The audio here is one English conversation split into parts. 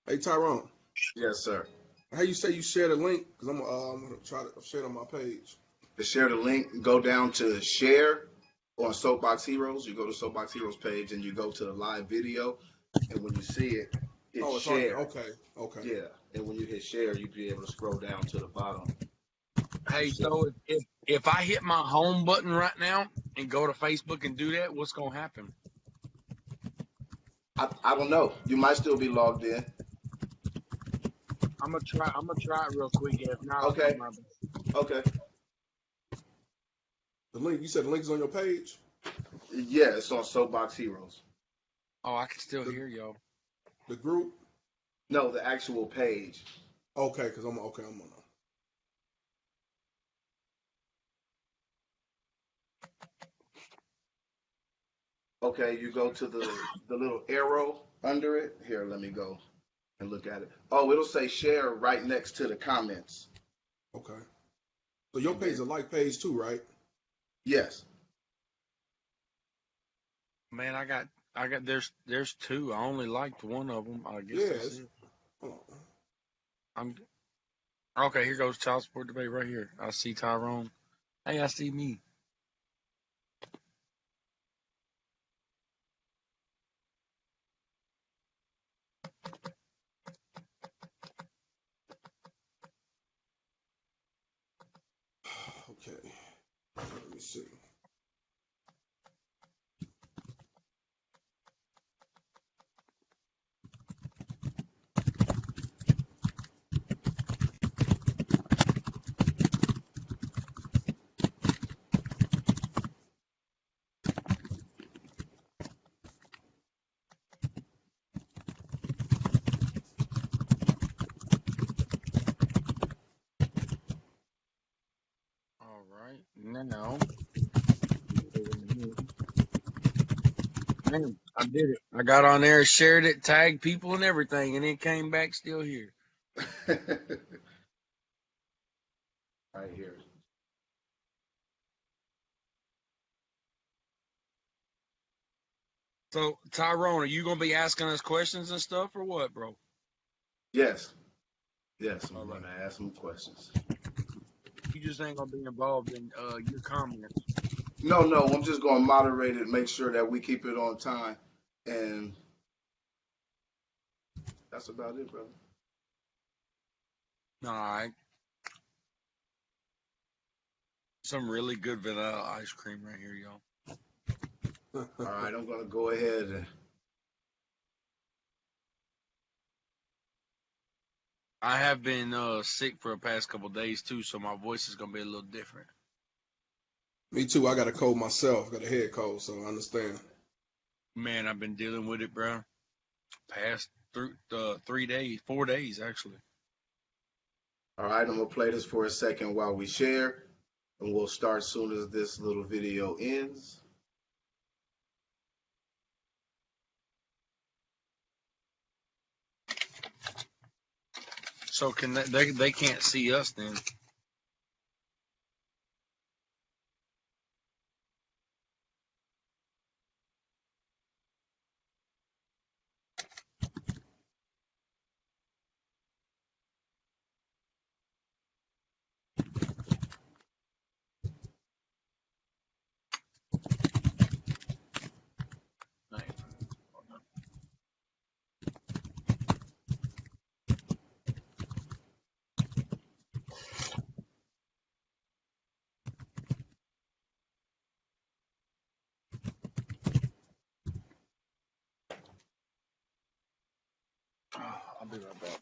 Hey Tyrone, Yes, sir. how you say you share the link? Cause I'm gonna try to share it on my page. To share the link, go down to share on Soapbox Heroes. You go to Soapbox Heroes page and you go to the live video. And when you see it, hit Oh, it's on there. share. Okay, okay. Yeah. And when you hit share, you'll be able to scroll down to the bottom. Hey, so if I hit my home button right now and go to Facebook and do that, what's gonna happen? I don't know. You might still be logged in. I'm gonna try. I'm gonna try it real quick. If not, I'll do Okay. my best. Okay. The link you said the link is on your page. Yeah, it's on Soapbox Heroes. Oh, I can still The hear y'all. the group. No, the actual page. Okay, cause I'm okay. I'm on. Okay, you go to the little arrow under it. Here, let me go and look at it. Oh, it'll say share right next to the comments. Okay. So your And page is then a like page too, right? yes. Man, I got. There's two. I only liked one of them. I guess that's Yes. it. Hold on. I'm okay. Here goes child support debate right here. I see Tyrone. Hey, I see me. Okay. Let me see. All right, now. Man, I did it. I got on there, shared it, tagged people and everything, and it came back still here. Right here. So, Tyrone, are you gonna be asking us questions and stuff or what, bro? Yes. Yes, All I'm right. gonna ask some questions. You just ain't gonna be involved in your comments. No, no, I'm just gonna moderate it, make sure that we keep it on time, and that's about it, brother. All right. Some really good vanilla ice cream right here, y'all. All right, I'm gonna go ahead and I have been sick for the past couple days too, so my voice is gonna be a little different. Me too. I got a cold myself. Got a head cold, so I understand. Man, I've been dealing with it, bro. Past through 3 days, 4 days actually. all right, I'm gonna play this for a second while we share, and we'll start soon as this little video ends. So can they can't see us then? I'll be right back.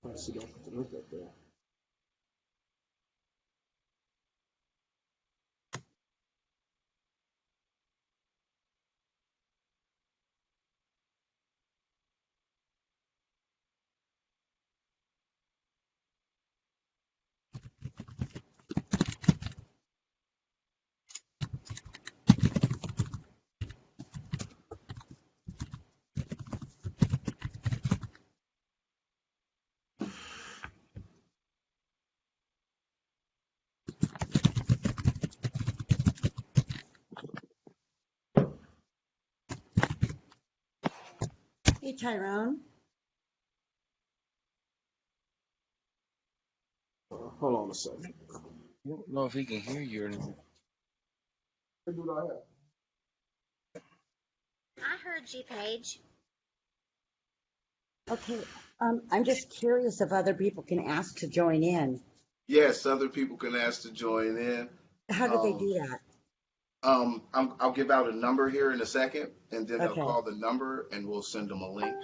I see. Don't put the link up there. Hey, Tyrone. Hold on a second. I don't know if he can hear you or not. What do I have? I heard you, Paige. Okay, I'm just curious if other people can ask to join in. Yes, other people can ask to join in. How do they Um, do that? I'll give out a number here in a second, and then they'll Okay. call the number, and we'll send them a link.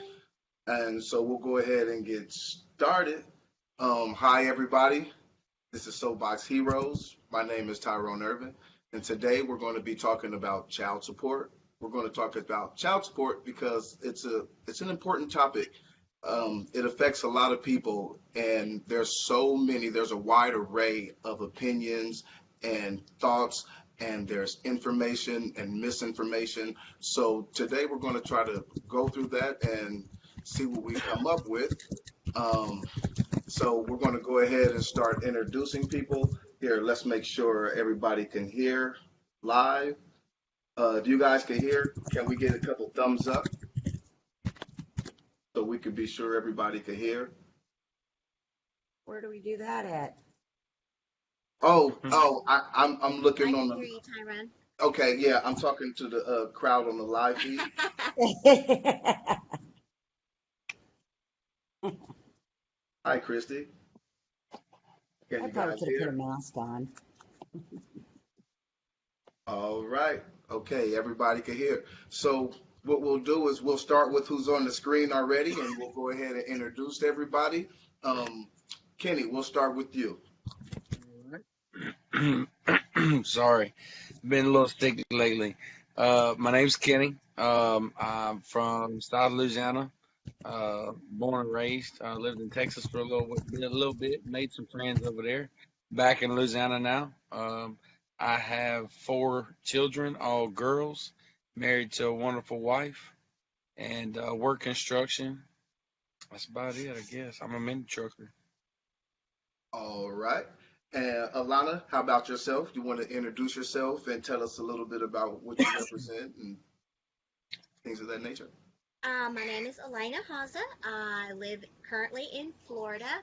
And so we'll go ahead and get started. Hi, everybody. This is Soapbox Heroes. My name is Tyrone Irvin, and today we're going to be talking about child support. We're going to talk about child support because it's an important topic. It affects a lot of people, and there's a wide array of opinions and thoughts, and there's information and misinformation. So today we're going to try to go through that and see what we come up with. So we're going to go ahead and start introducing people. Here, let's make sure everybody can hear live. If you guys can hear, can we get a couple thumbs up so we can be sure everybody can hear? Where do we do that at? I'm I looking on can hear the. you, Tyrone. Okay, yeah, I'm talking to the crowd on the live feed. Hi, Christy. Can I you probably guys could have put a hear? mask on. All right. Okay, everybody can hear. So what we'll do is we'll start with who's on the screen already, and we'll go ahead and introduce everybody. Kenny, we'll start with you. Sorry, been a little sick lately. My name's Kenny. I'm from South Louisiana. Born and raised. Lived in Texas for a little bit. Made some friends over there. Back in Louisiana now. I have 4 children, all girls. Married to a wonderful wife, and work construction. That's about it, I guess. I'm a mini trucker. All right. And Alana, how about yourself? You want to introduce yourself and tell us a little bit about what you represent and things of that nature? My name is Elena Haza. I live currently in Florida.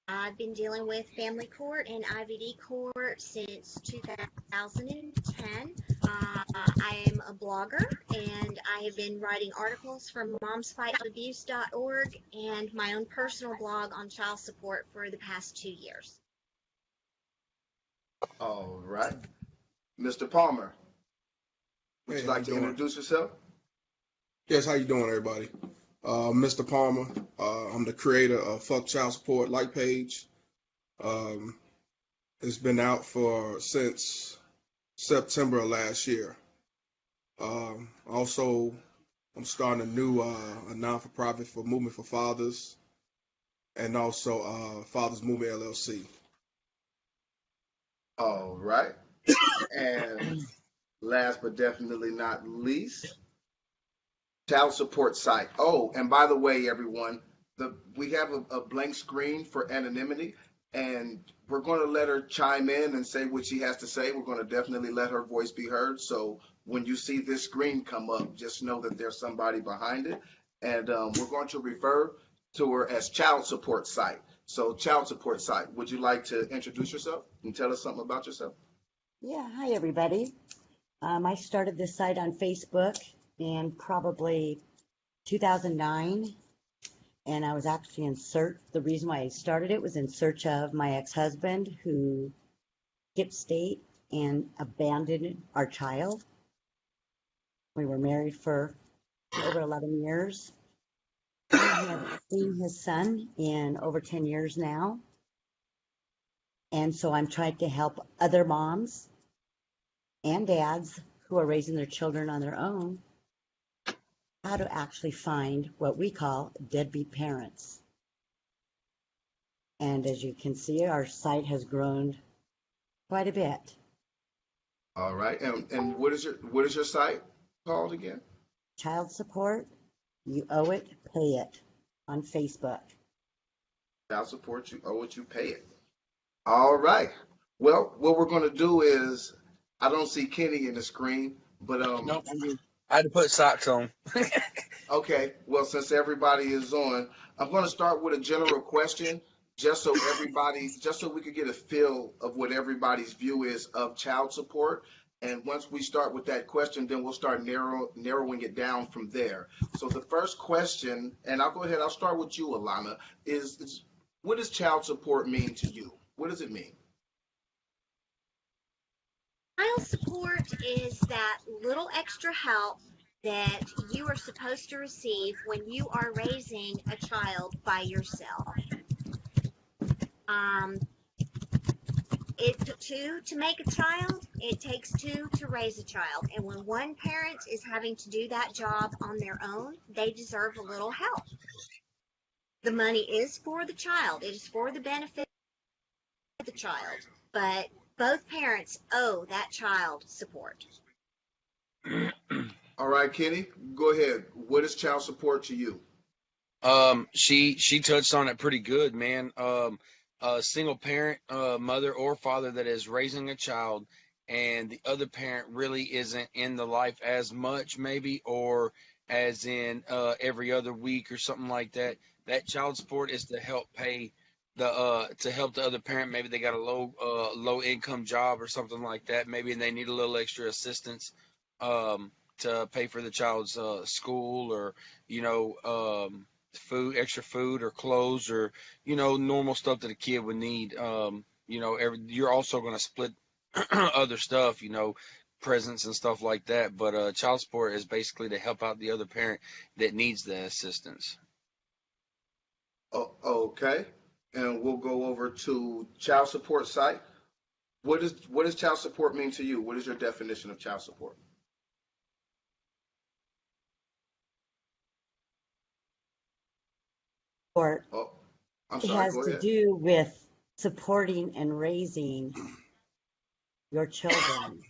I've been dealing with family court and IVD court since 2010. I am a blogger and I have been writing articles for momsfightabuse.org and my own personal blog on child support for the past 2 years. All right. Mr. Palmer, would Hey, you how like you to doing? introduce yourself? Yes, how you doing, everybody? Mr. Palmer. I'm the creator of Fuck Child Support like page. Um, it's been out since September of last year. Also, I'm starting a non-for-profit for Movement for Fathers, and also Fathers Movement LLC. All right. And last but definitely not least, child support site. Oh, and by the way, everyone, we have a blank screen for anonymity, and we're going to let her chime in and say what she has to say. We're going to definitely let her voice be heard. So when you see this screen come up, just know that there's somebody behind it, and we're going to refer to her as child support site. So child support site, would you like to introduce yourself and tell us something about yourself? Yeah, hi everybody. I started this site on Facebook in probably 2009, and I was actually in search. The reason why I started it was in search of my ex-husband who skipped state and abandoned our child. We were married for over 11 years. He had seen his son in over 10 years now. And so I'm trying to help other moms and dads who are raising their children on their own how to actually find what we call deadbeat parents. And as you can see, our site has grown quite a bit. All right. And what is your site called again? Child support, you owe it, pay it on Facebook. Child support, you owe it, you pay it. All right. Well, what we're going to do is, I don't see Kenny in the screen, but No, I'm good. I had to put socks on. Okay, well, since everybody is on, I'm going to start with a general question, just so we could get a feel of what everybody's view is of child support. And once we start with that question, then we'll start narrowing it down from there. So the first question, and I'll go ahead, I'll start with you, Alana, is what does child support mean to you? What does it mean? Child support is that little extra help that you are supposed to receive when you are raising a child by yourself. Um, it took two to make a child. It takes two to raise a child. And when one parent is having to do that job on their own, they deserve a little help. The money is for the child. It is for the benefit of the child. But both parents owe that child support. All right, Kenny, go ahead. What is child support to you? She touched on it pretty good, man. A single parent, mother or father that is raising a child, and the other parent really isn't in the life as much, maybe, or as in every other week or something like that. That child support is to help pay to help the other parent. Maybe they got a low income job or something like that. Maybe and they need a little extra assistance to pay for the child's school or you know extra food or clothes or normal stuff that a kid would need. You're also going to split other stuff, presents and stuff like that. But child support is basically to help out the other parent that needs the assistance. Oh, okay, and we'll go over to child support site. What does child support mean to you? What is your definition of child support? Or Oh, I'm it sorry. has Go to ahead. do with supporting and raising your children,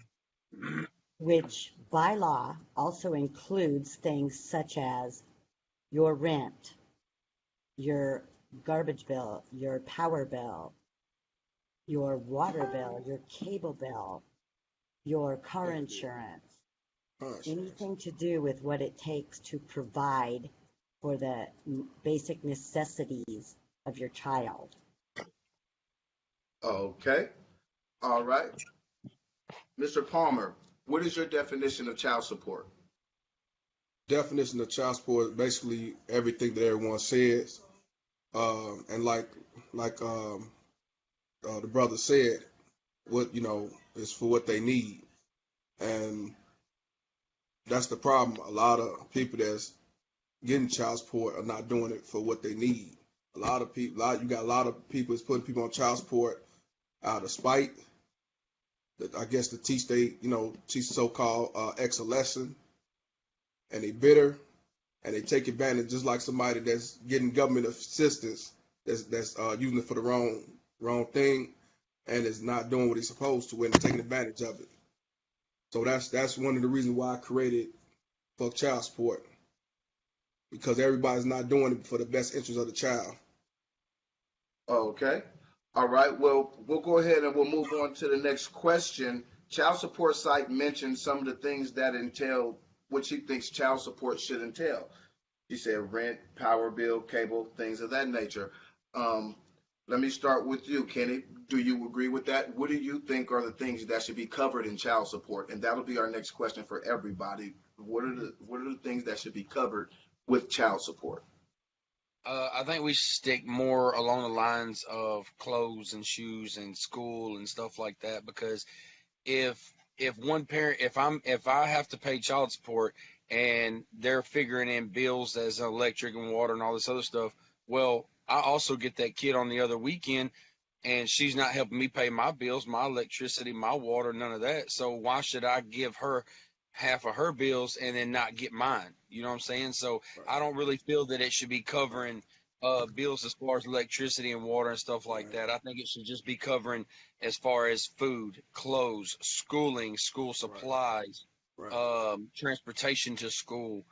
which by law also includes things such as your rent, your garbage bill, your power bill, your water bill, your cable bill, your car insurance, anything to do with what it takes to provide for the basic necessities of your child. Okay. All right. Mr. Palmer, what is your definition of child support? Definition of child support is basically everything that everyone says. And the brother said, what is for what they need, and that's the problem. A lot of people that's getting child support are not doing it for what they need. A lot of people, you got a lot of people that's putting people on child support out of spite. I guess to teach so-called ex a lesson, and they bitter and they take advantage, just like somebody that's getting government assistance that's using it for the wrong thing and is not doing what he's supposed to and taking advantage of it. So that's one of the reasons why I created Fuck Child Support, because everybody's not doing it for the best interest of the child. Okay. All right. Well, we'll go ahead and we'll move on to the next question. Child support site mentioned some of the things that entail what she thinks child support should entail. She said rent, power bill, cable, things of that nature. Um, Let me start with you, Kenny. Do you agree with that? What do you think are the things that should be covered in child support? And that'll be our next question for everybody. What are the things that should be covered with child support? I think we should stick more along the lines of clothes and shoes and school and stuff like that because if one parent if I have to pay child support and they're figuring in bills as electric and water and all this other stuff, well, I also get that kid on the other weekend and she's not helping me pay my bills, my electricity, my water, none of that. So why should I give her half of her bills and then not get mine? You know what I'm saying? So Right. I don't really feel that it should be covering bills as far as electricity and water and stuff like Right. that. I think it should just be covering as far as food, clothes, schooling, school supplies, Right. transportation to school,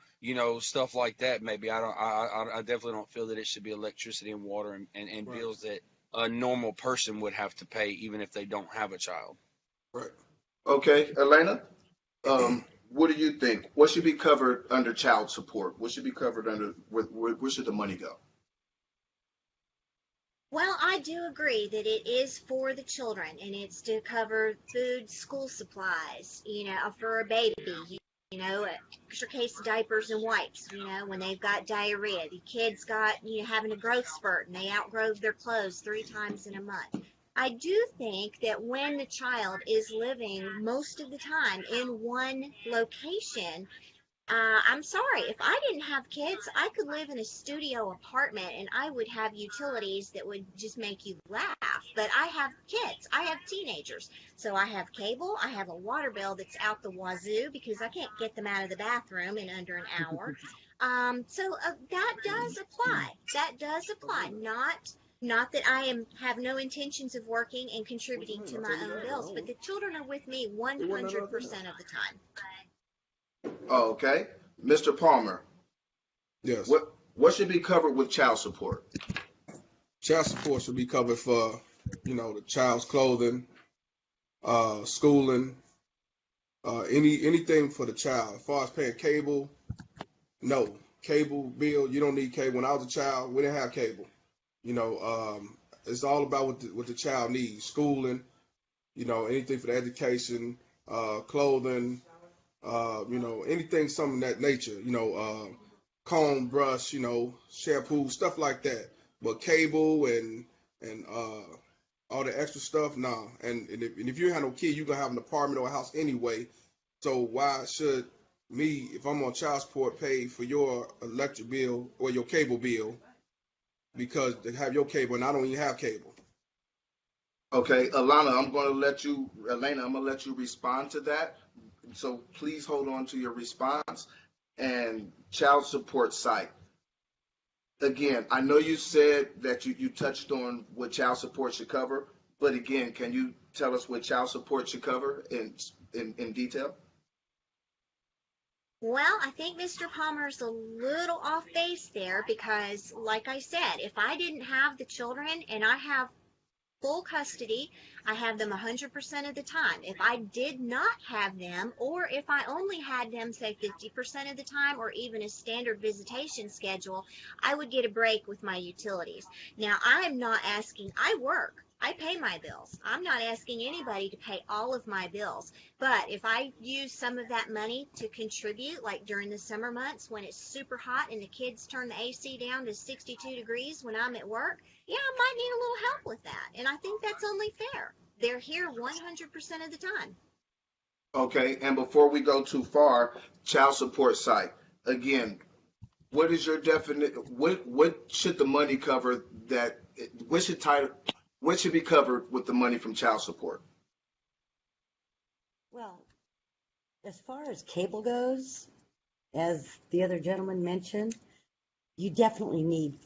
stuff like that. Maybe I definitely don't feel that it should be electricity and water and Right. bills that a normal person would have to pay even if they don't have a child. Right. Okay, Elena. what do you think? What should be covered under child support? What should be covered under, where should the money go? Well, I do agree that it is for the children and it's to cover food, school supplies, for a baby, extra case of diapers and wipes, when they've got diarrhea. The kids got, having a growth spurt and they outgrow their clothes 3 times in a month. I do think that when the child is living most of the time in one location, I'm sorry, if I didn't have kids, I could live in a studio apartment and I would have utilities that would just make you laugh. But I have kids, I have teenagers. So I have cable, I have a water bill that's out the wazoo because I can't get them out of the bathroom in under an hour. That does apply. That does apply. Not that have no intentions of working and contributing to my own bills, but the children are with me 100% of the time. Okay. Mr. Palmer, Yes. what should be covered with child support? Child support should be covered for, the child's clothing, schooling, anything for the child. As far as paying cable, no. Cable bill, you don't need cable. When I was a child, we didn't have cable. It's all about what the child needs. Schooling, anything for the education, clothing, anything, something of that nature, comb, brush, shampoo, stuff like that. But cable and all the extra stuff, nah. And if you have no kid, you're gonna have an apartment or a house anyway. So why should me, if I'm on child support, pay for your electric bill or your cable bill because they have your cable and I don't even have cable? Okay, Elena, I'm going to let you respond to that. So please hold on to your response. And child support site. Again, I know you said that you touched on what child support should cover, but again, can you tell us what child support should cover in detail? Well, I think Mr. Palmer's a little off base there because, like I said, if I didn't have the children and I have full custody, I have them 100% of the time. If I did not have them, or if I only had them, say, 50% of the time, or even a standard visitation schedule, I would get a break with my utilities. Now, I'm not asking, I work. I pay my bills. I'm not asking anybody to pay all of my bills. But if I use some of that money to contribute, like during the summer months when it's super hot and the kids turn the AC down to 62 degrees when I'm at work, yeah, I might need a little help with that. And I think that's only fair. They're here 100% of the time. Okay, and before we go too far, child support site. Again, what is your what should the money cover that, what should be covered with the money from child support? Well, as far as cable goes, as the other gentleman mentioned, you definitely need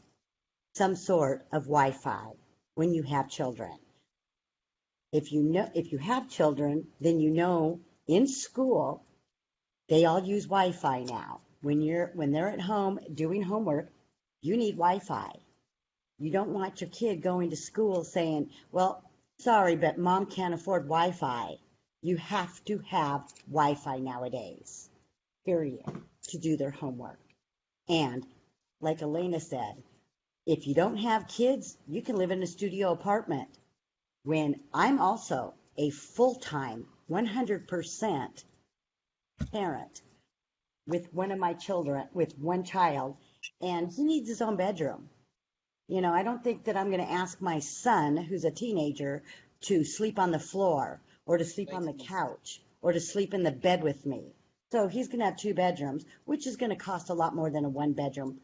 some sort of Wi-Fi when you have children. If you have children, then in school they all use Wi-Fi now. When they're at home doing homework, you need Wi-Fi. You don't want your kid going to school saying, "Well, sorry, but mom can't afford Wi-Fi." You have to have Wi-Fi nowadays, period, to do their homework. And like Elena said, if you don't have kids, you can live in a studio apartment. When I'm also a full-time, 100% parent with one of my children, with one child, and he needs his own bedroom. I don't think that I'm going to ask my son, who's a teenager, to sleep on the floor or to sleep on the couch or to sleep in the bed with me. So he's going to have 2 bedrooms, which is going to cost a lot more than a 1-bedroom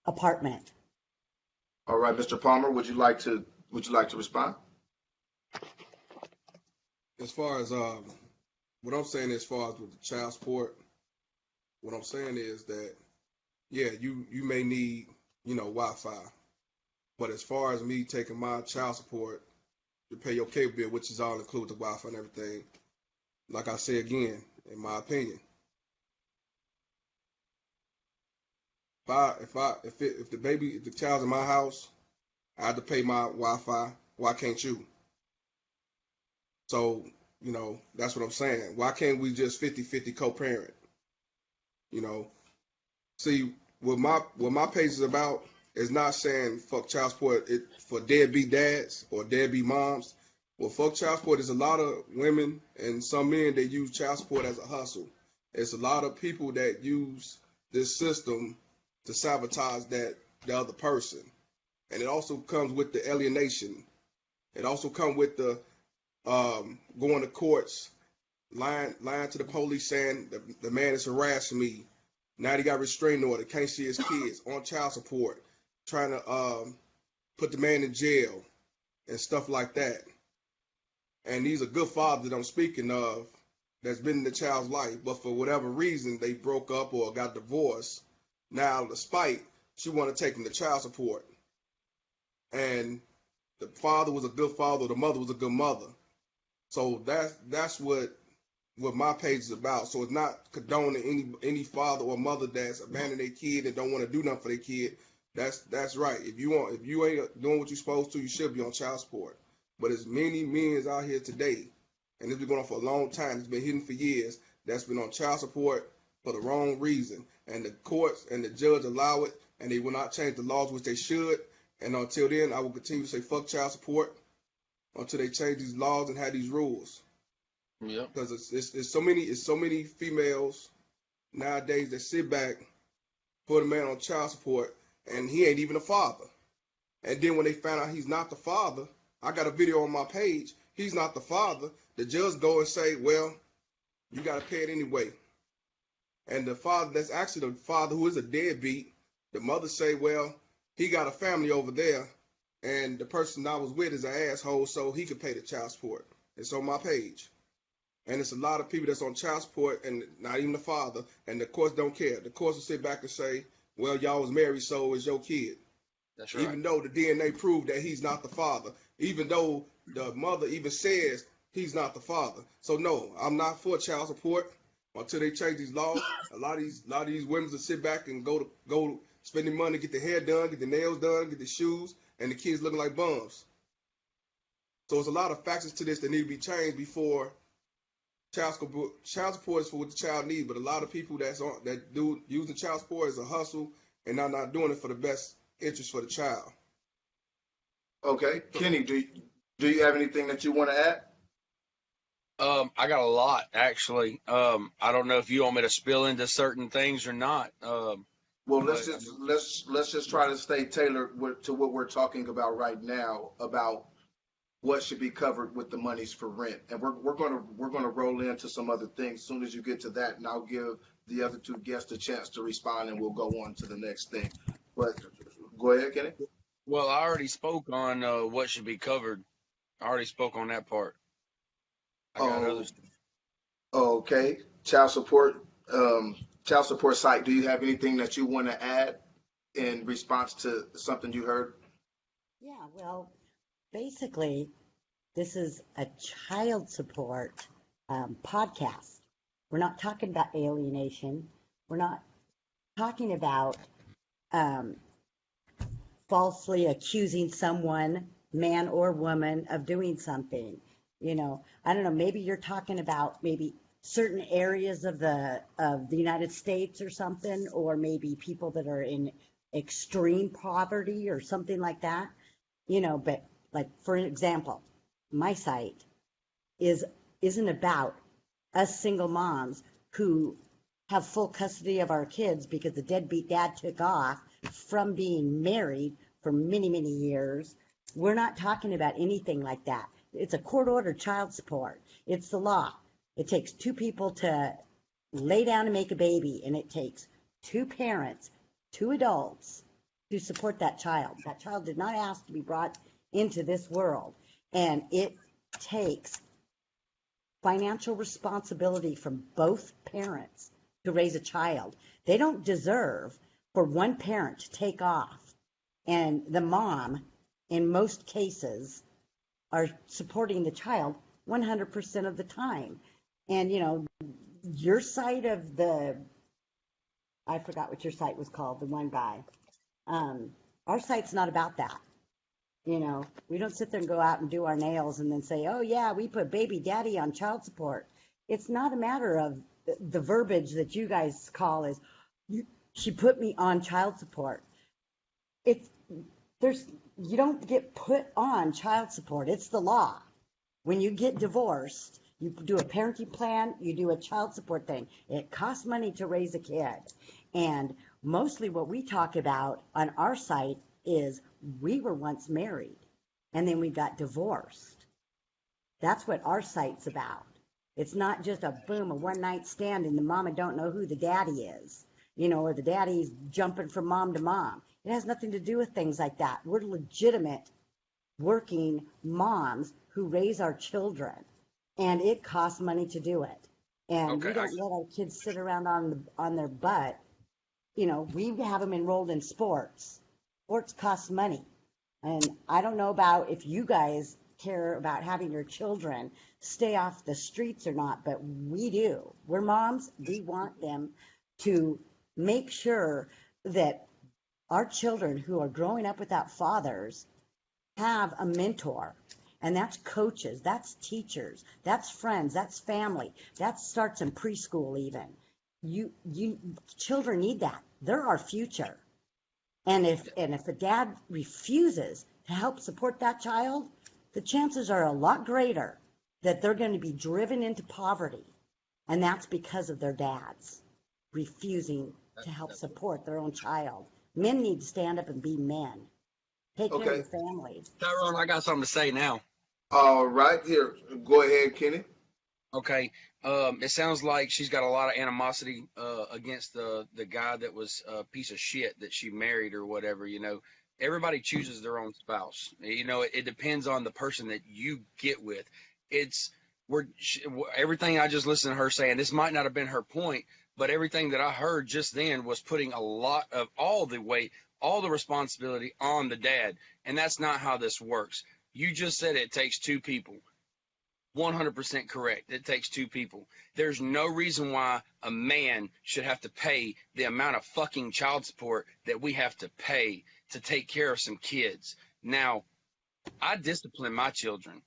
apartment. All right, Mr. Palmer, would you like to respond? As far as what I'm saying, as far as with the child support, what I'm saying is that, yeah, you may need, Wi-Fi, but as far as me taking my child support to pay your cable bill, which is all include the Wi-Fi and everything, like I say again, in my opinion, if the child's in my house, I have to pay my Wi-Fi. Why can't you? So You know, that's what I'm saying. Why can't we just 50-50 co-parent? You know, see what my page is about is not saying fuck child support for deadbeat dads or deadbeat moms. Well, fuck child support is a lot of women and some men that use child support as a hustle. It's a lot of people that use this system to sabotage the other person, and it also comes with the alienation. It also comes with the going to courts, lying to the police saying the man is harassing me. Now he got restraining order, can't see his kids, on child support, trying to put the man in jail and stuff like that. And these are good fathers that I'm speaking of that's been in the child's life, but for whatever reason they broke up or got divorced. Now, despite she want to take him to child support, and the father was a good father, the mother was a good mother. So that's what my page is about. So it's not condoning any father or mother that's abandoned their kid and don't want to do nothing for their kid. That's right. If you ain't doing what you're supposed to, you should be on child support. But there's many men out here today, and it's been going on for a long time. It's been hidden for years. That's been on child support for the wrong reason, and the courts and the judge allow it, and they will not change the laws, which they should. And until then, I will continue to say fuck child support until they change these laws and have these rules. Yep. Because it's so many females nowadays that sit back, put a man on child support, and he ain't even a father. And then when they find out he's not the father, I got a video on my page. He's not the father. The judge go and say, well, you got to pay it anyway. And the father, that's actually the father who is a deadbeat. The mother say, well, he got a family over there, and the person I was with is an asshole, so he could pay the child support. It's on my page. And it's a lot of people that's on child support and not even the father, and the courts don't care. The courts will sit back and say, well, y'all was married, so it's your kid. That's right. Even though the DNA proved that he's not the father, even though the mother even says he's not the father. So no, I'm not for child support until they change these laws. A lot of these women will sit back and go spending money, get their hair done, get their nails done, get their shoes, and the kids looking like bums. So there's a lot of factors to this that need to be changed before child support is for what the child needs. But a lot of people that do using child support as a hustle and not doing it for the best interest for the child. Okay, Kenny, do you have anything that you want to add? I got a lot actually. I don't know if you want me to spill into certain things or not. Well, But let's just try to stay tailored to what we're talking about right now about what should be covered with the monies for rent, and we're gonna roll into some other things as soon as you get to that, and I'll give the other two guests a chance to respond, and we'll go on to the next thing. But go ahead, Kenny. well, I already spoke on what should be covered. I already spoke on that part. I got Oh, others. okay. Child support site. Do you have anything that you want to add in response to something you heard? Yeah, well, basically, this is a child support podcast. We're not talking about alienation. We're not talking about um, falsely accusing someone, man or woman, of doing something. You know, I don't know, maybe you're talking about maybe certain areas of the United States or something, or maybe people that are in extreme poverty or something like that. You know, but like for example, my site isn't about us single moms who have full custody of our kids because the deadbeat dad took off from being married for many, many years. We're not talking about anything like that. It's a court ordered child support. It's the law. It takes two people to lay down and make a baby, and it takes two parents, two adults to support that child. That child did not ask to be brought into this world. And it takes financial responsibility from both parents to raise a child. They don't deserve for one parent to take off and the mom, in most cases, are supporting the child 100% of the time. And, you know, your side of I forgot what your site was called, the one guy. Our site's not about that. We don't sit there and go out and do our nails and then say, oh, yeah, we put baby daddy on child support. It's not a matter of the verbiage that you guys call is, she put me on child support. It's, you don't get put on child support. It's the law. When you get divorced, you do a parenting plan, you do a child support thing. It costs money to raise a kid. And mostly what we talk about on our site is we were once married and then we got divorced. That's what our site's about. It's not just a one night stand and the mama don't know who the daddy is, or the daddy's jumping from mom to mom. It has nothing to do with things like that. We're legitimate working moms who raise our children, and it costs money to do it. And we don't let our kids sit around on their butt. We have them enrolled in sports. Sports cost money. And I don't know about if you guys care about having your children stay off the streets or not, but we do. We're moms. We want them to make sure that our children who are growing up without fathers have a mentor. And that's coaches, that's teachers, that's friends, that's family. That starts in preschool even. Children need that. They're our future. And if a dad refuses to help support that child, the chances are a lot greater that they're going to be driven into poverty. And that's because of their dads refusing to help support their own child. Men need to stand up and be men. Take care of your family. Tyrone, I got something to say now. All right, here. Go ahead, Kenny. Okay. It sounds like she's got a lot of animosity against the guy that was a piece of shit that she married or whatever. Everybody chooses their own spouse. It depends on the person that you get with. Everything I just listened to her saying, this might not have been her point, but everything that I heard just then was putting a lot of all the weight, all the responsibility on the dad. And that's not how this works. You just said it takes two people. 100% correct. It takes two people. There's no reason why a man should have to pay the amount of fucking child support that we have to pay to take care of some kids. Now, I discipline my children,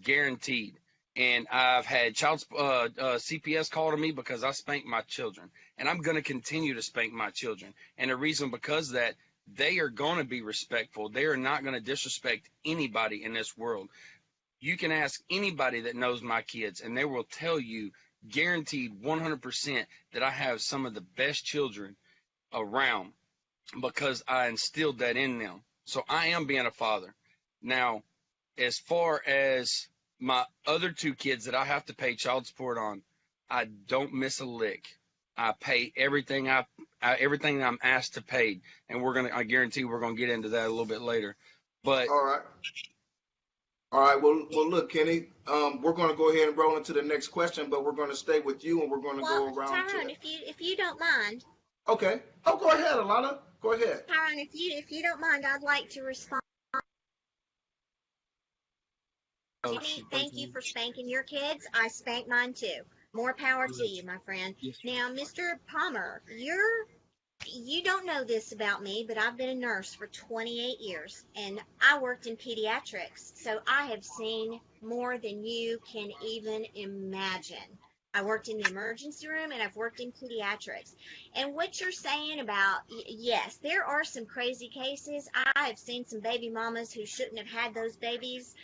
guaranteed. And I've had CPS call to me because I spank my children. And I'm going to continue to spank my children. And the reason because that they are going to be respectful. They are not going to disrespect anybody in this world. You can ask anybody that knows my kids, and they will tell you, guaranteed 100%, that I have some of the best children around because I instilled that in them. So I am being a father. Now, as far as my other two kids that I have to pay child support on, I don't miss a lick. I pay everything everything I'm asked to pay, and I guarantee we're gonna get into that a little bit later. But all right. Well, look, Kenny. We're gonna go ahead and roll into the next question, but we're gonna stay with you, and we're gonna go around. Tyrone, if you don't mind. Okay. Oh, go ahead, Alana. Go ahead. Tyrone, if you don't mind, I'd like to respond. Thank you for spanking your kids. I spank mine too. More power to you, my friend. Yes. Now, Mr. Palmer, you don't know this about me, but I've been a nurse for 28 years, and I worked in pediatrics, so I have seen more than you can even imagine. I worked in the emergency room, and I've worked in pediatrics. And what you're saying about, yes, there are some crazy cases. I have seen some baby mamas who shouldn't have had those babies,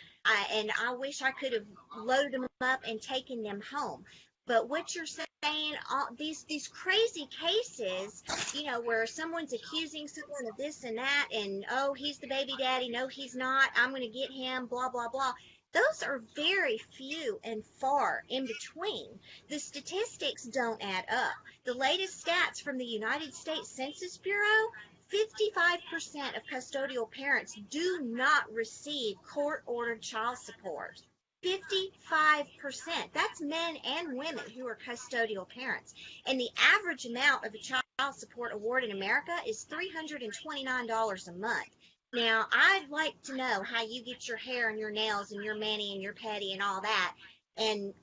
and I wish I could have loaded them up and taken them home. But what you're saying, these crazy cases, where someone's accusing someone of this and that, and, oh, he's the baby daddy, no, he's not, I'm going to get him, blah, blah, blah. Those are very few and far in between. The statistics don't add up. The latest stats from the United States Census Bureau, 55% of custodial parents do not receive court-ordered child support. 55%. That's men and women who are custodial parents. And the average amount of a child support award in America is $329 a month. Now, I'd like to know how you get your hair and your nails and your mani and your pedi and all that and,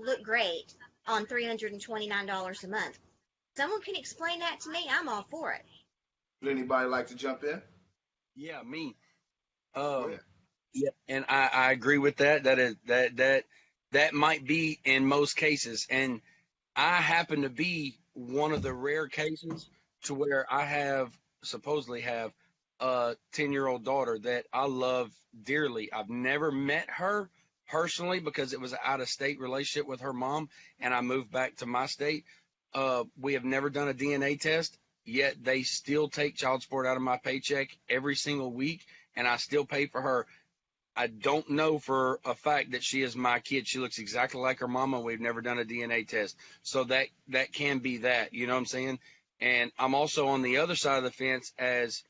look great on $329 a month. Someone can explain that to me. I'm all for it. Would anybody like to jump in? Yeah, me. Um, yeah, and I agree with that. That might be in most cases, and I happen to be one of the rare cases to where I supposedly have a 10-year-old daughter that I love dearly. I've never met her personally because it was an out of state relationship with her mom, and I moved back to my state. We have never done a DNA test, yet they still take child support out of my paycheck every single week, and I still pay for her. I don't know for a fact that she is my kid. She looks exactly like her mama. We've never done a DNA test. So that can be that, you know what I'm saying? And I'm also on the other side of the fence as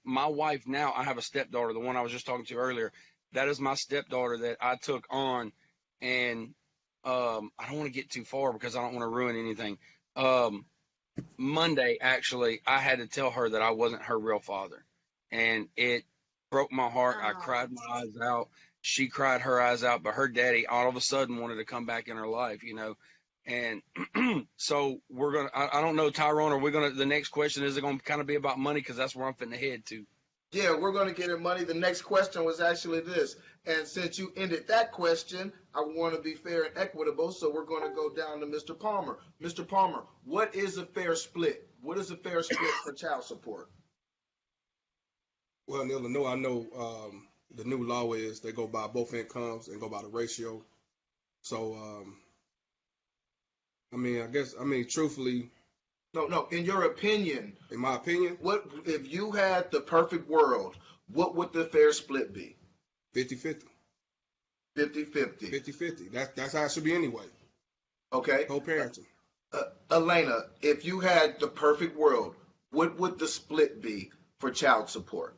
my wife now. I have a stepdaughter, the one I was just talking to earlier. That is my stepdaughter that I took on, and I don't want to get too far because I don't want to ruin anything. Monday, actually, I had to tell her that I wasn't her real father, and it broke my heart. I Oh, cried my eyes out. She cried her eyes out, but her daddy all of a sudden wanted to come back in her life, you know. And so we're gonna. I don't know, Tyrone. Are we gonna? The next question is it gonna kind of be about money because that's where I'm fitting to head to. Yeah, we're going to get in money. The next question was actually this. And since you ended that question, I want to be fair and equitable, so we're going to go down to Mr. Palmer. Mr. Palmer, what is a fair split? What is a fair split for child support? Well, in Illinois, I know the new law is they go by both incomes and go by the ratio. So, truthfully, No, in your opinion, in my opinion, what if you had the perfect world, what would the fair split be? 50-50. 50-50. 50-50. That's how it should be anyway. Okay. Co-parenting. Elena, if you had the perfect world, what would the split be for child support?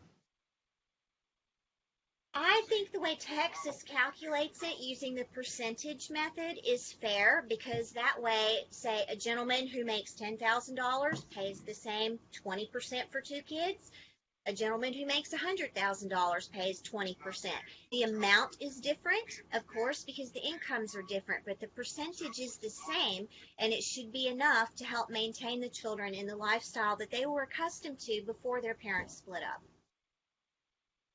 I think the way Texas calculates it using the percentage method is fair because that way, say, a gentleman who makes $10,000 pays the same 20% for two kids. A gentleman who makes $100,000 pays 20%. The amount is different, of course, because the incomes are different, but the percentage is the same, and it should be enough to help maintain the children in the lifestyle that they were accustomed to before their parents split up.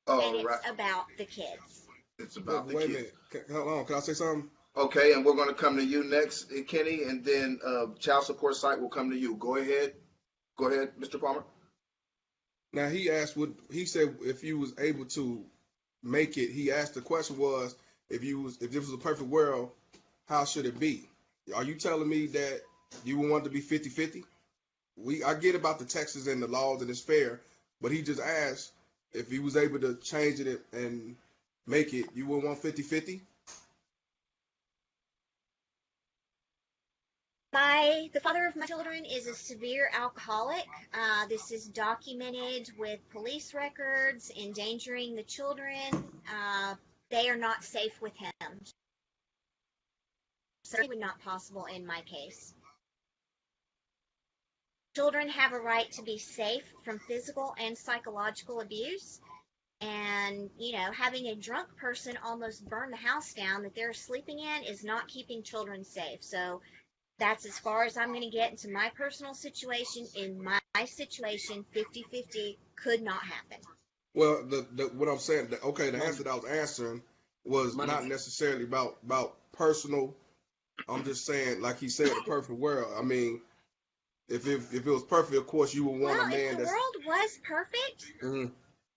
And All it's right. about the kids. It's Wait, about the wait a kids. minute. Hold on. Can I say something? Okay, and we're going to come to you next, Kenny, and then child support site will come to you. Go ahead. Go ahead, Mr. Palmer. Now he asked he said if you was able to make it. He asked the question was if this was a perfect world, how should it be? Are you telling me that you would want it to be 50-50? I get about the Texas and the laws and it's fair, but he just asked if he was able to change it and make it, you would want 50-50? The father of my children is a severe alcoholic. This is documented with police records, endangering the children. They are not safe with him. So it would not possible in my case. Children have a right to be safe from physical and psychological abuse. And, having a drunk person almost burn the house down that they're sleeping in is not keeping children safe. So that's as far as I'm going to get into my personal situation. In my situation, 50-50 could not happen. Well, what I'm saying, the Money, answer that I was answering was money. not necessarily about personal. I'm just saying, like he said, the perfect world. I mean, if it was perfect, of course you would want a Well, if man the that's. world was perfect, Mhm,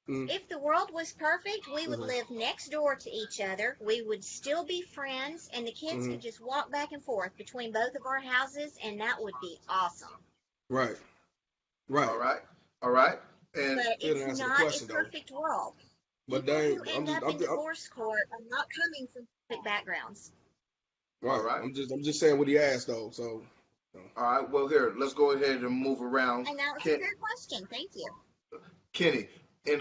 mhm, if the world was perfect, we would mhm, live next door to each other. We would still be friends, and the kids mhm. could just walk back and forth between both of our houses, and that would be awesome. Right, All right. right. All right. And But Still it's didn't answer the not a question though. perfect world. But People dang, who end up in divorce court are not coming from perfect backgrounds. all right. right. I'm just saying what he asked though. So. All right. Well, here, let's go ahead and move around. And that was a Ken, fair question. Thank you. Kenny, in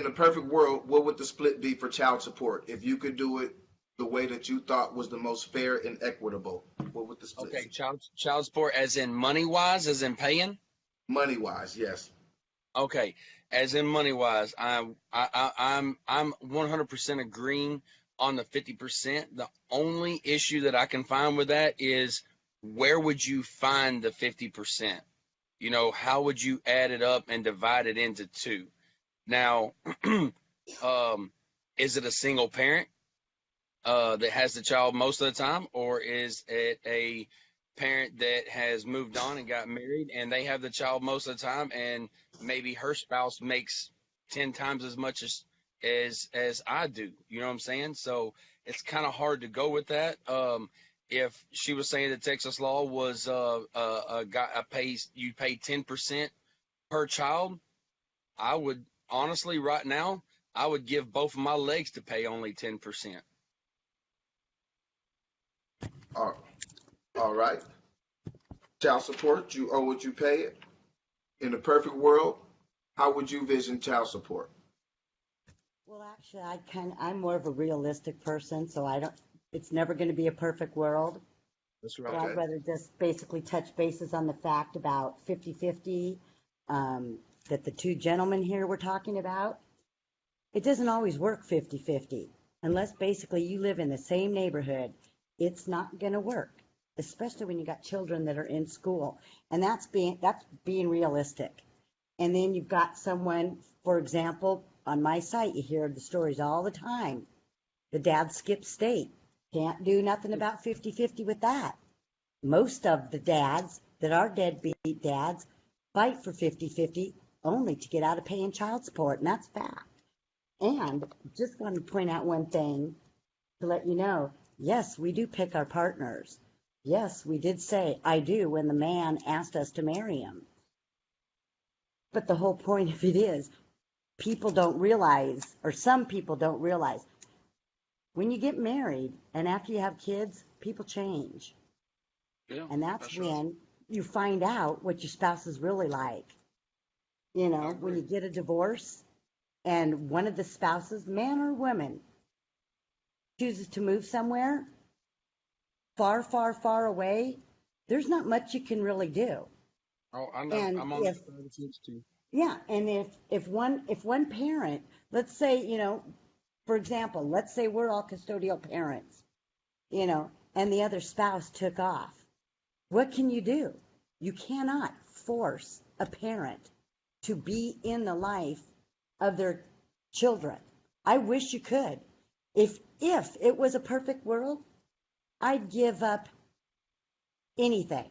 a perfect world, what would the split be for child support? If you could do it the way that you thought was the most fair and equitable, what would the split Okay, be? child support as in money wise, as in paying. Money wise, yes. Okay, as in money wise, I'm 100% agreeing on the 50%. The only issue that I can find with that is where would you find the 50%? How would you add it up and divide it into two? Now, Is it a single parent that has the child most of the time, or is it a parent that has moved on and got married and they have the child most of the time, and maybe her spouse makes 10 times as much as I do? You know what I'm saying? So it's kind of hard to go with that. If she was saying that Texas law was you pay 10% per child, I would honestly right now I would give both of my legs to pay only 10%. All all right. Child support, you owe what you pay it. In a perfect world, how would you vision child support? Well, actually, I'm more of a realistic person, so I don't, it's never going to be a perfect world. That's So right. I'd Okay. rather just basically touch bases on the fact about 50-50, that the two gentlemen here were talking about. It doesn't always work 50-50 unless basically you live in the same neighborhood. It's not going to work, especially when you got children that are in school. And that's being realistic. And then you've got someone, for example, on my site, you hear the stories all the time. The dad skipped state. Can't do nothing about 50-50 with that. Most of the dads that are deadbeat dads fight for 50-50 only to get out of paying child support, and that's fact. And just want to point out one thing to let you know, yes, we do pick our partners. Yes, we did say I do when the man asked us to marry him. But the whole point of it is people don't realize, or some people don't realize, when you get married and after you have kids, people change. Yeah, And that's that's right. when you find out what your spouse is really like. You I know, when agree. you get a divorce and one of the spouses, man or woman, chooses to move somewhere far, far, far away, there's not much you can really do. Oh, I know. And I'm on if that side of the fence too. yeah, and if one parent, let's say, for example, let's say we're all custodial parents, and the other spouse took off. What can you do? You cannot force a parent to be in the life of their children. I wish you could. If it was a perfect world, I'd give up anything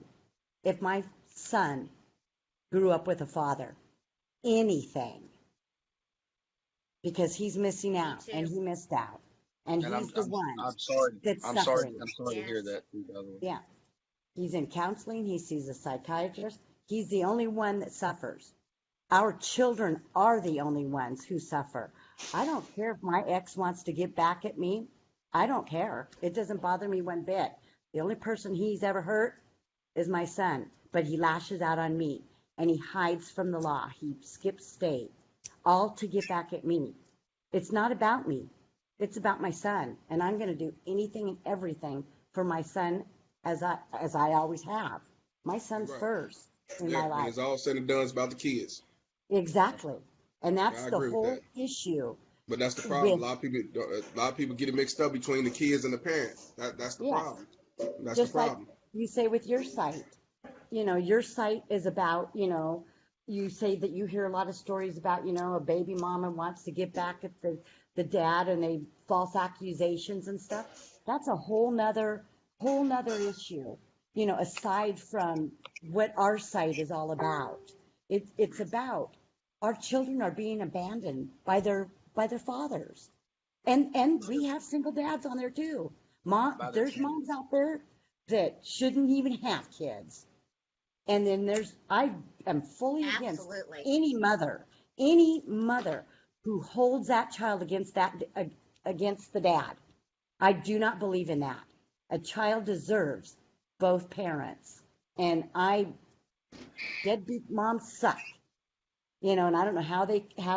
if my son grew up with a father. Anything. Because he's missing Me out and too. he missed out. And And he's the one I'm sorry. that's I'm sorry. suffering. I'm sorry to hear Yes. that too, by the way. Yeah. He's in counseling. He sees a psychiatrist. He's the only one that suffers. Our children are the only ones who suffer. I don't care if my ex wants to get back at me. I don't care. It doesn't bother me one bit. The only person he's ever hurt is my son, but he lashes out on me and he hides from the law. He skips state, all to get back at me. It's not about me. It's about my son, and I'm going to do anything and everything for my son as I always have. My son's Right. first in Yeah. my When life. it's all said and done, it's about the kids. Exactly. And that's I the agree with that. whole issue But that's the problem. with, A lot of people get it mixed up between the kids and the parents. That's the yes, problem. That's the just like problem. you say with your site. Your site is about, you say that you hear a lot of stories about, a baby mama wants to get back at the dad and they false accusations and stuff. That's a whole nother issue, aside from what our site is all about. It's about our children are being abandoned by their fathers. And we have single dads on there too. By their There's moms parents. out there that shouldn't even have kids. And then I am fully against Absolutely. any mother who holds that child against the dad. I do not believe in that. A child deserves both parents. And deadbeat moms suck. And I don't know how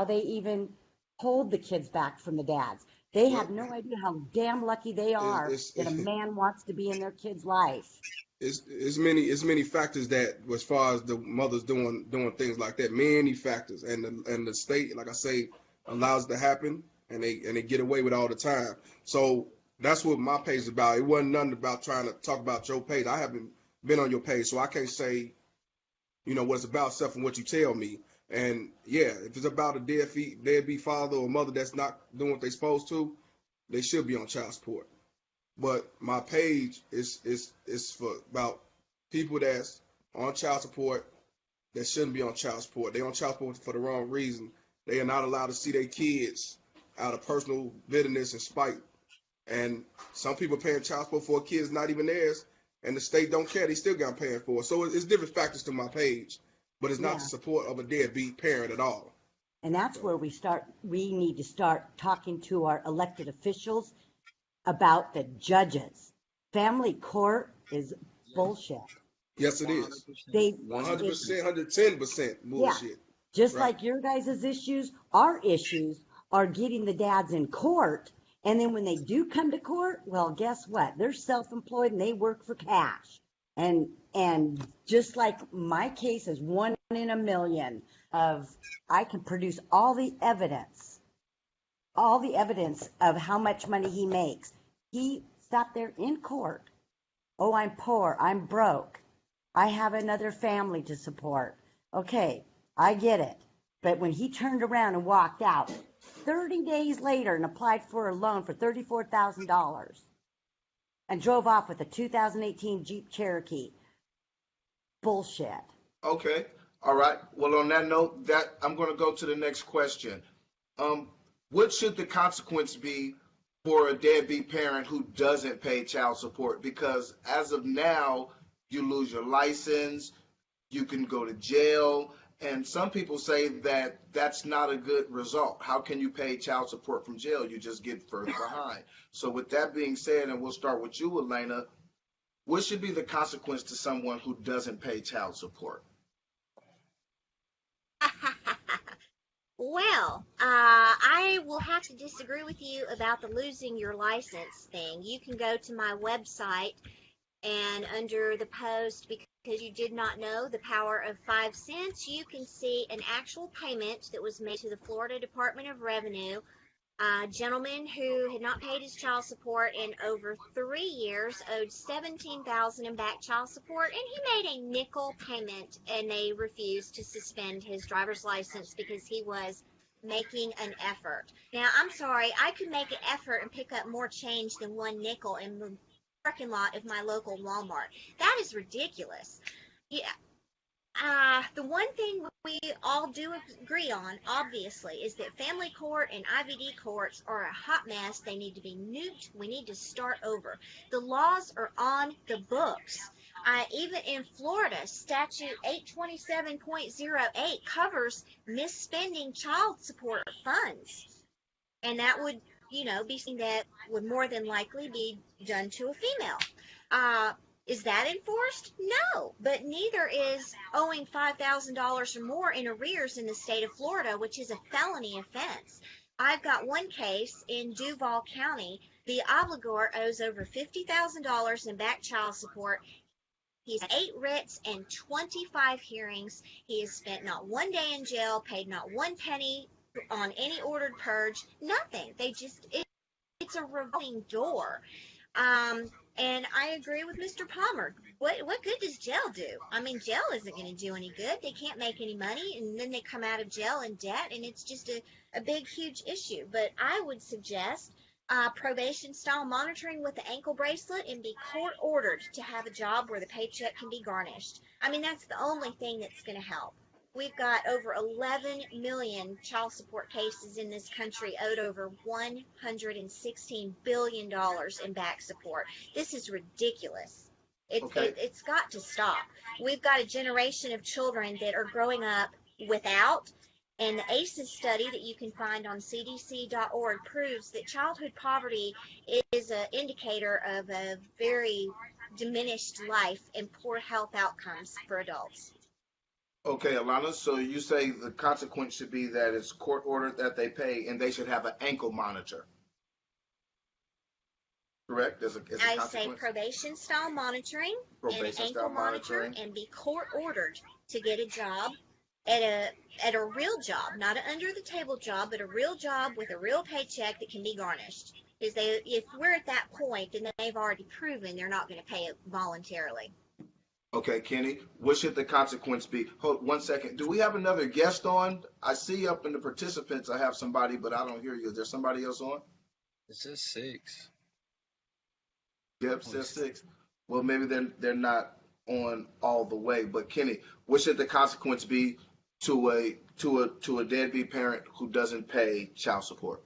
they even hold the kids back from the dads. They Well, have no idea how damn lucky they are it's that a man wants to be in their kid's life. it's many factors that, as far as the mothers doing things like that, many factors, and the state, like I say, allows it to happen, and they get away with it all the time. So that's what my page is about. It wasn't nothing about trying to talk about your page. I haven't been on your page, so I can't say You know, what it's about stuff and what you tell me. And yeah, if it's about a deadbeat father or mother that's not doing what they're supposed to, they should be on child support. But my page is for about people that's on child support that shouldn't be on child support. They on child support for the wrong reason. They are not allowed to see their kids out of personal bitterness and spite. And some people paying child support for kids not even theirs, and the state don't care. They still got paying for it. So it's different factors to my page, but it's not Yeah. the support of a deadbeat parent at all. And that's where we need to start talking to our elected officials about the judges. Family court is bullshit. Yes, it is. 100%. They, 100%, 110% bullshit. just Right. like your guys' issues, our issues are getting the dads in court. And then when they do come to court, well, guess what? They're self-employed and they work for cash. And just like my case is 1 in a million of, I can produce all the evidence of how much money he makes. He sat there in court. Oh, I'm poor. I'm broke. I have another family to support. Okay, I get it. But when he turned around and walked out 30 days later and applied for a loan for $34,000 and drove off with a 2018 Jeep Cherokee, bullshit. Okay. All right. Well, on that note, that I'm going to go to the next question. What should the consequence be for a deadbeat parent who doesn't pay child support? Because as of now, you lose your license, you can go to jail, and some people say that that's not a good result. How can you pay child support from jail? You just get further behind. So with that being said, and we'll start with you, Elena, what should be the consequence to someone who doesn't pay child support? Well, I will have to disagree with you about the losing your license thing. You can go to my website and under the post, because you did not know the power of 5 cents, you can see an actual payment that was made to the Florida Department of Revenue. A gentleman who had not paid his child support in over 3 years owed $17,000 in back child support, and he made a nickel payment, and they refused to suspend his driver's license because he was making an effort. Now, I'm sorry, I could make an effort and pick up more change than 1 nickel in the parking lot of my local Walmart. That is ridiculous. Yeah. The one thing we all do agree on, obviously, is that family court and IVD courts are a hot mess. They need to be nuked. We need to start over. The laws are on the books. Even in Florida, Statute 827.08 covers misspending child support funds. And that would, be something that would more than likely be done to a female. Is that enforced? No, but neither is owing $5,000 or more in arrears in the state of Florida, which is a felony offense. I've got one case in Duval County. The obligor owes over $50,000 in back child support. He's had 8 writs and 25 hearings. He has spent not 1 day in jail, paid not 1 penny on any ordered purge, nothing. It's a revolving door. And I agree with Mr. Palmer. What good does jail do? I mean, jail isn't going to do any good. They can't make any money, and then they come out of jail in debt, and it's just a big, huge issue. But I would suggest probation-style monitoring with the ankle bracelet and be court-ordered to have a job where the paycheck can be garnished. I mean, that's the only thing that's going to help. We've got over 11 million child support cases in this country, owed over $116 billion in back support. This is ridiculous. It's got to stop. We've got a generation of children that are growing up without, and the ACEs study that you can find on cdc.org proves that childhood poverty is an indicator of a very diminished life and poor health outcomes for adults. Okay, Alana, so you say the consequence should be that it's court ordered that they pay and they should have an ankle monitor. Correct? I say probation style monitoring and ankle monitor and be court ordered to get a job at a real job, not an under the table job, but a real job with a real paycheck that can be garnished. Because if we're at that point, then they've already proven they're not going to pay it voluntarily. Okay, Kenny, what should the consequence be? Hold 1 second. Do we have another guest on? I see up in the participants I have somebody, but I don't hear you. Is there somebody else on? It says 6. Yep, Let me says see. 6. Well, maybe they're not on all the way. But Kenny, what should the consequence be to a deadbeat parent who doesn't pay child support?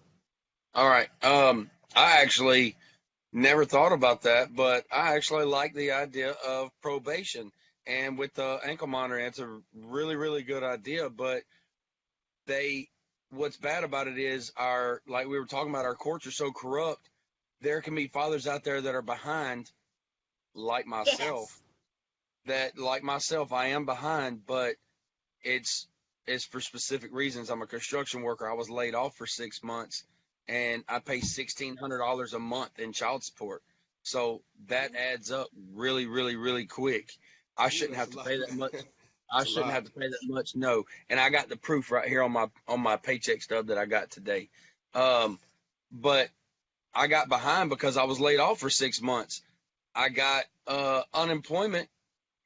All right. I actually never thought about that, but I actually like the idea of probation. And with the ankle monitor, it's a really, really good idea. But they, what's bad about it is like we were talking about, our courts are so corrupt. There can be fathers out there that are behind, like myself, Yes. I am behind, but it's it's for specific reasons. I'm a construction worker. I was laid off for 6 months, and I pay $1,600 a month in child support. So that adds up really, really, really quick. I Ooh, shouldn't that's have a to lot, pay that man. much. I That's a shouldn't lot. have to pay that much. No, and I got the proof right here on my paycheck stub that I got today. Um, but I got behind because I was laid off for 6 months. I got unemployment,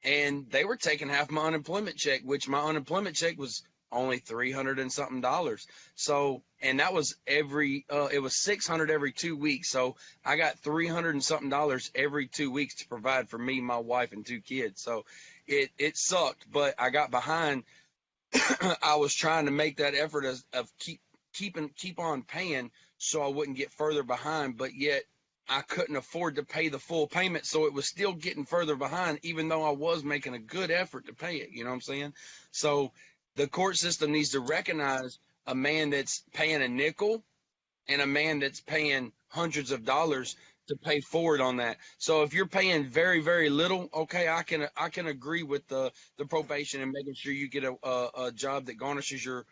and they were taking half my unemployment check, which my unemployment check was only 300 and something dollars. So, and that was it was 600 every 2 weeks. So I got 300 and something dollars every 2 weeks to provide for me, my wife, and 2 kids. So it sucked, but I got behind. I was trying to make that effort of keep on paying so I wouldn't get further behind, but yet I couldn't afford to pay the full payment, so it was still getting further behind, even though I was making a good effort to pay it. You know what I'm saying? So the court system needs to recognize a man that's paying a nickel and a man that's paying hundreds of dollars to pay forward on that. So if you're paying very, very little, okay, I can agree with the probation and making sure you get a job that garnishes your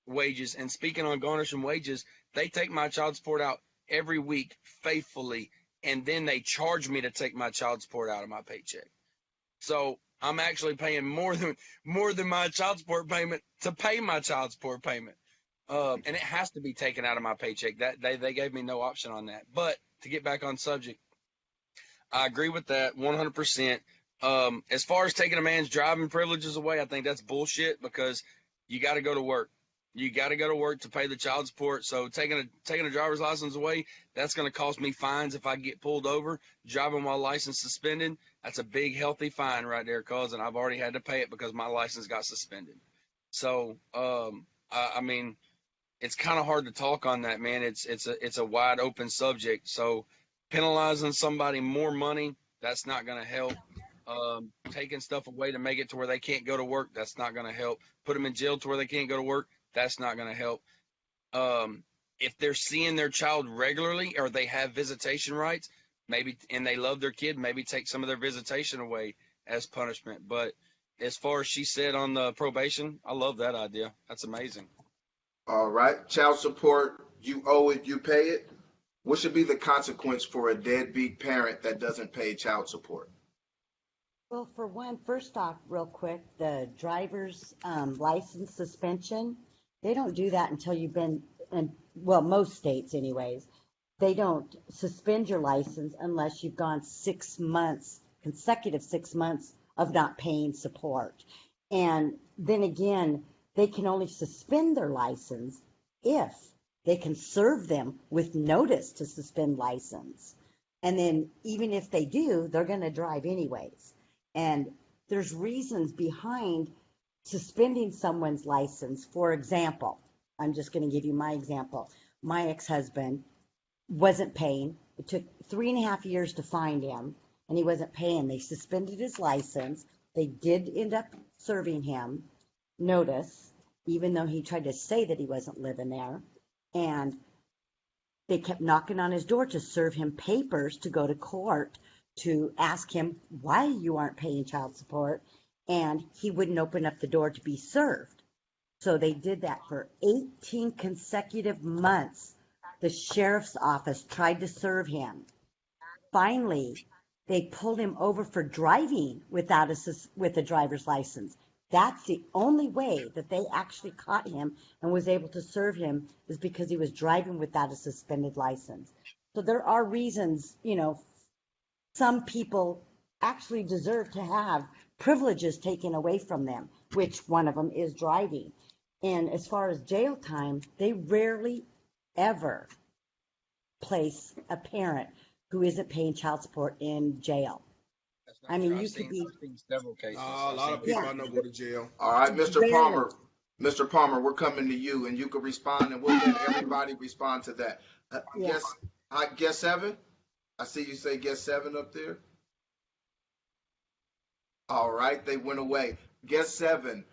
wages. And speaking on garnishing wages, they take my child support out every week faithfully, and then they charge me to take my child support out of my paycheck. So I'm actually paying more than my child support payment to pay my child support payment. And it has to be taken out of my paycheck. That they gave me no option on that. But to get back on subject, I agree with that 100%. As far as taking a man's driving privileges away, I think that's bullshit because you got to go to work. You got to go to work to pay the child support. So taking a driver's license away, that's going to cost me fines if I get pulled over. Driving while license suspended, that's a big healthy fine right there, cuz, and I've already had to pay it because my license got suspended. So, I mean, it's kind of hard to talk on that, man. It's a wide open subject. So penalizing somebody more money, that's not going to help. Taking stuff away to make it to where they can't go to work, that's not going to help. Put them in jail to where they can't go to work, that's not going to help. If they're seeing their child regularly or they have visitation rights, maybe, and they love their kid, maybe take some of their visitation away as punishment. But as far as she said on the probation, I love that idea. That's amazing. All right. Child support, you owe it, you pay it. What should be the consequence for a deadbeat parent that doesn't pay child support? Well, for one, first off, real quick, the driver's license suspension, they don't do that until you've been in, well, most states anyways, they don't suspend your license unless you've gone 6 months, consecutive 6 months of not paying support. And then again, they can only suspend their license if they can serve them with notice to suspend license. And then even if they do, they're going to drive anyways. And there's reasons behind suspending someone's license. For example, I'm just going to give you my example. My ex-husband wasn't paying. It took 3.5 years to find him, and he wasn't paying. They suspended his license. They did end up serving him notice, even though he tried to say that he wasn't living there. And they kept knocking on his door to serve him papers to go to court to ask him why you aren't paying child support, and he wouldn't open up the door to be served. So they did that for 18 consecutive months. The sheriff's office tried to serve him. Finally, they pulled him over for driving with a driver's license. That's the only way that they actually caught him and was able to serve him, is because he was driving without a suspended license. So there are reasons, some people actually deserve to have privileges taken away from them, which one of them is driving. And as far as jail time, they rarely ever place a parent who isn't paying child support in jail. That's not I mean, true. you I've could be, seen several cases. A I've lot seen of people Yeah. I know go to jail. All right, Mr. Rarely. Palmer. Mr. Palmer, we're coming to you, and you can respond, and we'll let everybody respond to that. Yeah. Guess 7. I see you say guess 7 up there. All right, they went away. Guess 7.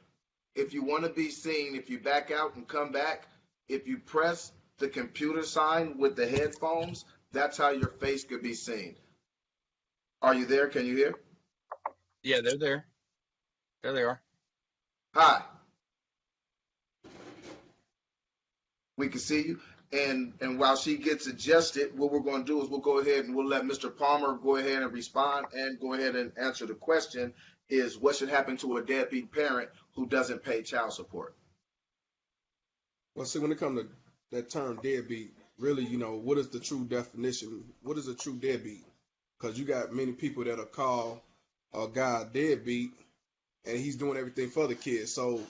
If you want to be seen, if you back out and come back, if you press the computer sign with the headphones, that's how your face could be seen. Are you there? Can you hear? Yeah, they're there. There they are. Hi. We can see you. And while she gets adjusted, what we're going to do is we'll go ahead and we'll let Mr. Palmer go ahead and respond and go ahead and answer the question is what should happen to a deadbeat parent who doesn't pay child support? Well, see, when it comes to that term deadbeat, really, what is the true definition? What is a true deadbeat? Because you got many people that'll call a guy a deadbeat, and he's doing everything for the kids. So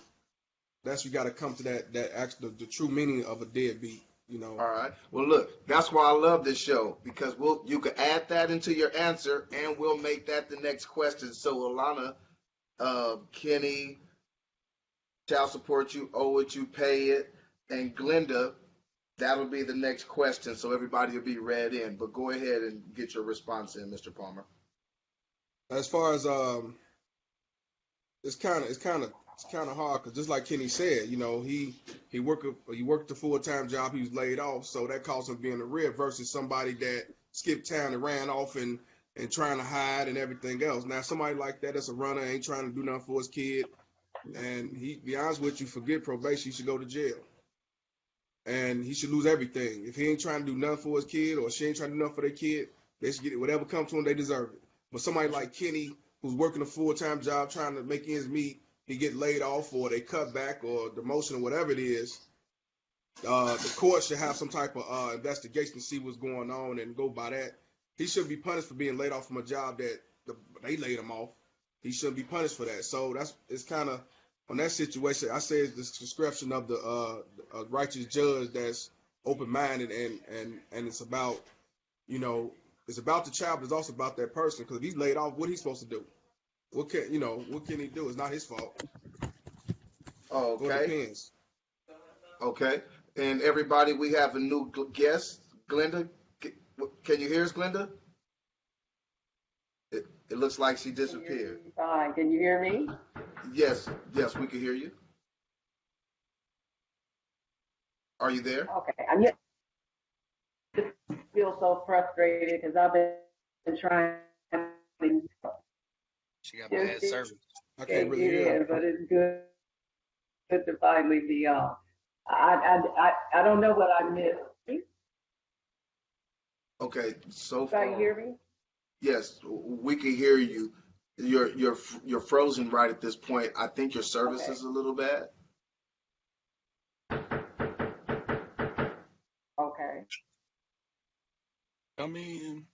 that's you got to come to that actual the true meaning of a deadbeat. All right. Well, look, that's why I love this show because you can add that into your answer, and we'll make that the next question. So, Alana, Kenny, child support you owe it, you pay it, and Glenda, that'll be the next question. So everybody will be read in. But go ahead and get your response in, Mr. Palmer. As far as it's kind of hard because just like Kenny said, he worked a full-time job, he was laid off, so that caused him being a rib versus somebody that skipped town and ran off and trying to hide and everything else. Now somebody like that that's a runner ain't trying to do nothing for his kid, and he be honest with you, forget probation, he should go to jail. And he should lose everything. If he ain't trying to do nothing for his kid or she ain't trying to do nothing for their kid, they should get it. Whatever comes to them, they deserve it. But somebody like Kenny, who's working a full-time job trying to make ends meet, he get laid off or they cut back or demotion or whatever it is, the court should have some type of investigation to see what's going on and go by that. He shouldn't be punished for being laid off from a job that they laid him off. He shouldn't be punished for that. So it's kind of on that situation. I say it's the description of the righteous judge that's open-minded and it's about it's about the child, but it's also about that person because if he's laid off, what he's supposed to do? What can he do? It's not his fault. Okay. Well, it depends. Okay. And everybody, we have a new guest. Glenda, can you hear us, Glenda? It looks like she disappeared. Fine. Can you hear me? Yes, we can hear you. Are you there? Okay. I just feel so frustrated because I've been trying to She got bad service. I can't really hear. but it's good to finally be on. I don't know what I missed. Okay, so Can far, you hear me? yes, we can hear you. You're frozen right at this point. I think your service Okay. is a little bad. Okay. Come in.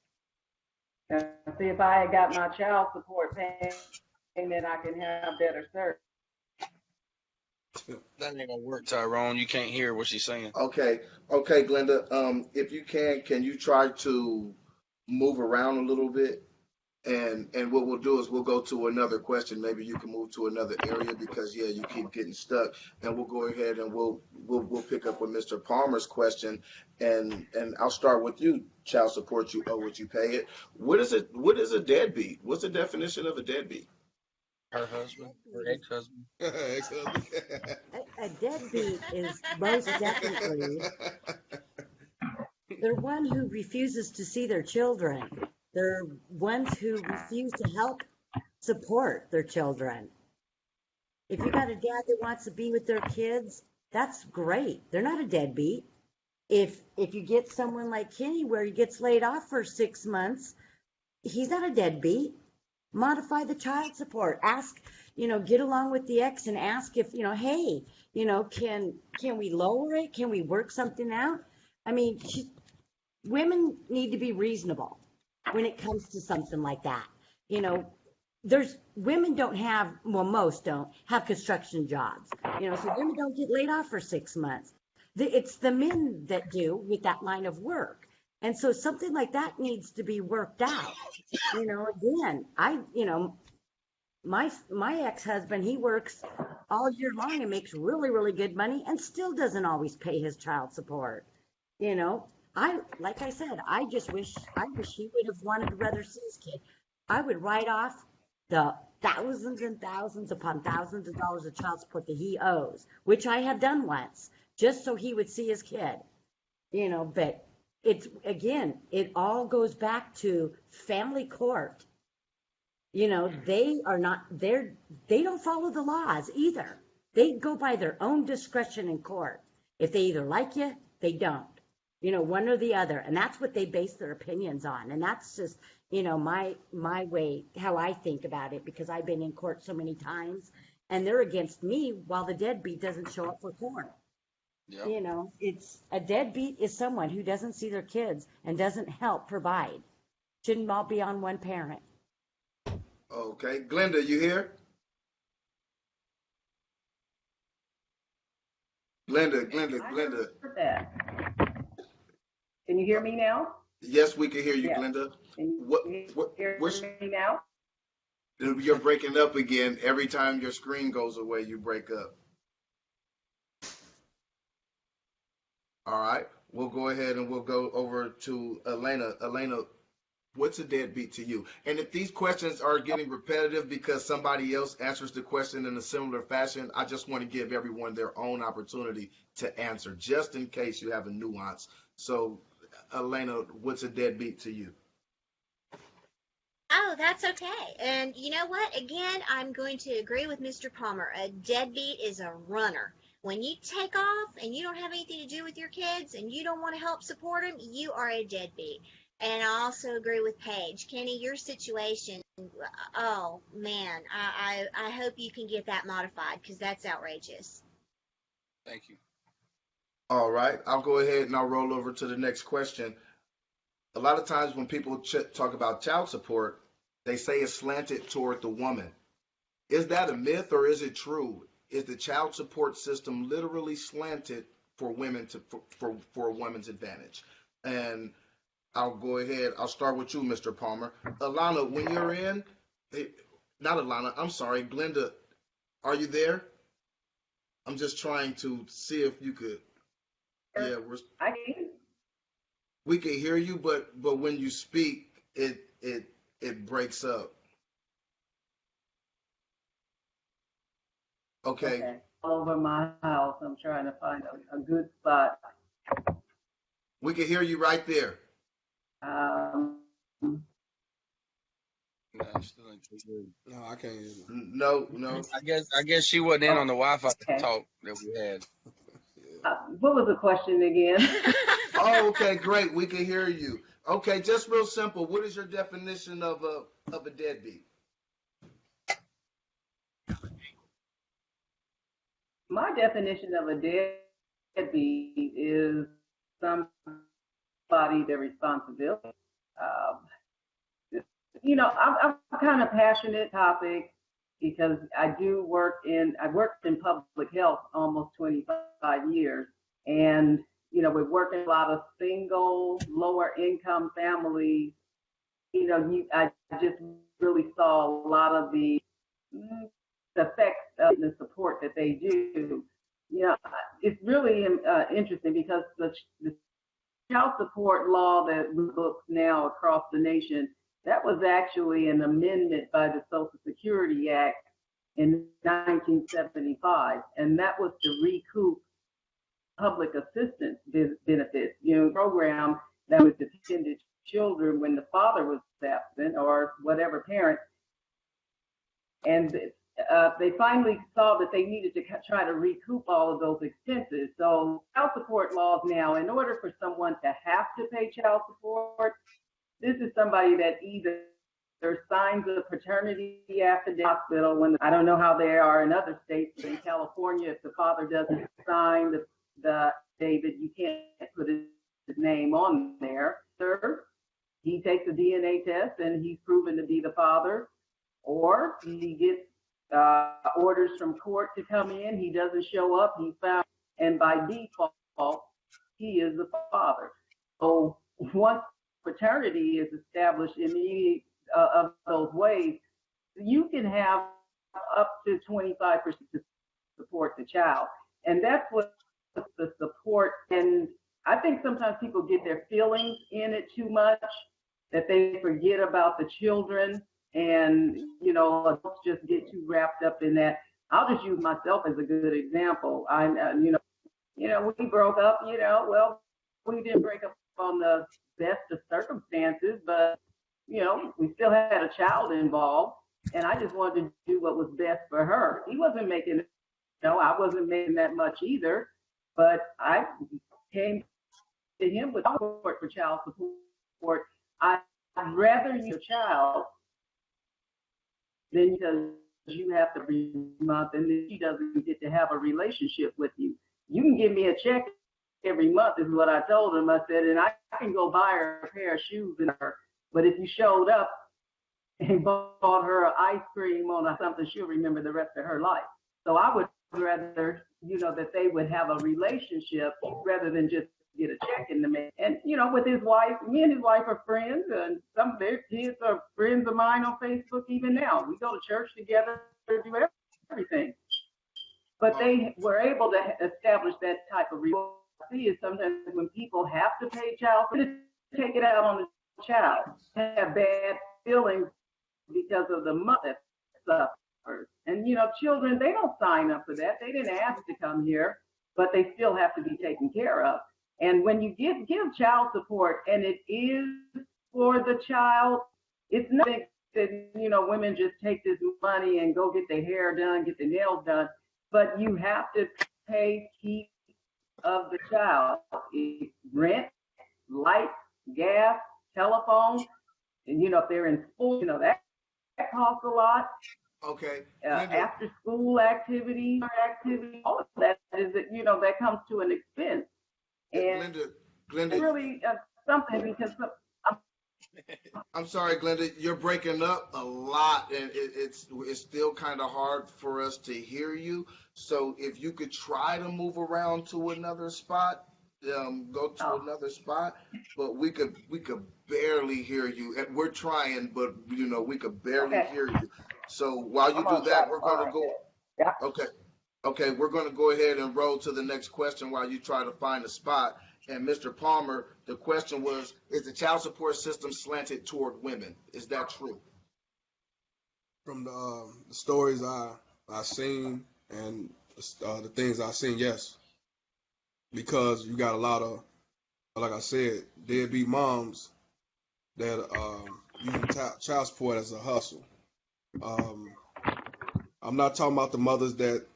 See, if I had got my child support payment, I can have better service. That ain't gonna work, Tyrone. You can't hear what she's saying. Okay, Glenda. If you can you try to move around a little bit? And what we'll do is we'll go to another question. Maybe you can move to another area because you keep getting stuck. And we'll go ahead and we'll pick up with Mr. Palmer's question. And I'll start with you. Child support you owe what you pay it. What is a deadbeat? What's the definition of a deadbeat? Her husband, her ex-husband. A deadbeat is most definitely they're one who refuses to see their children. They're ones who refuse to help support their children. If you got a dad that wants to be with their kids, that's great. They're not a deadbeat. If you get someone like Kenny where he gets laid off for 6 months, he's not a deadbeat. Modify the child support. Ask, get along with the ex and ask if, hey, can we lower it? Can we work something out? I mean, women need to be reasonable when it comes to something like that. there's women don't have, well, most don't have construction jobs, so women don't get laid off for 6 months. It's the men that do with that line of work. And so something like that needs to be worked out. Again, my ex-husband, he works all year long and makes really, really good money and still doesn't always pay his child support. Like I said, I wish he would have wanted to rather see his kid. I would write off the thousands and thousands upon thousands of dollars of child support that he owes, which I have done once, just so he would see his kid. But it's, again, it all goes back to family court. They are not there. They don't follow the laws either. They go by their own discretion in court. If they either like you, they don't. One or the other. And that's what they base their opinions on. And that's just, my way, how I think about it, because I've been in court so many times and they're against me while the deadbeat doesn't show up for court. Yep. It's a deadbeat is someone who doesn't see their kids and doesn't help provide. Shouldn't all be on one parent. Okay, Glenda, you here? Glenda. I heard that. Can you hear me now? Yes, we can hear you, Yes. Glenda. Can you What, hear what's, me now? you're breaking up again. Every time your screen goes away, you break up. All right, we'll go ahead and we'll go over to Elena. Elena, what's a deadbeat to you? And if these questions are getting repetitive because somebody else answers the question in a similar fashion, I just want to give everyone their own opportunity to answer, just in case you have a nuance. So, Elena, what's a deadbeat to you? Oh, that's okay. And you know what? Again, I'm going to agree with Mr. Palmer. A deadbeat is a runner. When you take off and you don't have anything to do with your kids and you don't want to help support them, you are a deadbeat. And I also agree with Paige. Kenny, your situation, oh man, I hope you can get that modified because that's outrageous. Thank you. All right, I'll go ahead and I'll roll over to the next question. A lot of times when people talk about child support, they say it's slanted toward the woman. Is that a myth or is it true? Is the child support system literally slanted for women for a woman's advantage? And I'll go ahead. I'll start with you, Mr. Palmer. Alana, when you're in, not Alana, I'm sorry, Glenda, are you there? I'm just trying to see if you could. Yeah, I can. we can hear you, but when you speak, it breaks up. Okay. All over my house. I'm trying to find a good spot. We can hear you right there. Um, No, still ain't too good. No, I can't hear you. No. I guess she wasn't in on the Wi-Fi Okay. talk that we had. what was the question again? Oh, okay, great. We can hear you. Okay, just real simple. What is your definition of a deadbeat? My definition of a deadbeat is somebody their responsibility. I'm kind of passionate topic because I worked in public health almost 25 years. And, we're working a lot of single, lower income families. I just really saw a lot of the effects of the support that they do. It's really interesting because the child support law that looks now across the nation, that was actually an amendment by the Social Security Act in 1975, and that was to recoup public assistance benefits, program that was dependent children when the father was absent or whatever parent. And they finally saw that they needed to try to recoup all of those expenses. So child support laws now, in order for someone to have to pay child support, this is somebody that either signs a paternity affidavit hospital when I don't know how they are in other states, but in California, if the father doesn't sign the affidavit, you can't put his name on there. He takes a DNA test and he's proven to be the father. or he gets orders from court to come in. He doesn't show up. He's found, and by default, he is the father. So once paternity is established in any of those ways, you can have up to 25% to support the child. And that's what the support, and I think sometimes people get their feelings in it too much, that they forget about the children, and adults just get too wrapped up in that. I'll just use myself as a good example. We broke up, well, we didn't break up on the best of circumstances, but we still had a child involved, and I just wanted to do what was best for her. He wasn't making, I wasn't making that much either, but I came to him with support for child support. I'd rather your child than because you have to every month and then she doesn't get to have a relationship with you. You can give me a check every month is what I told him. I said, and I can go buy her a pair of shoes in her. But if you showed up and bought her ice cream on something, she'll remember the rest of her life. So I would rather, that they would have a relationship rather than just get a check in the mail. And, with his wife, me and his wife are friends, and some of their kids are friends of mine on Facebook even now. We go to church together, do everything. But they were able to establish that type of relationship. See is sometimes when people have to pay child support, take it out on the child, have bad feelings because of the mother suffers. And children, they don't sign up for that. They didn't ask to come here, but they still have to be taken care of. And when you give child support and it is for the child, it's not that women just take this money and go get their hair done, get their nails done, but you have to pay keep of the child. Rent, light, gas, telephone, and if they're in school, that costs a lot. Okay. After school activities, all of that is that comes to an expense. And Glenda, it's really something because I'm sorry, Glenda, you're breaking up a lot, and it's still kind of hard for us to hear you. So if you could try to move around to another spot, go to another spot. But we could barely hear you, and we're trying, but we could barely hear you. So while you do that, we're going to go. Yeah. Okay, we're going to go ahead and roll to the next question while you try to find a spot. And Mr. Palmer, the question was, is the child support system slanted toward women? Is that true? From the stories I seen and the things I seen, yes, because you got a lot of, like I said, deadbeat moms that use child support as a hustle. I'm not talking about the mothers that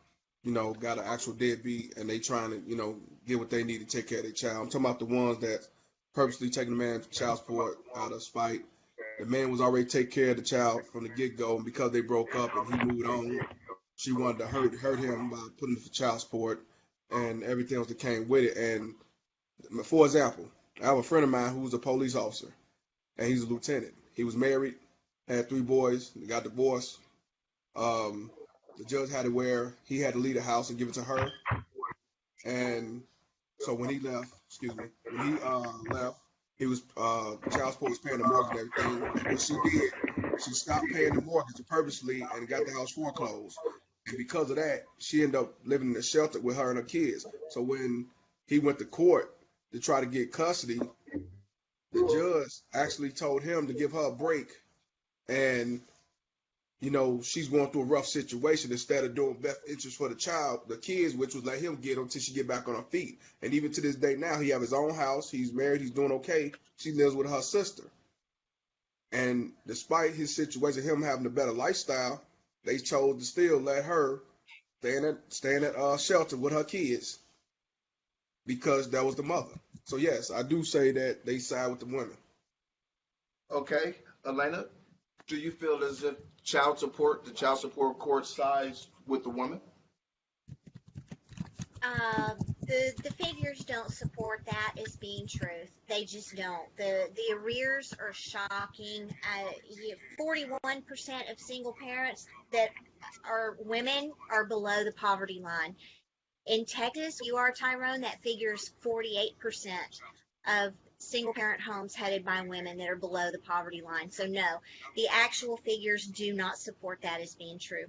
got an actual deadbeat and they trying to get what they need to take care of their child. I'm talking about the ones that purposely taking the man child support out of spite. The man was already taking care of the child from the get-go, and because they broke up and he moved on, she wanted to hurt him by putting him for child support and everything else that came with it. And for example, I have a friend of mine who was a police officer, and he's a lieutenant. He was married, had 3 boys, they got divorced. The judge had it where he had to leave the house and give it to her. And so when he left, left, he was child support was paying the mortgage and everything. What she did, she stopped paying the mortgage purposely and got the house foreclosed. And because of that, she ended up living in a shelter with her and her kids. So when he went to court to try to get custody, the judge actually told him to give her a break. And she's going through a rough situation. Instead of doing best interest for the child, the kids, which was let him get until she get back on her feet. And even to this day now, he have his own house. He's married. He's doing okay. She lives with her sister. And despite his situation, him having a better lifestyle, they chose to still let her stay in that shelter with her kids because that was the mother. So yes, I do say that they side with the women. Okay, Elena, do you feel as if the child support court sides with the woman? The figures don't support that as being truth. They just don't. The arrears are shocking. 41% of single parents that are women are below the poverty line. In Texas, you are Tyrone, that figures 48% of single parent homes headed by women that are below the poverty line. So no, the actual figures do not support that as being true.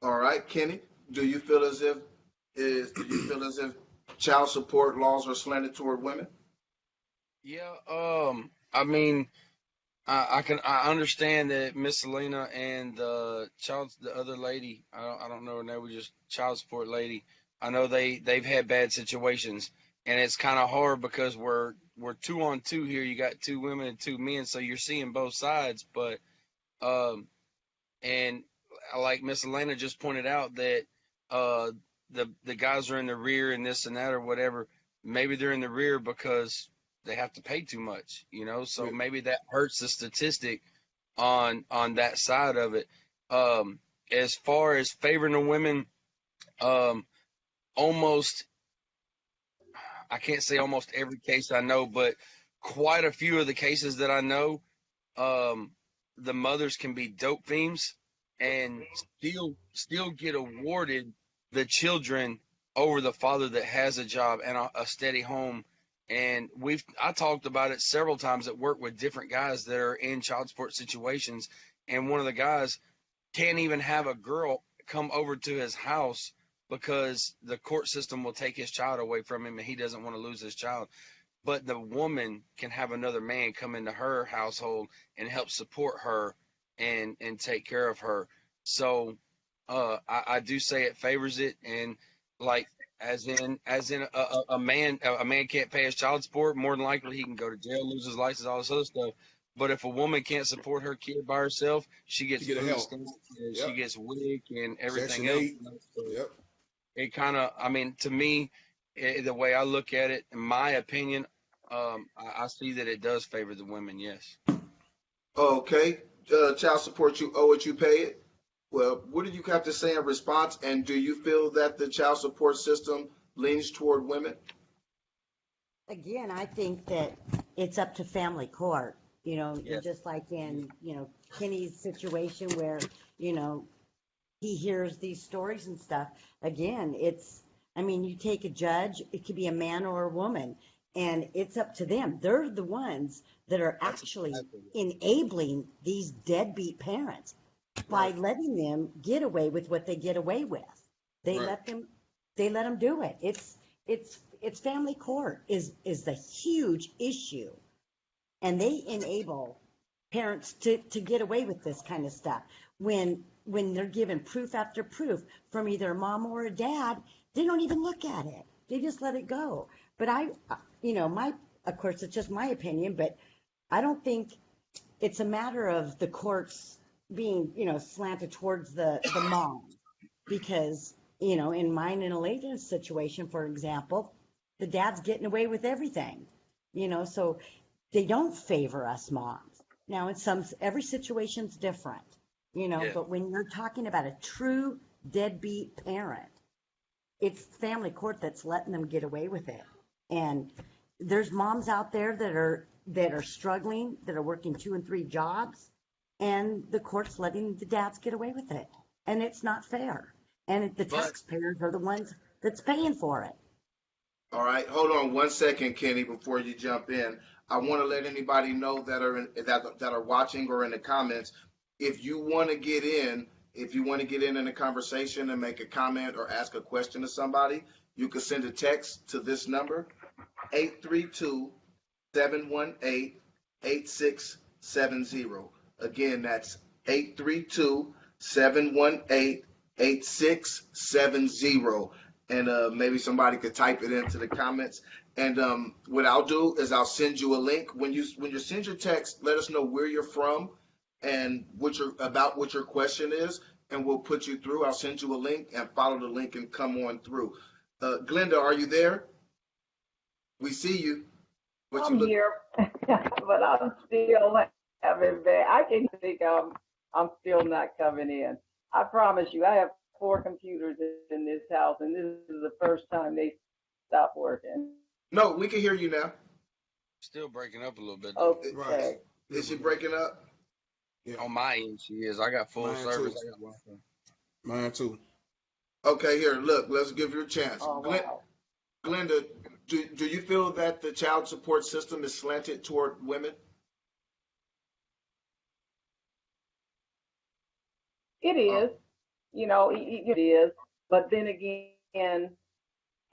All right, Kenny, do you feel as if child support laws are slanted toward women? Yeah, I mean, I understand that Miss Selena and the other lady, I don't know her name, was just child support lady. I know they've had bad situations, and it's kind of hard because we're 2-on-2 here. You got 2 women and 2 men, so you're seeing both sides. But and like Miss Elena just pointed out that uh the guys are in the rear and this and that or whatever. Maybe they're in the rear because they have to pay too much, so Yeah. maybe that hurts the statistic on that side of it. As far as favoring the women, um almost, I can't say almost every case I know, but quite a few of the cases that I know, um, the mothers can be dope fiends and still get awarded the children over the father that has a job and a steady home. And I talked about it several times at work with different guys that are in child support situations, and one of the guys can't even have a girl come over to his house because the court system will take his child away from him and he doesn't want to lose his child. But the woman can have another man come into her household and help support her and take care of her. So I do say it favors it, and like as in a man can't pay his child support, more than likely he can go to jail, lose his license, all this other stuff. But if a woman can't support her kid by herself, she gets You get food help. stamps, and she Yep. gets WIC and everything Section else. 8. So Yep. it kind of, I mean, to me, the way I look at it, in my opinion, I see that it does favor the women. Yes. Okay, child support, you owe it, you pay it. Well, what do you have to say in response? And do you feel that the child support system leans toward women? Again, I think that it's up to family court, Yes. and just like in, Kenny's situation where, you know, he hears these stories and stuff. Again, I mean, you take a judge, it could be a man or a woman, and it's up to them. They're the ones that are That's actually exactly enabling these deadbeat parents by Right. letting them get away with what they get away with. They Right. let them do it. It's family court is the huge issue, and they enable parents to get away with this kind of stuff when they're given proof after proof from either a mom or a dad. They don't even look at it, they just let it go. But of course it's just my opinion, but I don't think it's a matter of the courts being slanted towards the mom, because in mine and Elena's situation, for example, the dad's getting away with everything, so they don't favor us moms. Now, every situation's different, Yeah. but when you're talking about a true deadbeat parent, it's family court that's letting them get away with it. And there's moms out there that are struggling, that are working 2 and 3 jobs, and the court's letting the dads get away with it. And it's not fair. And the But taxpayers are the ones that's paying for it. All right, hold on 1 second, Kenny, before you jump in. I want to let anybody know that are watching or in the comments, if you want to get in, in the conversation and make a comment or ask a question to somebody, you can send a text to this number, 832-718-8670. Again, that's 832-718-8670. And maybe somebody could type it into the comments. And what I'll do is I'll send you a link. When you send your text, let us know where you're from and what your question is, and we'll put you through. I'll send you a link and follow the link and come on through. Glenda, are you there? We see you. I'm here, but I'm still having bad. I can think I'm still not coming in. I promise you, I have 4 computers in this house, and this is the first time they stopped working. No, we can hear you now. Still breaking up a little bit though. Okay. Right. Is she breaking up? Yeah. On my end, she is. I got full Mine service. too. I got Wi-Fi. Mine too. Okay, here, look, let's give you a chance. Oh, wow. Glenda, do you feel that the child support system is slanted toward women? It is, you know, it is. But then again,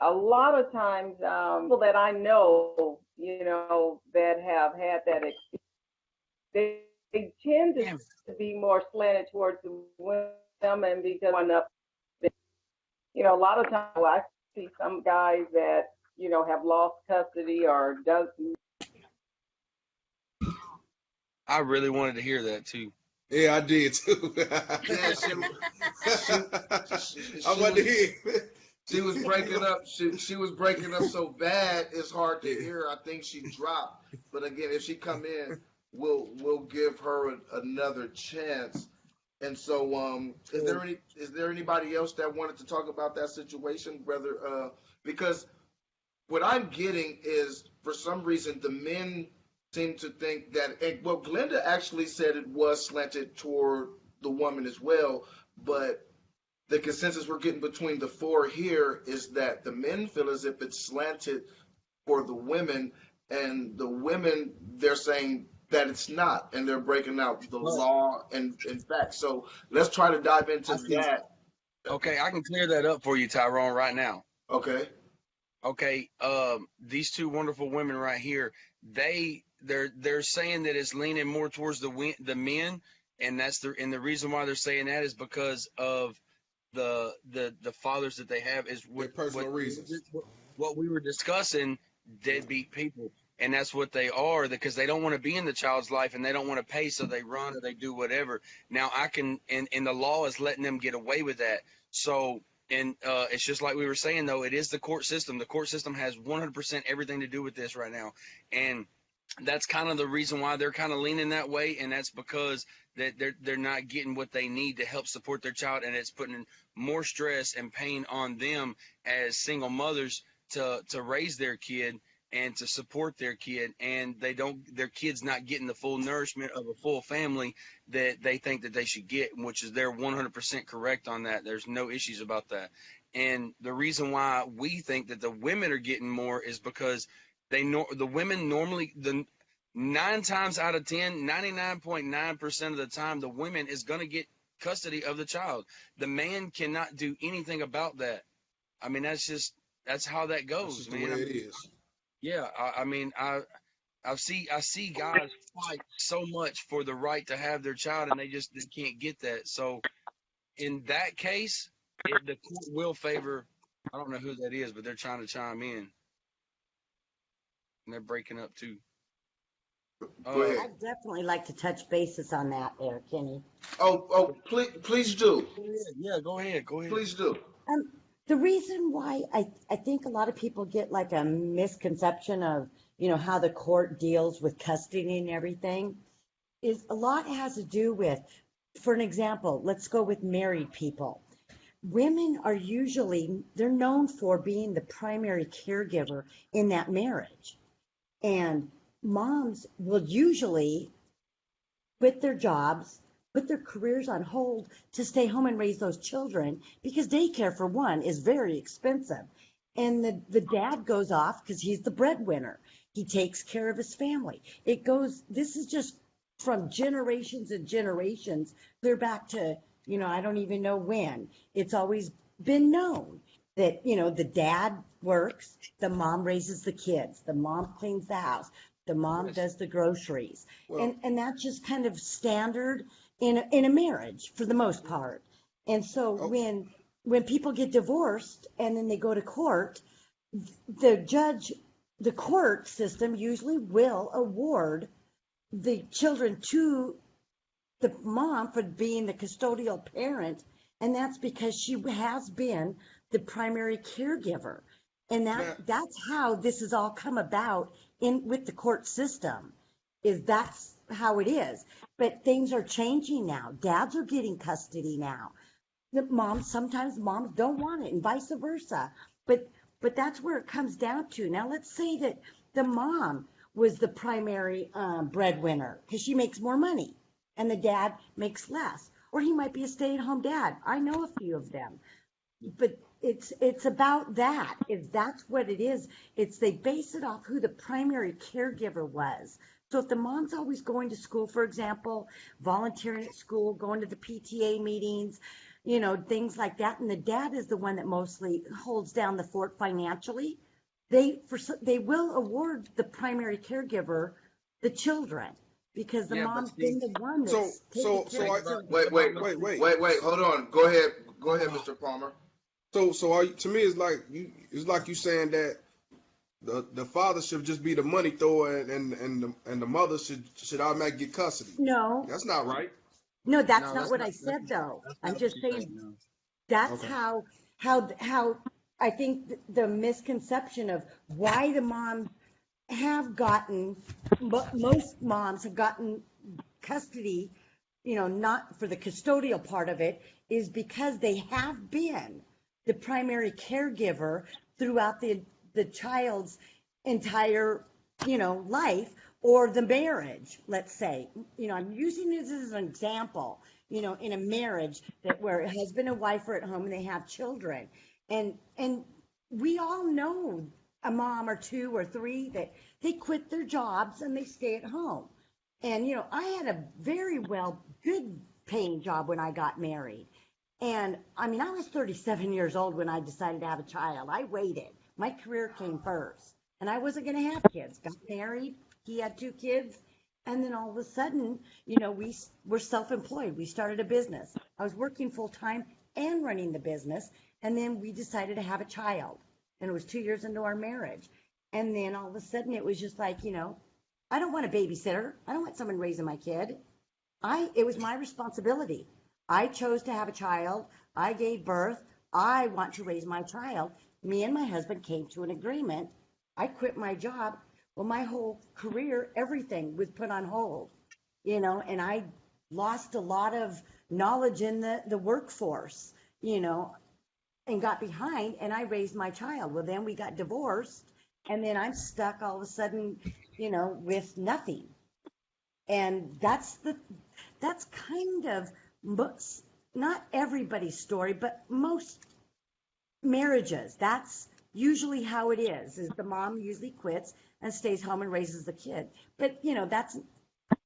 a lot of times, people that I know, you know, that have had that experience, they tend Damn. to be more slanted towards the women because one up, you know, a lot of times I see some guys that, you know, have lost custody or does. I really wanted to hear that too. Yeah, I did too. Yeah, I wanted to hear. she was breaking up. She was breaking up so bad, it's hard to hear. I think she dropped. But again, if she come in, we'll give her another chance. And so, is there anybody else that wanted to talk about that situation? Whether because what I'm getting is for some reason the men seem to think that, and well, Glenda actually said it was slanted toward the woman as well, but the consensus we're getting between the 4 here is that the men feel as if it's slanted for the women, and the women, they're saying that it's not, and they're breaking out the law and facts. So let's try to dive into that. Okay, I can clear that up for you, Tyrone, right now. Okay. Okay, these 2 wonderful women right here, they're saying that it's leaning more towards the men, and the reason why they're saying that is because of the fathers that they have is Their personal reasons. what we were discussing, deadbeat people, and that's what they are, because they don't want to be in the child's life and they don't want to pay, so they run or they do whatever. Now I can, and the law is letting them get away with that. So, and it's just like we were saying though, it is the court system. The court system has 100% everything to do with this right now, and that's kind of the reason why they're kind of leaning that way, and that's because that they're not getting what they need to help support their child, and it's putting more stress and pain on them as single mothers to raise their kid and to support their kid, and their kid's not getting the full nourishment of a full family that they think that they should get, which is they're 100% correct on that. There's no issues about that. And the reason why we think that the women are getting more is because the women normally, 9 times out of 10, 99.9% of the time, the woman is going to get custody of the child. The man cannot do anything about that. I mean, that's how that goes, That's just man. the way it is. Yeah, I see guys fight so much for the right to have their child, and they can't get that. So in that case, the court will favor. I don't know who that is, but they're trying to chime in, and they're breaking up too. Go ahead. I'd definitely like to touch bases on that there, Kenny. Please do. Yeah, go ahead. Please do. The reason why I think a lot of people get like a misconception of, you know, how the court deals with custody and everything is a lot has to do with, for an example, let's go with married people. Women are usually, they're known for being the primary caregiver in that marriage. And moms will usually quit their jobs, put their careers on hold to stay home and raise those children, because daycare, for one, is very expensive. And the dad goes off because he's the breadwinner. He takes care of his family. This is just from generations and generations, clear back to, you know, I don't even know when. It's always been known that, you know, the dad works, the mom raises the kids, the mom cleans the house, the mom does the groceries. Well, And that's just kind of standard in a marriage for the most part. And so when people get divorced and then they go to court, the court system usually will award the children to the mom for being the custodial parent, and that's because she has been the primary caregiver. And that's how this has all come about with the court system, that's how it is. But things are changing now. Dads are getting custody now. sometimes moms don't want it and vice versa. But that's where it comes down to. Now let's say that the mom was the primary breadwinner because she makes more money and the dad makes less. Or he might be a stay-at-home dad. I know a few of them. But it's about that. If that's what it is, it's they base it off who the primary caregiver was. So if the mom's always going to school, for example, volunteering at school, going to the PTA meetings, things like that, and the dad is the one that mostly holds down the fort financially, they will award the primary caregiver the children because the Yeah, but mom's see, been the one So, that's so, taken so care I, of the children. wait. Hold on. Go ahead, Mr. Palmer. So to me, it's like you saying that the father should just be the money thrower and the mother should automatically get custody. No, That's not right. no, that's no, not that's what not I said though. that's I'm not what just you're saying saying. No. that's Okay. how I think the misconception of why the moms have gotten, most moms have gotten custody, not for the custodial part of it, is because they have been the primary caregiver throughout the child's entire, life or the marriage, let's say. I'm using this as an example, in a marriage that where a husband and wife are at home and they have children. And we all know a mom or two or three that they quit their jobs and they stay at home. And, I had a very good paying job when I got married. And I mean, I was 37 years old when I decided to have a child. I waited. My career came first. And I wasn't going to have kids. Got married. He had 2 kids. And then all of a sudden, we were self-employed. We started a business. I was working full time and running the business. And then we decided to have a child. And it was 2 years into our marriage. And then all of a sudden it was just like, I don't want a babysitter. I don't want someone raising my kid. It was my responsibility. I chose to have a child. I gave birth. I want to raise my child. Me and my husband came to an agreement. I quit my job. Well, my whole career, everything was put on hold, and I lost a lot of knowledge in the workforce, and got behind, and I raised my child. Well, then we got divorced, and then I'm stuck all of a sudden, with nothing. And that's kind of not everybody's story, but most marriages. That's usually how it is the mom usually quits and stays home and raises the kid. But, that's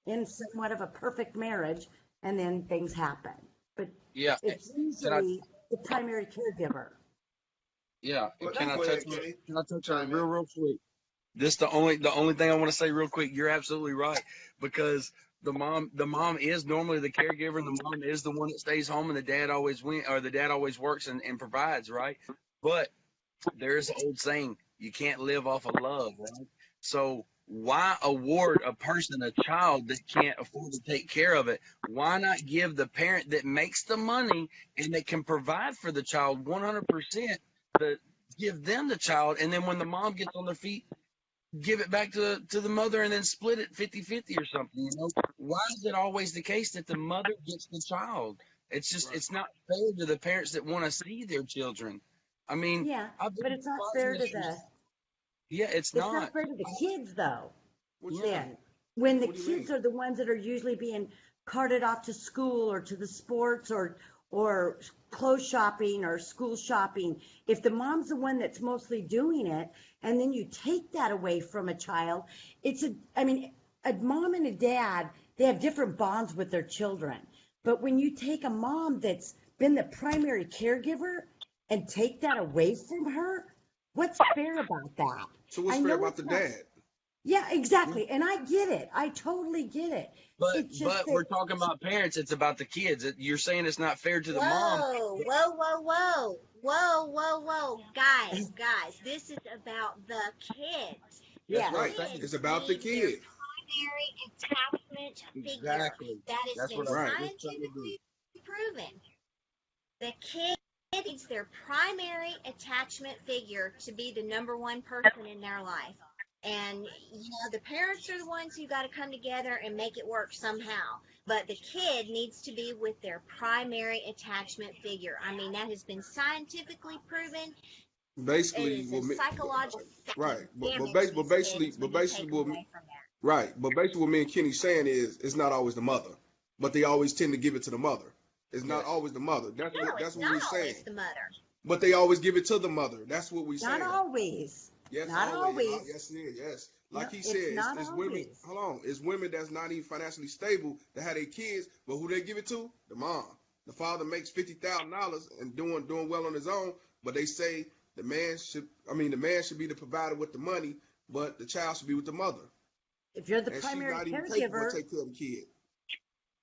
in somewhat of a perfect marriage, and then things happen. But Yeah, it's can I? usually the primary caregiver. Yeah, Well, can I go touch ahead, on? Kenny. Can I touch on it Chime in. real quick? This the only thing I want to say real quick. You're absolutely right because the mom is normally the caregiver and the mom is the one that stays home and the dad always the dad always works and provides, right? But there's an old saying, you can't live off of love, right? So why award a person a child that can't afford to take care of it? Why not give the parent that makes the money and that can provide for the child 100%, give them the child, and then when the mom gets on their feet, give it back to the mother and then split it 50-50 or something, Why is it always the case that the mother gets the child? It's just, Right. it's not fair to the parents that want to see their children. I mean, Yeah, I've been but it's not advising fair this to the yeah, it's it's not not. fair to the kids though. What you Yeah, mean? Then when the What do you kids mean? are the ones that are usually being carted off to school or to the sports or clothes shopping or school shopping, if the mom's the one that's mostly doing it and then you take that away from a child, I mean, a mom and a dad, they have different bonds with their children. But when you take a mom that's been the primary caregiver and take that away from her, what's fair about that? So what's I fair know about the it's not. dad? Yeah, exactly. And I get it. I totally get it. but It's just but that, we're talking about parents. It's about the kids. You're saying it's not fair to the mom. Whoa, whoa, whoa, whoa, whoa, whoa, whoa, guys, this is about the kids. The That's yeah, what I'm Right. saying. It's kids about the need their kid. primary attachment figure. Exactly. That has That's been what I'm Right. just trying to do. scientifically proven. The kid needs their primary attachment figure to be the number one person in their life. And the parents are the ones who got to come together and make it work somehow. But the kid needs to be with their primary attachment figure. I mean, that has been scientifically proven. It Basically, is a psychological right, damage these kids when you take them away from that. right, but basically what me and Kenny saying is it's not always the mother, but they always tend to give it to the mother. It's not Yes. always the mother. That's No, what it's we're not saying. always the mother. But they always give it to the mother. That's what we're saying. Not always. Yes, Not always. Yes, it is. Yes, No, like he it's said, not it's women. always. Hold on, it's women that's not even financially stable that have their kids, but who they give it to? The mom. The father makes $50,000 and doing well on his own, but they say the man should. I mean, the man should be the provider with the money, but the child should be with the mother. If you're the And she's primary not even capable caregiver, to take care of the kid.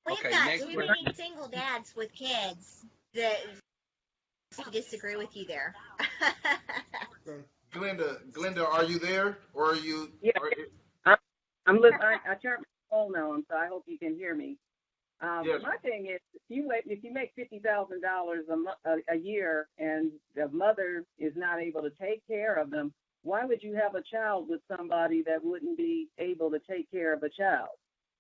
We've Okay, got next too question. many single dads with kids that disagree with you there. Glenda, are you there, or are you? Yeah. Are, I'm listening. I turned my phone on, so I hope you can hear me. Yes. My thing is, if you make $50,000 a year and the mother is not able to take care of them, why would you have a child with somebody that wouldn't be able to take care of a child?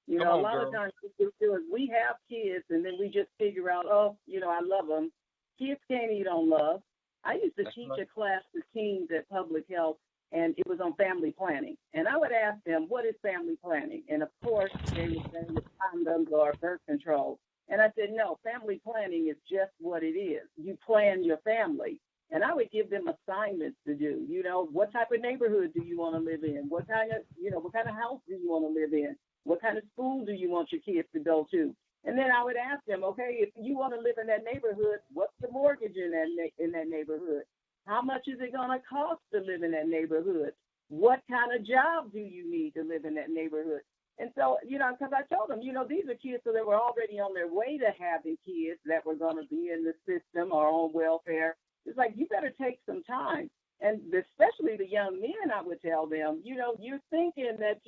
You Come know, on, a lot girl. of times what we do is we have kids and then we just figure out, oh, I love them. Kids can't eat on love. I used to That's teach right. a class to teens at Public Health, and it was on family planning. And I would ask them, what is family planning? And of course, they would say it's condoms or birth control. And I said, no, family planning is just what it is. You plan your family. And I would give them assignments to do. What type of neighborhood do you want to live in? What kind of house do you want to live in? What kind of school do you want your kids to go to? And then I would ask them, okay, if you want to live in that neighborhood, what's the mortgage in that neighborhood? How much is it going to cost to live in that neighborhood? What kind of job do you need to live in that neighborhood? And so, because I told them, these are kids that were already on their way to having kids that were going to be in the system or on welfare. It's like, you better take some time. And especially the young men, I would tell them, you're thinking that,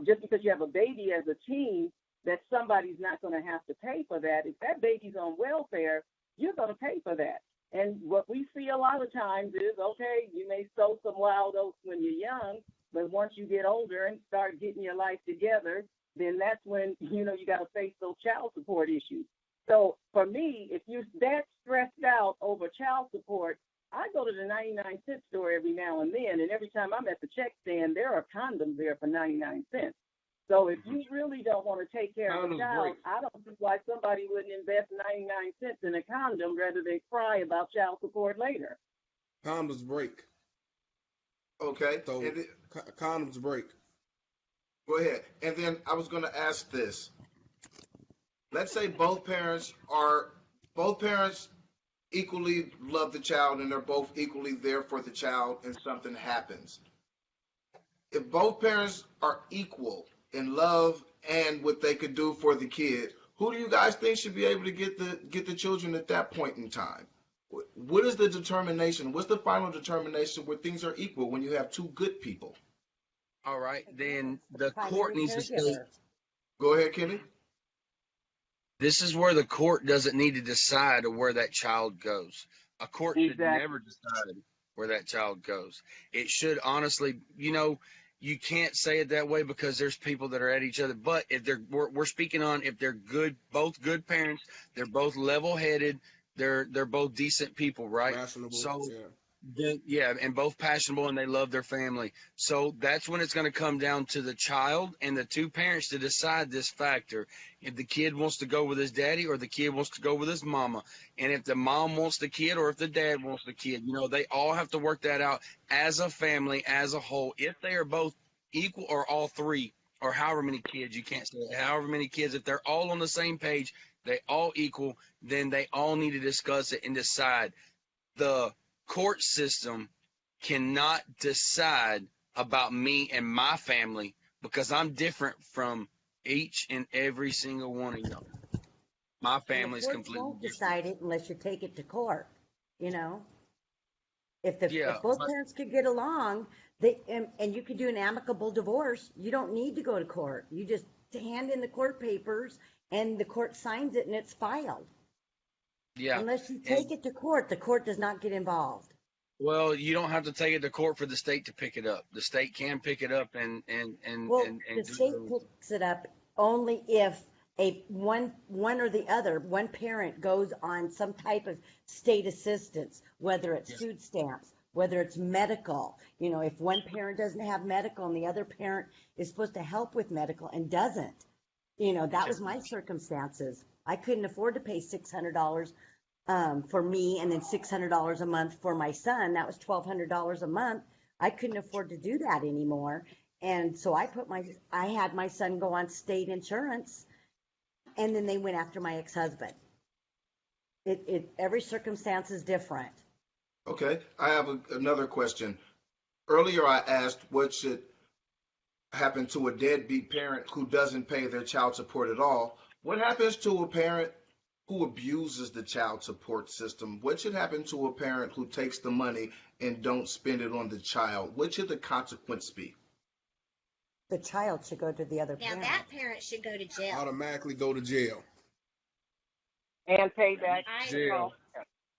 just because you have a baby as a teen, that somebody's not going to have to pay for that. If that baby's on welfare, you're going to pay for that. And what we see a lot of times is, okay, you may sow some wild oats when you're young, but once you get older and start getting your life together, then that's when, you got to face those child support issues. So for me, if you're that stressed out over child support, I go to the 99-cent store every now and then, and every time I'm at the check stand, there are condoms there for 99 cents. So if you really don't want to take care of a Condoms child, break. I don't see why somebody wouldn't invest 99 cents in a condom rather than cry about child support later. Condoms break. okay. So And then, condoms break. go ahead. And then I was going to ask this. Let's say both parents equally love the child and they're both equally there for the child, and something happens. If both parents are equal in love and what they could do for the kid, who do you guys think should be able to get the children at that point in time? What is the determination? What's the final determination where things are equal when you have two good people? All right, then the primary court needs to state. caregiver. Go ahead, Kenny. This is where the court doesn't need to decide where that child goes. A court should Exactly. never decide where that child goes. It should honestly, you can't say it that way because there's people that are at each other. But if we're speaking on if they're good, both good parents, they're both level-headed, they're both decent people, right? Rational. So Yeah. and both passionable and they love their family. So that's when it's going to come down to the child and the two parents to decide this factor. If the kid wants to go with his daddy or the kid wants to go with his mama. And if the mom wants the kid or if the dad wants the kid, they all have to work that out as a family, as a whole. If they are both equal or all three or however many kids, you can't say it, however many kids, if they're all on the same page, they all equal, then they all need to discuss it and decide. The court system cannot decide about me and my family because I'm different from each and every single one of y'all. My family's And the courts completely won't different. decide it unless you take it to court. If Yeah, if both but- parents could get along, and you could do an amicable divorce, you don't need to go to court. You just hand in the court papers, and the court signs it, and it's filed. Yeah. Unless you take it to court, the court does not get involved. Well, you don't have to take it to court for the state to pick it up. The state can pick it up Well, the and state do. picks it up only if one or the other, one parent goes on some type of state assistance, whether it's Yeah. food stamps, whether it's medical. You know, if one parent doesn't have medical and the other parent is supposed to help with medical and doesn't, you know, that was my circumstances. I couldn't afford to pay $600 for me and then $600 a month for my son. That was $1,200 a month. I couldn't afford to do that anymore. And so I had my son go on state insurance, and then they went after my ex-husband. Every circumstance is different. Okay, I have another question. Earlier, I asked what should happen to a deadbeat parent who doesn't pay their child support at all. What happens to a parent who abuses the child support system? What should happen to a parent who takes the money and don't spend it on the child? What should the consequence be? The child should go to the other Now parent. that parent should go to jail. Automatically go to jail. And pay back. I Jail.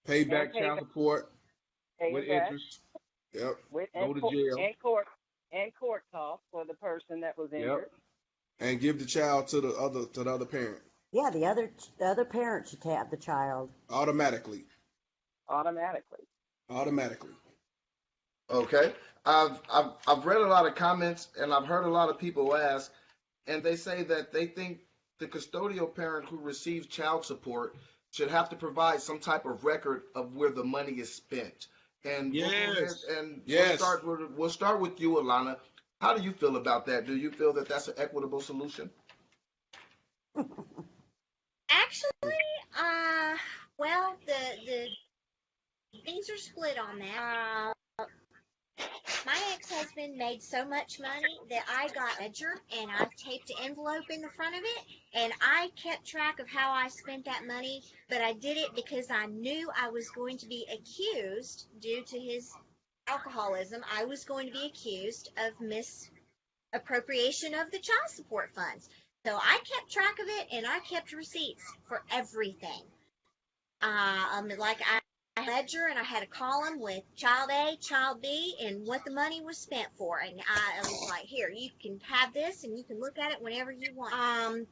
Pay back pay child back. support Pay with back interest. Yep. with Go to jail. and court costs for the person that was Yep. injured. And give the child to the other parent Yeah, the other parent should have the child. automatically. Automatically. Okay, I've read a lot of comments and I've heard a lot of people ask, and they say that they think the custodial parent who receives child support should have to provide some type of record of where the money is spent. And we'll go ahead Yes. and Yes. we'll start with you, Alana. How do you feel about that? Do you feel that that's an equitable solution? actually, well, the things are split on that. My ex-husband made so much money that I got a ledger and I taped an envelope in the front of it, and I kept track of how I spent that money, but I did it because I knew I was going to be accused, due to his alcoholism, I was going to be accused of misappropriation of the child support funds. So I kept track of it and I kept receipts for everything. Like I ledger, and I had a column with child A, child B, and what the money was spent for. And I was like, here, you can have this and you can look at it whenever you want.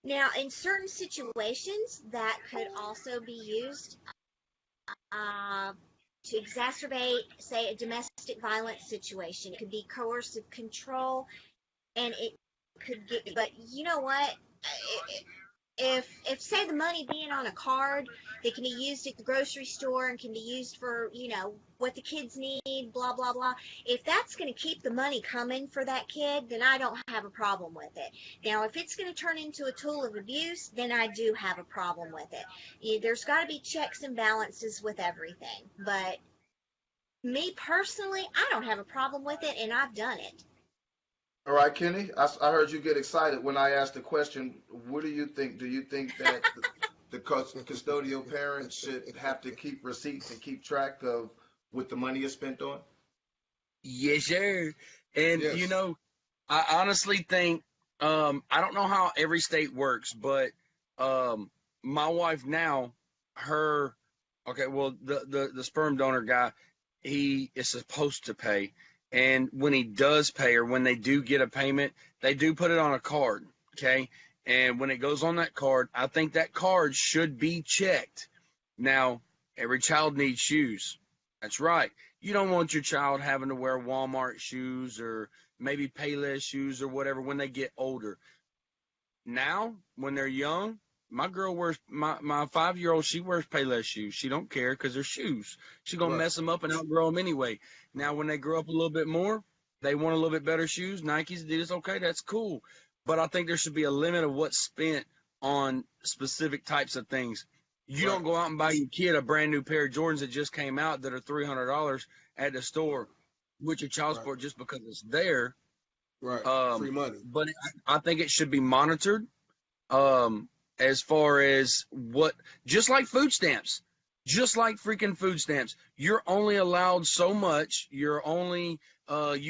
Now, in certain situations, that could also be used to exacerbate, say, a domestic violence situation. It could be coercive control, and it could get, but you know what? If say the money being on a card that can be used at the grocery store and can be used for, you know, what the kids need, blah blah blah, if that's going to keep the money coming for that kid, then I don't have a problem with it. Now, if it's going to turn into a tool of abuse, then I do have a problem with it. There's got to be checks and balances with everything, but me personally, I don't have a problem with it, and I've done it. All right, Kenny, I heard you get excited when I asked the question. What do you think? Do you think that the custodial parents should have to keep receipts and keep track of what the money is spent on? Yes, sir. And Yes. you know, I honestly think I don't know how every state works, but my wife now, the sperm donor guy, he is supposed to pay. And when he does pay, or when they do get a payment, they do put it on a card. Okay. And when it goes on that card, I think that card should be checked. Now, every child needs shoes. That's right. You don't want your child having to wear Walmart shoes or maybe Payless shoes or whatever when they get older. Now, when they're young, my girl wears my 5-year-old. She wears Payless shoes. She don't care because they're shoes. She's gonna Right. mess them up and outgrow them anyway. Now, when they grow up a little bit more, they want a little bit better shoes. Nikes, Adidas, okay, that's cool. But I think there should be a limit of what's spent on specific types of things. You Right. don't go out and buy your kid a brand new pair of Jordans that just came out that are $300 at the store with your child Right. support just because it's there. Right. Free money. But I think it should be monitored. As far as just like food stamps, just like freaking food stamps, you're only allowed so much. You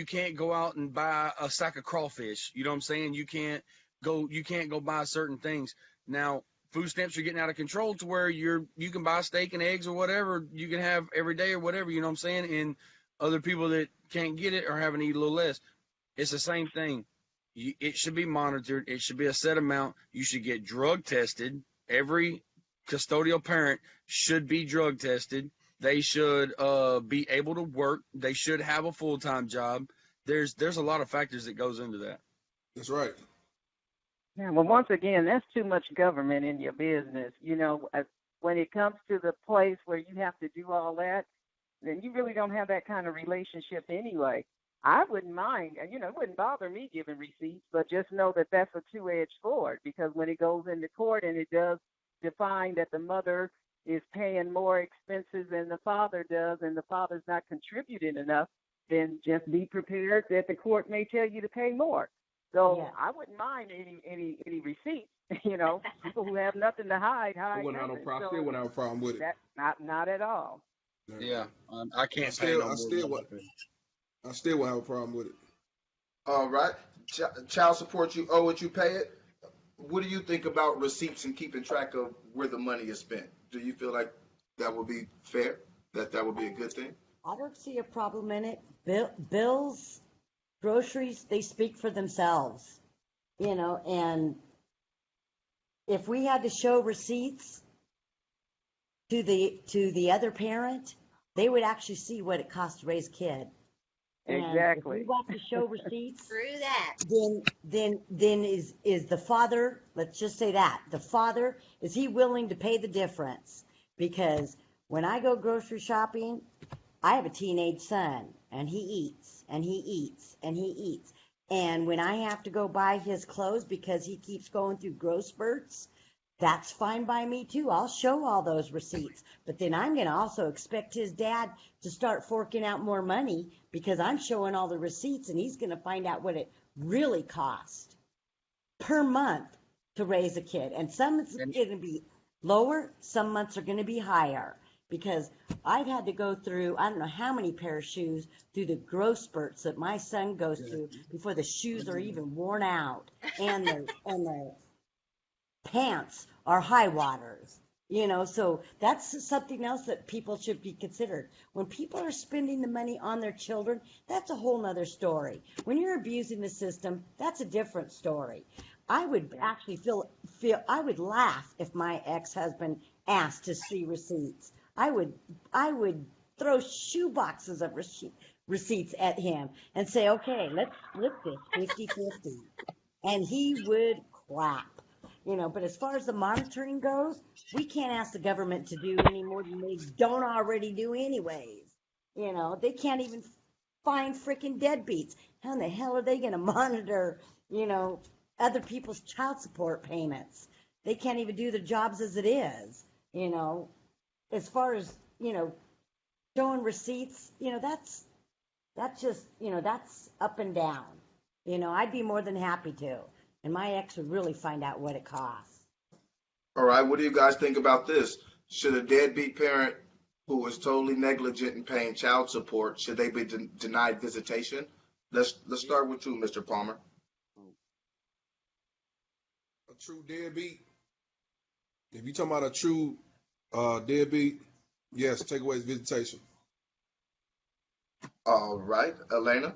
can't go out and buy a sack of crawfish. You know what I'm saying? You can't go buy certain things. Now, food stamps are getting out of control to where you can buy steak and eggs or whatever you can have every day or whatever, you know what I'm saying? And other people that can't get it are having to eat a little less. It's the same thing. It should be monitored. It should be a set amount. You should get drug tested. Every custodial parent should be drug tested. They should be able to work. They should have a full-time job. There's a lot of factors that goes into that. That's right. Yeah, well, once again, that's too much government in your business. When it comes to the place where you have to do all that, then you really don't have that kind of relationship anyway. I wouldn't mind, it wouldn't bother me giving receipts, but just know that that's a two-edged sword, because when it goes into court and it does define that the mother is paying more expenses than the father does and the father's not contributing enough, then just be prepared that the court may tell you to pay more. So Yeah. I wouldn't mind any receipts. People who have nothing to hide. I wouldn't have no nothing. problem. So Still wouldn't have a problem with it. not at all. Yeah, I can't pay still- no I more. still than would- that. I still won't have a problem with it. All right. Child support, you owe it, you pay it. What do you think about receipts and keeping track of where the money is spent? Do you feel like that would be fair? That would be a good thing? I don't see a problem in it. Bills, groceries, they speak for themselves, and if we had to show receipts to the other parent, they would actually see what it costs to raise a kid. And Exactly. if we want to show receipts, Through that. then is the father, let's just say that, the father, is he willing to pay the difference? Because when I go grocery shopping, I have a teenage son, and he eats, and he eats, and he eats. And when I have to go buy his clothes because he keeps going through growth spurts, that's fine by me too. I'll show all those receipts. But then I'm going to also expect his dad to start forking out more money because I'm showing all the receipts, and he's going to find out what it really costs per month to raise a kid. And some it's going to be lower, some months are going to be higher, because I've had to go through, I don't know how many pair of shoes through the growth spurts that my son goes through before the shoes are even worn out, and the pants are high waters. So that's something else that people should be considered. When people are spending the money on their children, that's a whole nother story. When you're abusing the system, that's a different story. I would actually feel I would laugh if my ex-husband asked to see receipts. I would throw shoe boxes of receipts at him and say, okay, let's split this 50-50. And he would clap. But as far as the monitoring goes, we can't ask the government to do any more than they don't already do anyways. They can't even find freaking deadbeats. How in the hell are they going to monitor, other people's child support payments? They can't even do their jobs as it is. As far as, showing receipts, that's just, that's up and down. I'd be more than happy to. And my ex would really find out what it costs. All right. What do you guys think about this? Should a deadbeat parent who is totally negligent in paying child support, should they be denied visitation? Let's start with you, Mr. Palmer. A true deadbeat. If you're talking about a true deadbeat, yes, take away his visitation. All right. Elena?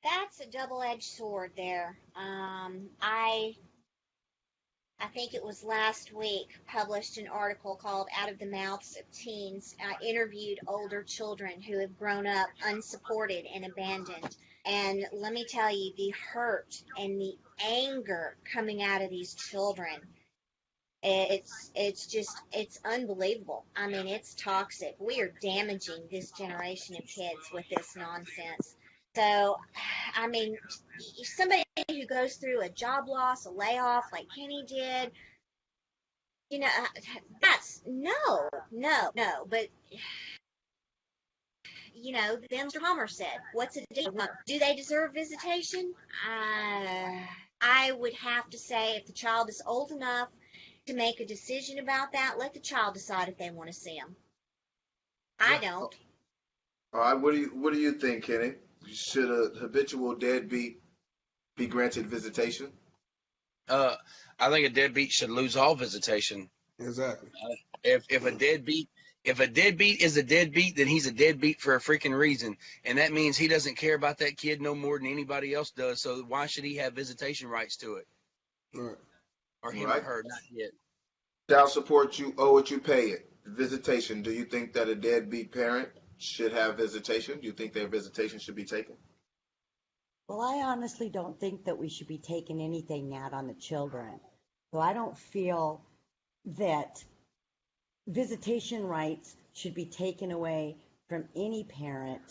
That's a double-edged sword there. I think it was last week, published an article called Out of the Mouths of Teens. I interviewed older children who have grown up unsupported and abandoned. And let me tell you, the hurt and the anger coming out of these children, it's unbelievable. I mean, it's toxic. We are damaging this generation of kids with this nonsense. So, I mean, somebody who goes through a job loss, a layoff like Kenny did, that's no. But, then Mr. Palmer said, what's it do? Do they deserve visitation? I would have to say if the child is old enough to make a decision about that, let the child decide if they want to see him. I don't. All right. What do you think, Kenny? Should a habitual deadbeat be granted visitation? I think a deadbeat should lose all visitation. Exactly. If a deadbeat is a deadbeat, then he's a deadbeat for a freaking reason, and that means he doesn't care about that kid no more than anybody else does. So why should he have visitation rights to it, All right. or him or Right. her? Not yet. Child support, you owe it, you pay it. Visitation, do you think that a deadbeat parent should have visitation? Do you think their visitation should be taken? Well, I honestly don't think that we should be taking anything out on the children. So I don't feel that visitation rights should be taken away from any parent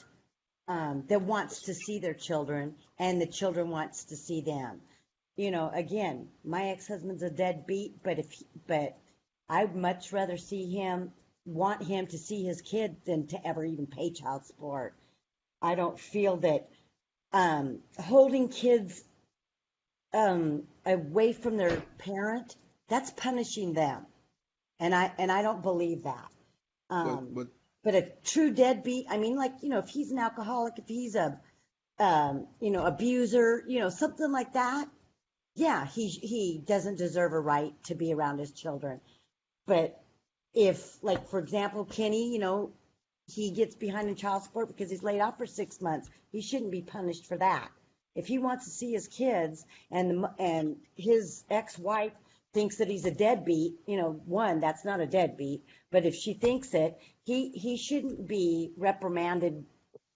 that wants to see their children and the children wants to see them. You know, again, my ex-husband's a deadbeat, but I'd much rather want him to see his kid than to ever even pay child support. I don't feel that holding kids away from their parent, that's punishing them. And I don't believe that. But But a true deadbeat, I mean, like, you know, if he's an alcoholic, if he's a, abuser, something like that, yeah, he doesn't deserve a right to be around his children. But if, like, for example, Kenny, he gets behind in child support because he's laid off for 6 months, he shouldn't be punished for that. If he wants to see his kids and his ex-wife thinks that he's a deadbeat, one, that's not a deadbeat, but if she thinks it, he shouldn't be reprimanded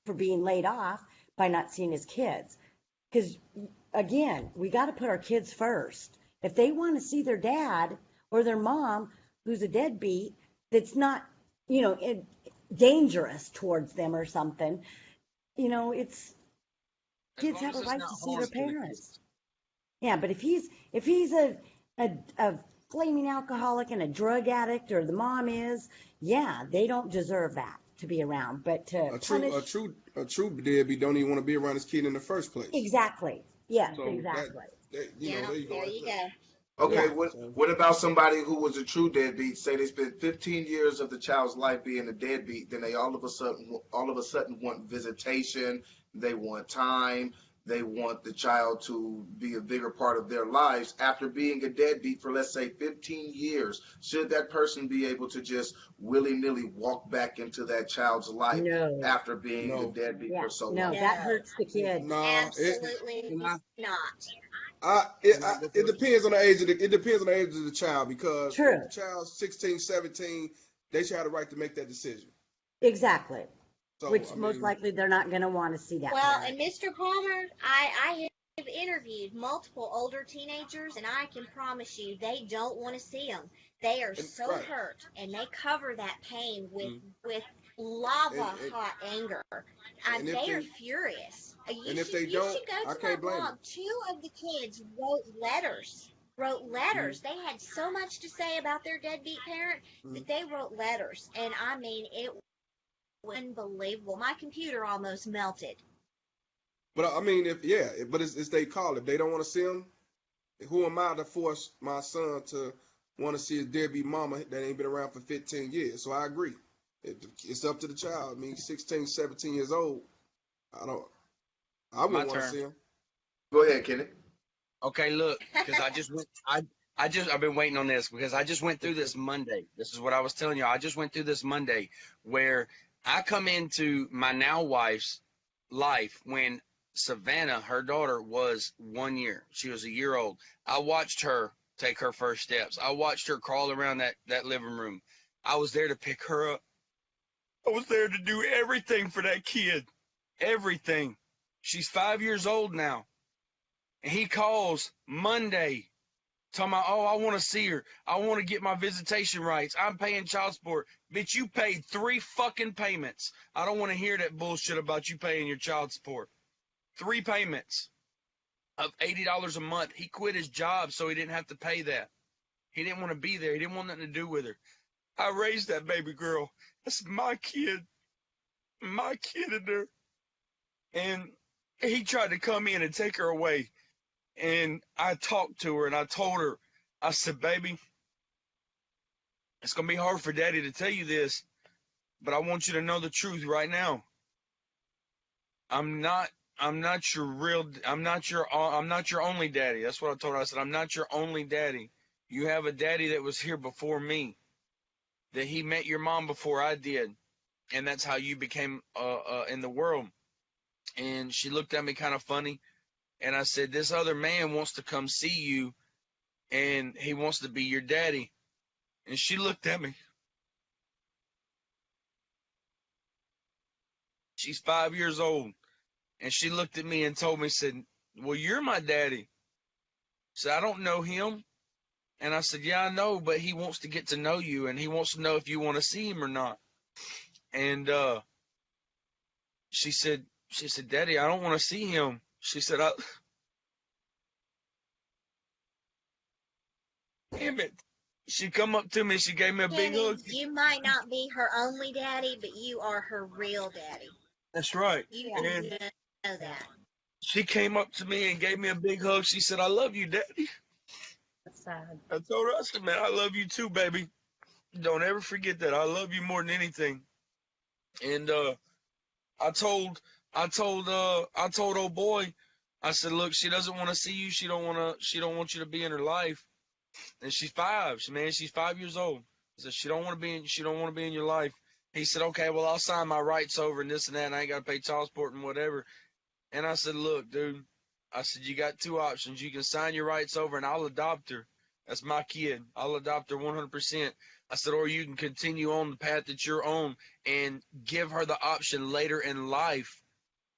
for being laid off by not seeing his kids. Because, again, we got to put our kids first. If they want to see their dad or their mom, who's a deadbeat, that's not, dangerous towards them or something, it's kids have a right to see their parents. Yeah, but if he's a flaming alcoholic and a drug addict, or the mom is, yeah, they don't deserve that to be around. But to a punish, true deadbeat don't even want to be around his kid in the first place. exactly, yes, So exactly. There Yeah, you go. there right you there. go. Okay, Yeah. what about somebody who was a true deadbeat? Say they spent 15 years of the child's life being a deadbeat, then they all of a sudden want visitation, they want time, they want the child to be a bigger part of their lives after being a deadbeat for, let's say, 15 years. Should that person be able to just willy-nilly walk back into that child's life No, after being a No. deadbeat yeah, for so no, long? No, that hurts the kids. Nah, absolutely Can I not. it depends on the age of the child, because True. if the child's 16, 17, they should have the right to make that decision. Exactly. So Which I most mean, likely they're not going to want to see that Well, parent. and Mr. Palmer, I have interviewed multiple older teenagers, and I can promise you they don't want to see them. They are so right. hurt, and they cover that pain with Mm. lava And- hot anger. and if They are they- furious. and if they You don't, should go I to can't my blame blog. them. 2 of the kids wrote letters. They had so much to say about their deadbeat parent that they wrote letters, and I mean, it was unbelievable. My computer almost melted. But I mean, but it's they call. If they don't want to see him, who am I to force my son to want to see his deadbeat mama that ain't been around for 15 years? So I agree. It's up to the child. I mean, 16, 17 years old. I My wouldn't want to turn. see him. Go ahead, Kenny. Okay, look, because I've been waiting on this because I just went through this Monday. This is what I was telling you. I just went through this Monday where I come into my now wife's life when Savannah, her daughter, was 1 year. She was a year old. I watched her take her first steps. I watched her crawl around that living room. I was there to pick her up. I was there to do everything for that kid. Everything. She's 5 years old now. And he calls Monday talking about, oh, I want to see her. I want to get my visitation rights. I'm paying child support. Bitch, you paid 3 fucking payments. I don't want to hear that bullshit about you paying your child support. 3 payments of $80 a month. He quit his job so he didn't have to pay that. He didn't want to be there. He didn't want nothing to do with her. I raised that baby girl. That's my kid. My kid in there. And he tried to come in and take her away. And I talked to her and I told her, I said, baby, it's going to be hard for daddy to tell you this, but I want you to know the truth right now. I'm not I'm not your real, I'm not your only daddy. That's what I told her. I said, I'm not your only daddy. You have a daddy that was here before me, that he met your mom before I did. And that's how you became, in the world. And she looked at me kind of funny. And I said, this other man wants to come see you and he wants to be your daddy. And she looked at me. She's 5 years old. And she looked at me and told me, said, well, you're my daddy. So I don't know him. And I said, yeah, I know, but he wants to get to know you and he wants to know if you want to see him or not. And she said, Daddy, I don't want to see him. She said, damn it. She come up to me, she gave me a big Kenny, hug. you might not be her only daddy, but you are her real daddy. That's right. You And need to know that. she came up to me and gave me a big hug. She said, I love you, Daddy. That's sad. I told her, I said, man, I love you too, baby. Don't ever forget that. I love you more than anything. And I told old boy, I said, look, she doesn't want to see you. She don't want you to be in her life. And she's 5. She's 5 years old. So she don't want to be in your life. He said, okay, well, I'll sign my rights over and this and that, and I ain't got to pay child support and whatever. And I said, look, dude, I said, you got 2 options. You can sign your rights over and I'll adopt her. That's my kid. I'll adopt her 100%. I said, or you can continue on the path that you're on and give her the option later in life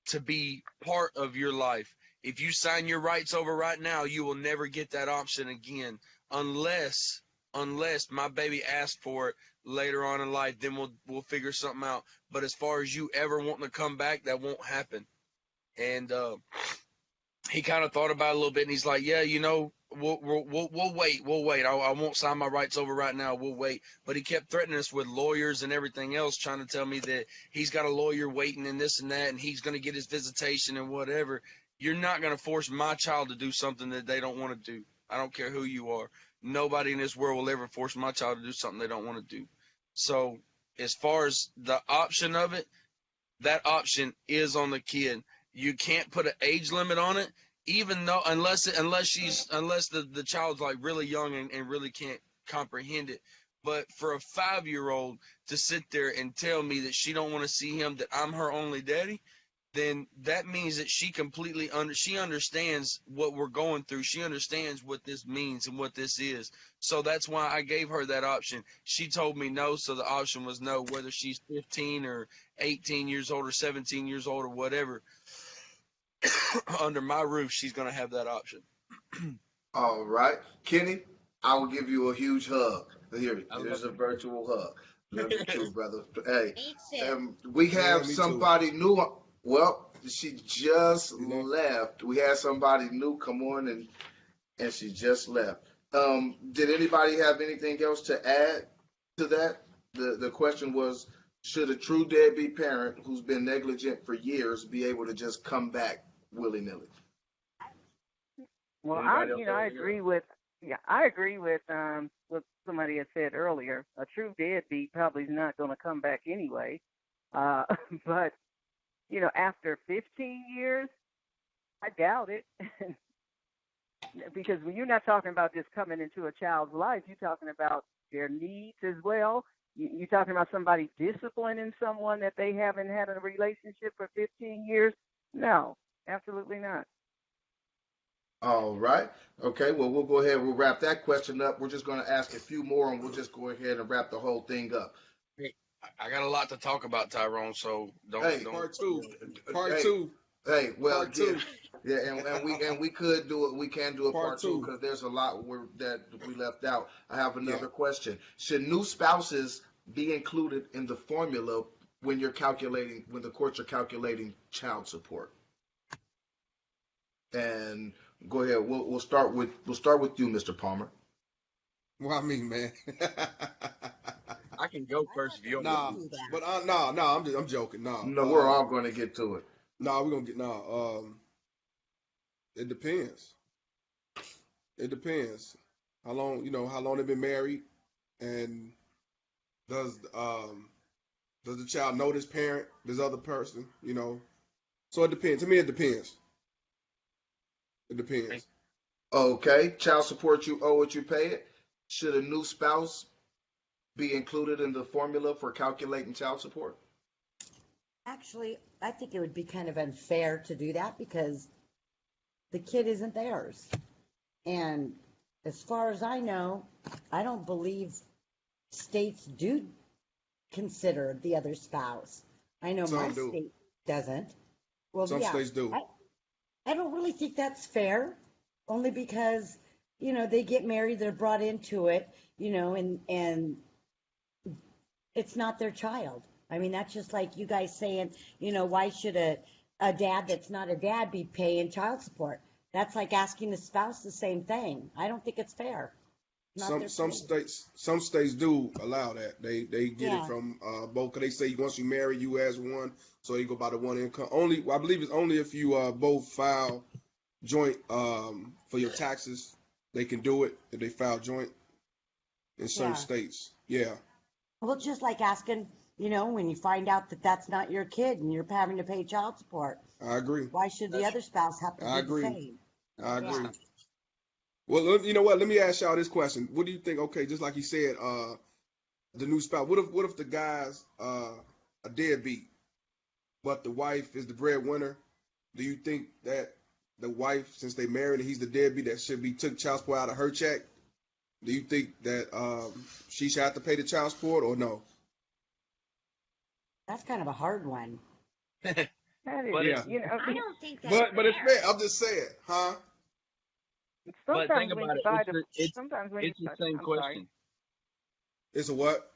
to be part of your life. If you sign your rights over right now, you will never get that option again unless my baby asks for it later on in life. Then we'll figure something out. But as far as you ever wanting to come back, that won't happen. And he kind of thought about it a little bit, and he's like, yeah, we'll wait. I won't sign my rights over right now. We'll wait. But he kept threatening us with lawyers and everything else, trying to tell me that he's got a lawyer waiting and this and that, and he's going to get his visitation and whatever. You're not going to force my child to do something that they don't want to do. I don't care who you are. Nobody in this world will ever force my child to do something they don't want to do. So as far as the option of it, that option is on the kid. You can't put an age limit on it, even though unless the child's like really young and really can't comprehend it. But for a 5-year-old to sit there and tell me that she don't want to see him, that I'm her only daddy, then that means that she completely she understands what we're going through. She understands what this means and what this is. So that's why I gave her that option. She told me no, so the option was no, whether she's 15 or 18 years old or 17 years old or whatever. Under my roof, she's going to have that option. All right. Kenny, I will give you a huge hug. Here, I here's a love virtual hug. Love you too, brother. Hey, Me too. we Yeah, have me too. somebody new. Well, she just You know? left. We had somebody new come on and she just left. Did anybody have anything else to add to that? The question was, should a true deadbeat parent who's been negligent for years be able to just come back willy-nilly? Well, Anybody else I over here? agree with, I agree with what somebody had said earlier. A true deadbeat probably is not going to come back anyway. Uh, but after 15 years, I doubt it. Because when you're not talking about just coming into a child's life, you're talking about their needs as well. You're talking about somebody disciplining someone that they haven't had a relationship for 15 years. No, absolutely not. All right. Okay. Well, we'll go ahead. We'll wrap that question up. We're just going to ask a few more, and we'll just go ahead and wrap the whole thing up. Hey, I got a lot to talk about, Tyrone, so Hey, don't. Part two. Part Hey, two. Hey, well, Part two. yeah, and we could do it. We can do a Part part two two. because there's a lot that we left out. I have another Yeah. question. Should new spouses be included in the formula when the courts are calculating child support? And go ahead. We'll start with you, Mr. Palmer. Well, I mean, man. I can go first if you want. Nah, Do that. but I'm joking. Nah, No, we're all going to get to it. nah, we're gonna get it depends. It depends. How long they've been married, and does the child know this parent, this other person? So it depends. To me, it depends. It depends. Okay, child support you owe what you pay it. Should a new spouse be included in the formula for calculating child support? Actually, I think it would be kind of unfair to do that because the kid isn't theirs. And as far as I know, I don't believe states do consider the other spouse. I know my Some do. state doesn't. Well, Some yeah, states do. I don't really think that's fair, only because, they get married, they're brought into it, and it's not their child. I mean, that's just like you guys saying, why should a dad that's not a dad be paying child support? That's like asking the spouse the same thing. I don't think it's fair. Not their Some kid. states do allow that. They get it Yeah. from both. 'Cause they say once you marry, you as one, so you go by the one income. Only I believe it's only if you both file joint for your taxes, they can do it if they file joint in certain Yeah. states. Yeah, Well, just like asking, when you find out that that's not your kid and you're having to pay child support, I agree. why should the other spouse have to I do the agree. same? I Yeah. agree. Well, you know what? Let me ask y'all this question. What do you think? Okay, just like you said, the new spouse. What if the guy's a deadbeat, but the wife is the breadwinner? Do you think that the wife, since they married and he's the deadbeat, that should be took child support out of her check? Do you think that she should have to pay the child support or no? That's kind of a hard one. That is, But Yeah. I don't think that's But it's fair. fair. I'm just saying, huh? But sometimes think when about you it. decide to, sometimes when you, It's the same I'm sorry. question. It's a what?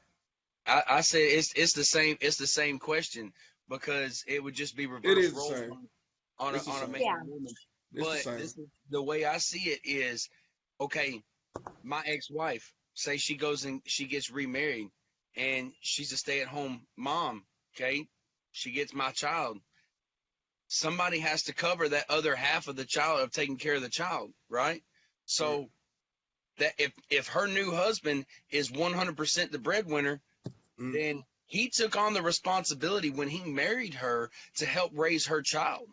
I said it's the same question because it would just be It reverse is the roles same. on It's the a same. man Yeah. and woman. It's the But same. this is the way I see it is okay. My ex-wife, say she goes and she gets remarried, and she's a stay-at-home mom. Okay, she gets my child. Somebody has to cover that other half of the child of taking care of the child, right? So that if her new husband is 100% the breadwinner, Mm. then he took on the responsibility when he married her to help raise her child.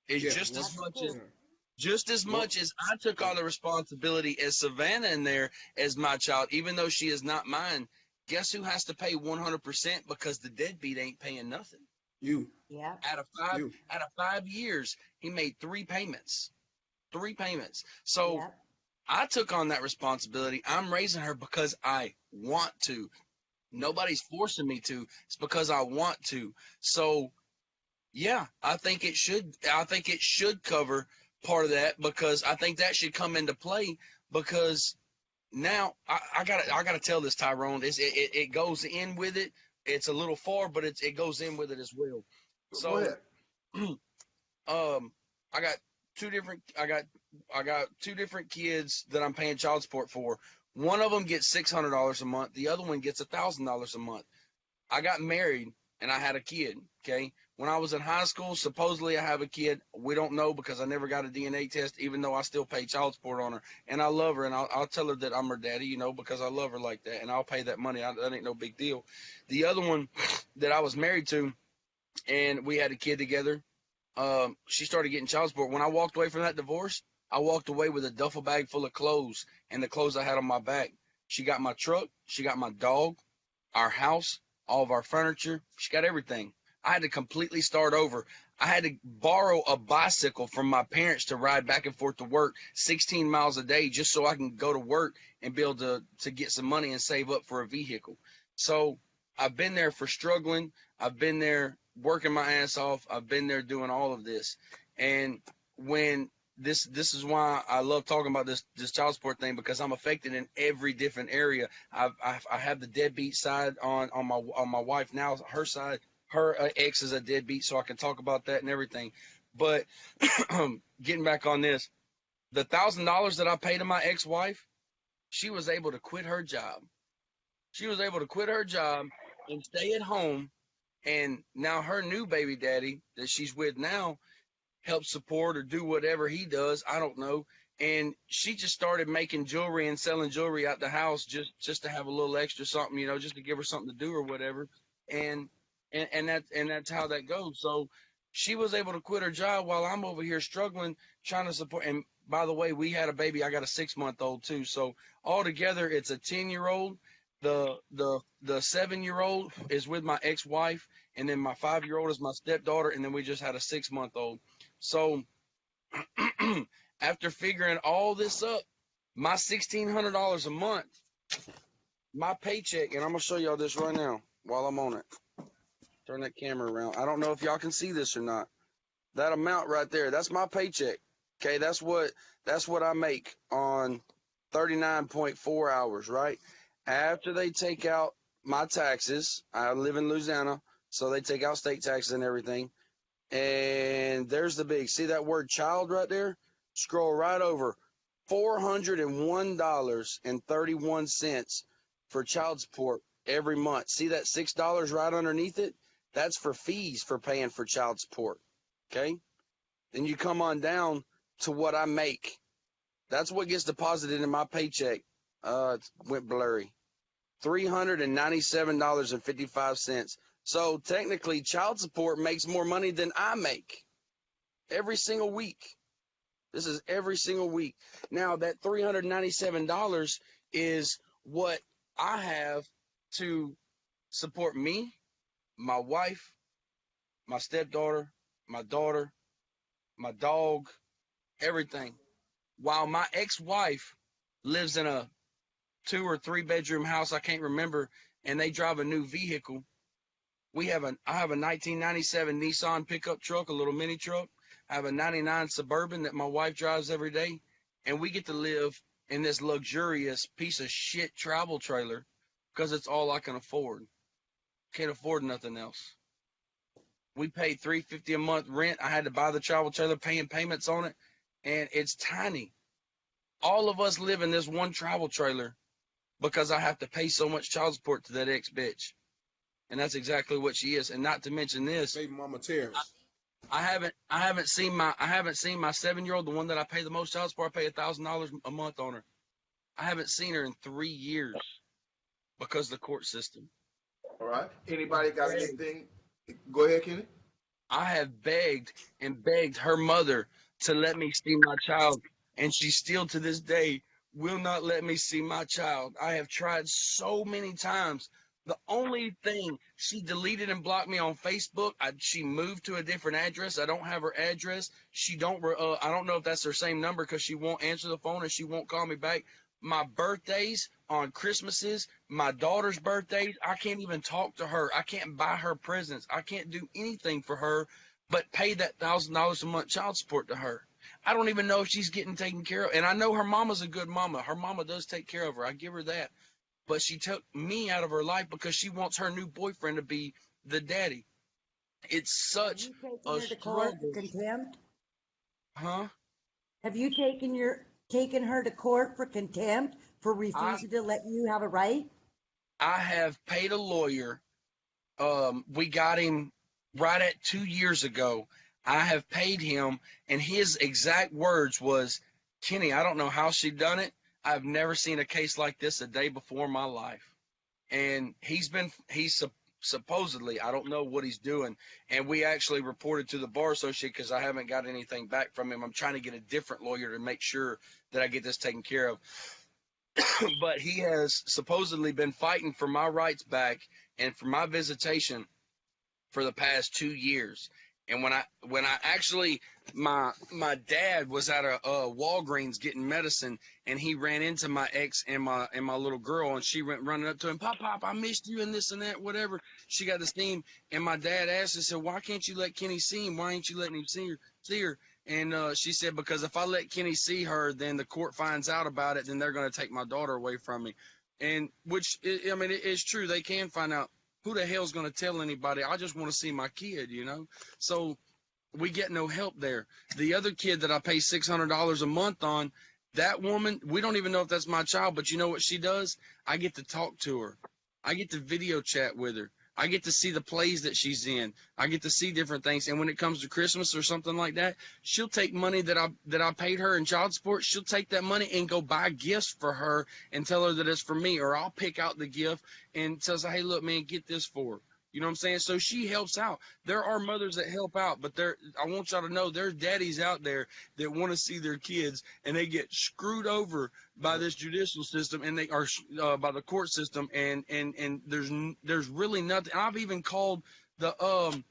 It's Yeah. just as much as Yeah. I took on the responsibility as Savannah in there as my child, even though she is not mine. Guess who has to pay 100% because the deadbeat ain't paying nothing. You. Yeah. Out of You. 5 years, he made 3 payments. 3 payments. So Yeah. I took on that responsibility. I'm raising her because I want to. Nobody's forcing me to. It's because I want to. So yeah, I think it should cover part of that because I think that should come into play because now I gotta tell this, Tyrone. It goes in with it. It's a little far, but it goes in with it as well. Go So ahead. I got I got two different kids that I'm paying child support for. One of them gets $600 a month. The other one gets $1,000 a month. I got married and I had a kid. Okay. When I was in high school, supposedly I have a kid. We don't know because I never got a DNA test, even though I still pay child support on her. And I love her, and I'll tell her that I'm her daddy, because I love her like that, and I'll pay that money. That ain't no big deal. The other one that I was married to, and we had a kid together, she started getting child support. When I walked away from that divorce, I walked away with a duffel bag full of clothes and the clothes I had on my back. She got my truck. She got my dog, our house, all of our furniture. She got everything. I had to completely start over. I had to borrow a bicycle from my parents to ride back and forth to work 16 miles a day just so I can go to work and be able to get some money and save up for a vehicle. So I've been there for struggling. I've been there working my ass off. I've been there doing all of this. And when this is why I love talking about this child support thing, because I'm affected in every different area. I have the deadbeat side on my wife now. Her side, her ex is a deadbeat, so I can talk about that and everything. But getting back on this, the $1,000 that I paid to my ex-wife, she was able to quit her job. She was able to quit her job and stay at home. And now her new baby daddy that she's with now helps support or do whatever he does. I don't know. And she just started making jewelry and selling jewelry out the house just to have a little extra something, just to give her something to do or whatever. And that's how that goes. So She was able to quit her job while I'm over here struggling, trying to support. And by the way, we had a baby. I got a 6-month-old too. So altogether, it's a 10-year-old. The 7-year-old is with my ex-wife, and then my 5-year-old is my stepdaughter, and then we just had a 6-month-old. So after figuring all this up, my $1,600 a month, my paycheck, and I'm gonna show y'all this right now while I'm on it. Turn that camera around. I don't know if y'all can see this or not. That amount right there, that's my paycheck. Okay, that's what I make on 39.4 hours, right? After they take out my taxes, I live in Louisiana, so they take out state taxes and everything. And there's the big, see that word child right there? Scroll right over. $401.31 for child support every month. See that $6 right underneath it? That's for fees for paying for child support. Okay? Then you come on down to what I make. That's what gets deposited in my paycheck. It went blurry. $397.55. So technically, child support makes more money than I make every single week. This is every single week. Now, that $397 is what I have to support me, my wife, my stepdaughter, my daughter, my dog, everything. While my ex-wife lives in a 2 or 3 bedroom house, I can't remember, and they drive a new vehicle. I have a 1997 Nissan pickup truck, a little mini truck. I have a 99 Suburban that my wife drives every day, and we get to live in this luxurious piece of shit travel trailer because it's all I can afford. Can't afford nothing else. We paid $350 a month rent. I had to buy the travel trailer, paying payments on it, and it's tiny. All of us live in this one travel trailer because I have to pay so much child support to that ex-bitch. And that's exactly what she is. And not to mention this, Baby Mama Terrence. I haven't seen my 7-year-old, the one that I pay the most child support. I pay $1,000 a month on her. I haven't seen her in 3 years because of the court system. All right. Anybody got anything? Go ahead, Kenny. I have begged and begged her mother to let me see my child, and she still to this day will not let me see my child. I have tried so many times. The only thing, she deleted and blocked me on Facebook. She moved to a different address. I don't have her address. I don't know if that's her same number because she won't answer the phone and she won't call me back. My birthdays, on Christmases, my daughter's birthdays, I can't even talk to her. I can't buy her presents. I can't do anything for her but pay that $1,000 a month child support to her. I don't even know if she's getting taken care of. And I know her mama's a good mama. Her mama does take care of her. I give her that. But she took me out of her life because she wants her new boyfriend to be the daddy. It's such a Have you taken her to court for struggle. contempt? Huh? Have you taken her to court for contempt for refusing to let you have a right? I have paid a lawyer. We got him right at 2 years ago. I have paid him, and his exact words was, Kenny, I don't know how she done it. I've never seen a case like this a day before in my life. And he's supposedly, I don't know what he's doing. And we actually reported to the Bar Association because I haven't got anything back from him. I'm trying to get a different lawyer to make sure that I get this taken care of. But he has supposedly been fighting for my rights back and for my visitation for the past 2 years. And when I actually, my dad was at a Walgreens getting medicine, and he ran into my ex and my little girl, and she went running up to him, Pop, I missed you and this and that, whatever. She got this theme, and my dad asked her, said, why can't you let Kenny see him? Why ain't you letting him see her? And she said, because if I let Kenny see her, then the court finds out about it, then they're going to take my daughter away from me. And which, I mean, it is true. They can find out. Who the hell's going to tell anybody? I just want to see my kid, you know? So we get no help there. The other kid that I pay $600 a month on, that woman, we don't even know if that's my child, but you know what she does? I get to talk to her. I get to video chat with her. I get to see the plays that she's in. I get to see different things. And when it comes to Christmas or something like that, she'll take money that I paid her in child support. She'll take that money and go buy gifts for her and tell her that it's for me. Or I'll pick out the gift and tell her, hey, look, man, get this for her. You know what I'm saying? So she helps out. There are mothers that help out, but I want y'all to know there's daddies out there that want to see their kids, and they get screwed over by this judicial system, and they are by the court system, and there's really nothing. I've even called the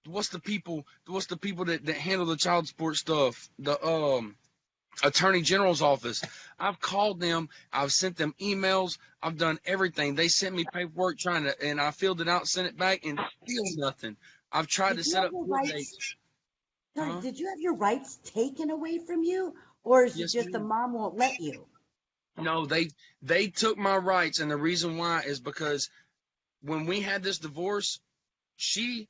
what's the people that handle the child support stuff, the Attorney General's office. I've called them. I've sent them emails. I've done everything. They sent me paperwork and I filled it out, sent it back, and still nothing. I've tried to Did you set have up your court rights? dates. Sorry, Huh? did you have your rights taken away from you, or is it Yes, just the ma'am. mom won't let you? No, they took my rights, and the reason why is because when we had this divorce, she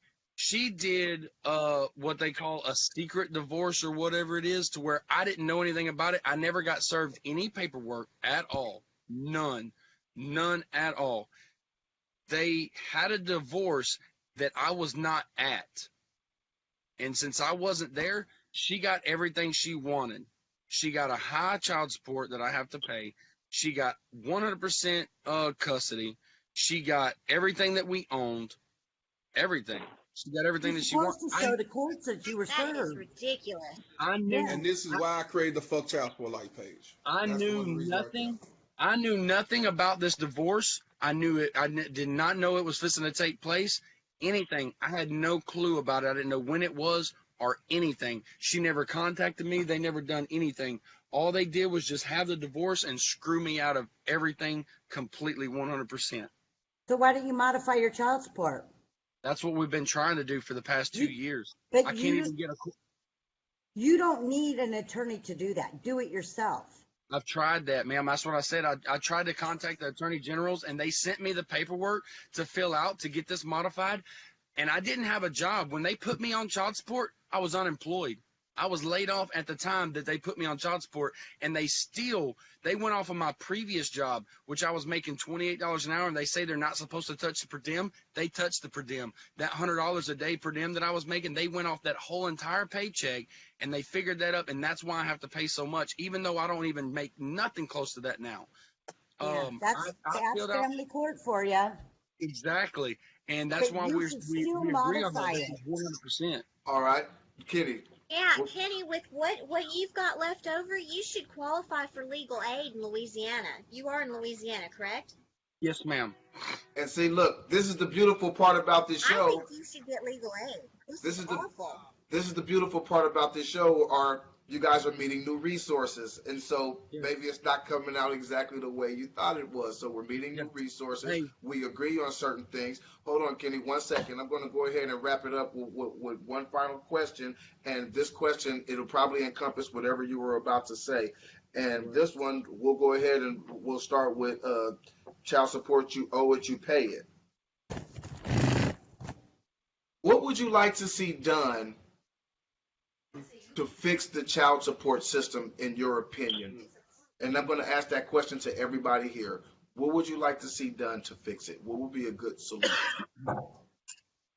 did what they call a secret divorce or whatever it is, to where I didn't know anything about it. I never got served any paperwork at all. None at all. They had a divorce that I was not at, and since I wasn't there, she got everything she wanted. She got a high child support that I have to pay. She got 100% custody. She got everything that we owned. Everything. She got everything You're that she wanted. supposed to show the courts that you were That is served. ridiculous. I knew. Yeah. And this is why I created the Fuck Child Support Like page. I That's knew one of the reasons right there. nothing. I knew nothing about this divorce. I knew it. Did not know it was fixing to take place. Anything. I had no clue about it. I didn't know when it was or anything. She never contacted me. They never done anything. All they did was just have the divorce and screw me out of everything completely, 100%. So why don't you modify your child support? That's what we've been trying to do for the past 2 years. But I can't you even get a. you don't need an attorney to do that. Do it yourself. I've tried that, ma'am. That's what I said. I tried to contact the attorney generals, and they sent me the paperwork to fill out to get this modified. And I didn't have a job. When they put me on child support, I was unemployed. I was laid off at the time that they put me on child support, and they went off of my previous job, which I was making $28 an hour, and they say they're not supposed to touch the per diem. They touched the per diem. That $100 a day per diem that I was making, they went off that whole entire paycheck, and they figured that up, and that's why I have to pay so much, even though I don't even make nothing close to that now. Yeah, I that's filled out family court for you. exactly, and that's But why you we should we, still we agree on modify that it. 100%. All right, Kenny. Yeah, Well- Kenny, with what you've got left over, you should qualify for legal aid in Louisiana. You are in Louisiana, correct? Yes, ma'am. And see, look, this is the beautiful part about this I show. think you should get legal aid. This This is is the- awful. This is the beautiful part about this show. You guys are meeting new resources, and so Yeah. maybe it's not coming out exactly the way you thought it was. So we're meeting new resources. Hey. We agree on certain things. Hold on, Kenny, 1 second. I'm going to go ahead and wrap it up with one final question, and this question, it'll probably encompass whatever you were about to say. And this one, we'll go ahead and we'll start with child support. You owe it, you pay it. What would you like to see done to fix the child support system, in your opinion? And I'm going to ask that question to everybody here. What would you like to see done to fix it? What would be a good solution?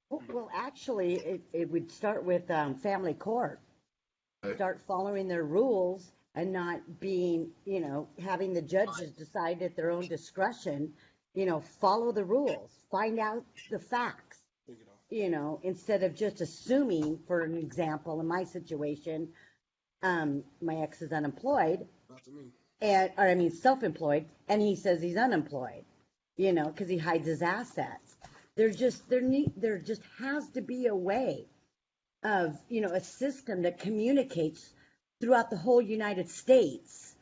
Well, actually, it would start with family court. Okay. Start following their rules and not being, having the judges decide at their own discretion, follow the rules, find out the facts, instead of just assuming. For an example, in my situation, my ex is unemployed, Not to me. self-employed, and he says he's unemployed, because he hides his assets. There just has to be a way of, a system that communicates throughout the whole United States.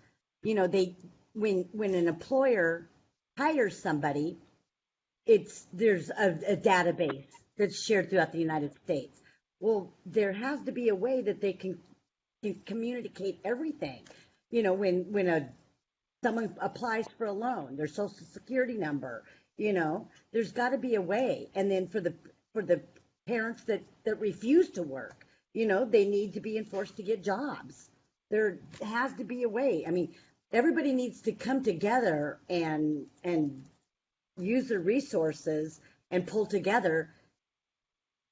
When an employer hires somebody, there's a database that's shared throughout the United States. Well, there has to be a way that they can communicate everything. When someone applies for a loan, their social security number, there's got to be a way. And then for the parents that refuse to work, they need to be enforced to get jobs. There has to be a way. I mean, everybody needs to come together and use their resources and pull together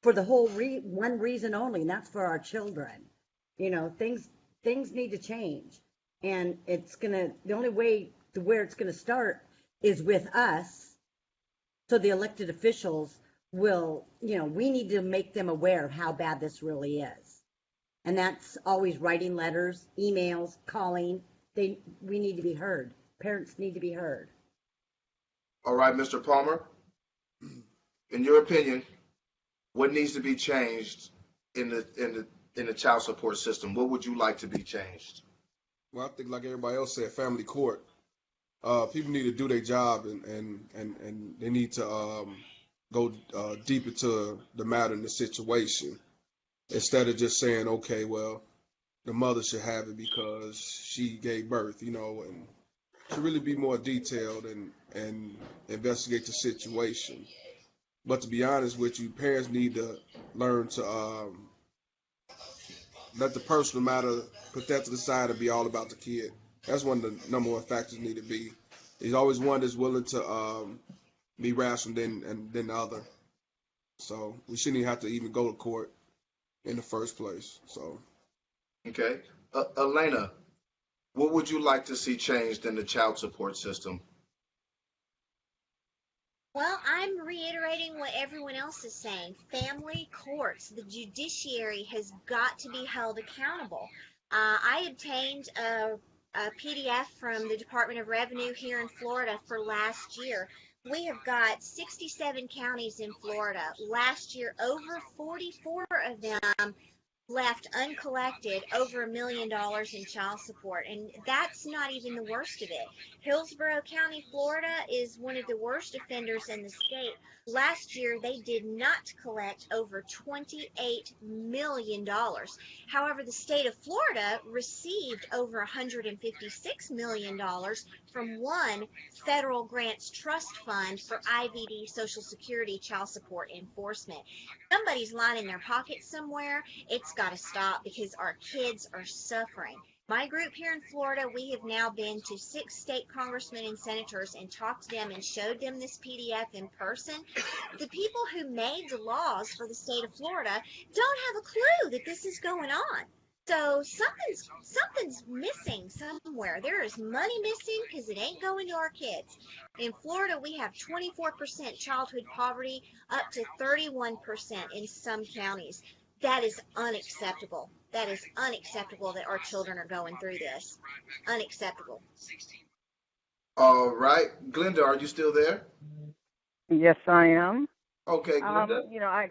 for the whole one reason only, and that's for our children. Things need to change, and the only way to where it's gonna start is with us. So the elected officials will, we need to make them aware of how bad this really is. And that's always writing letters, emails, calling. We need to be heard. Parents need to be heard. All right, Mr. Palmer, in your opinion, what needs to be changed in the child support system? What would you like to be changed? Well, I think like everybody else said, family court. People need to do their job and they need to go deep into the matter and the situation instead of just saying, okay, well, the mother should have it because she gave birth, and to really be more detailed and investigate the situation. But to be honest with you, parents need to learn to let the personal matter, put that to the side and be all about the kid. That's one of the number one factors need to be. There's always one that's willing to be rational than the other. So we shouldn't even have to even go to court in the first place. So. Okay. Elena, what would you like to see changed in the child support system? Well, I'm reiterating what everyone else is saying. Family courts, the judiciary has got to be held accountable. I obtained a PDF from the Department of Revenue here in Florida for last year. We have got 67 counties in Florida. Last year, over 44 of them left uncollected over $1 million in child support, and that's not even the worst of it. Hillsborough County, Florida is one of the worst offenders in the state. Last year they did not collect over $28 million. However, the state of Florida received over $156 million from one federal grants trust fund for IVD, Social Security, child support enforcement. Somebody's lining their pockets somewhere. It's got to stop because our kids are suffering. My group here in Florida, we have now been to 6 state congressmen and senators and talked to them and showed them this PDF in person. The people who made the laws for the state of Florida don't have a clue that this is going on. So something's missing somewhere. There is money missing because it ain't going to our kids. In Florida, we have 24% childhood poverty, up to 31% in some counties. That is unacceptable. That is unacceptable that our children are going through this. Unacceptable. All right. Glenda, are you still there? Yes, I am. Okay, Glenda.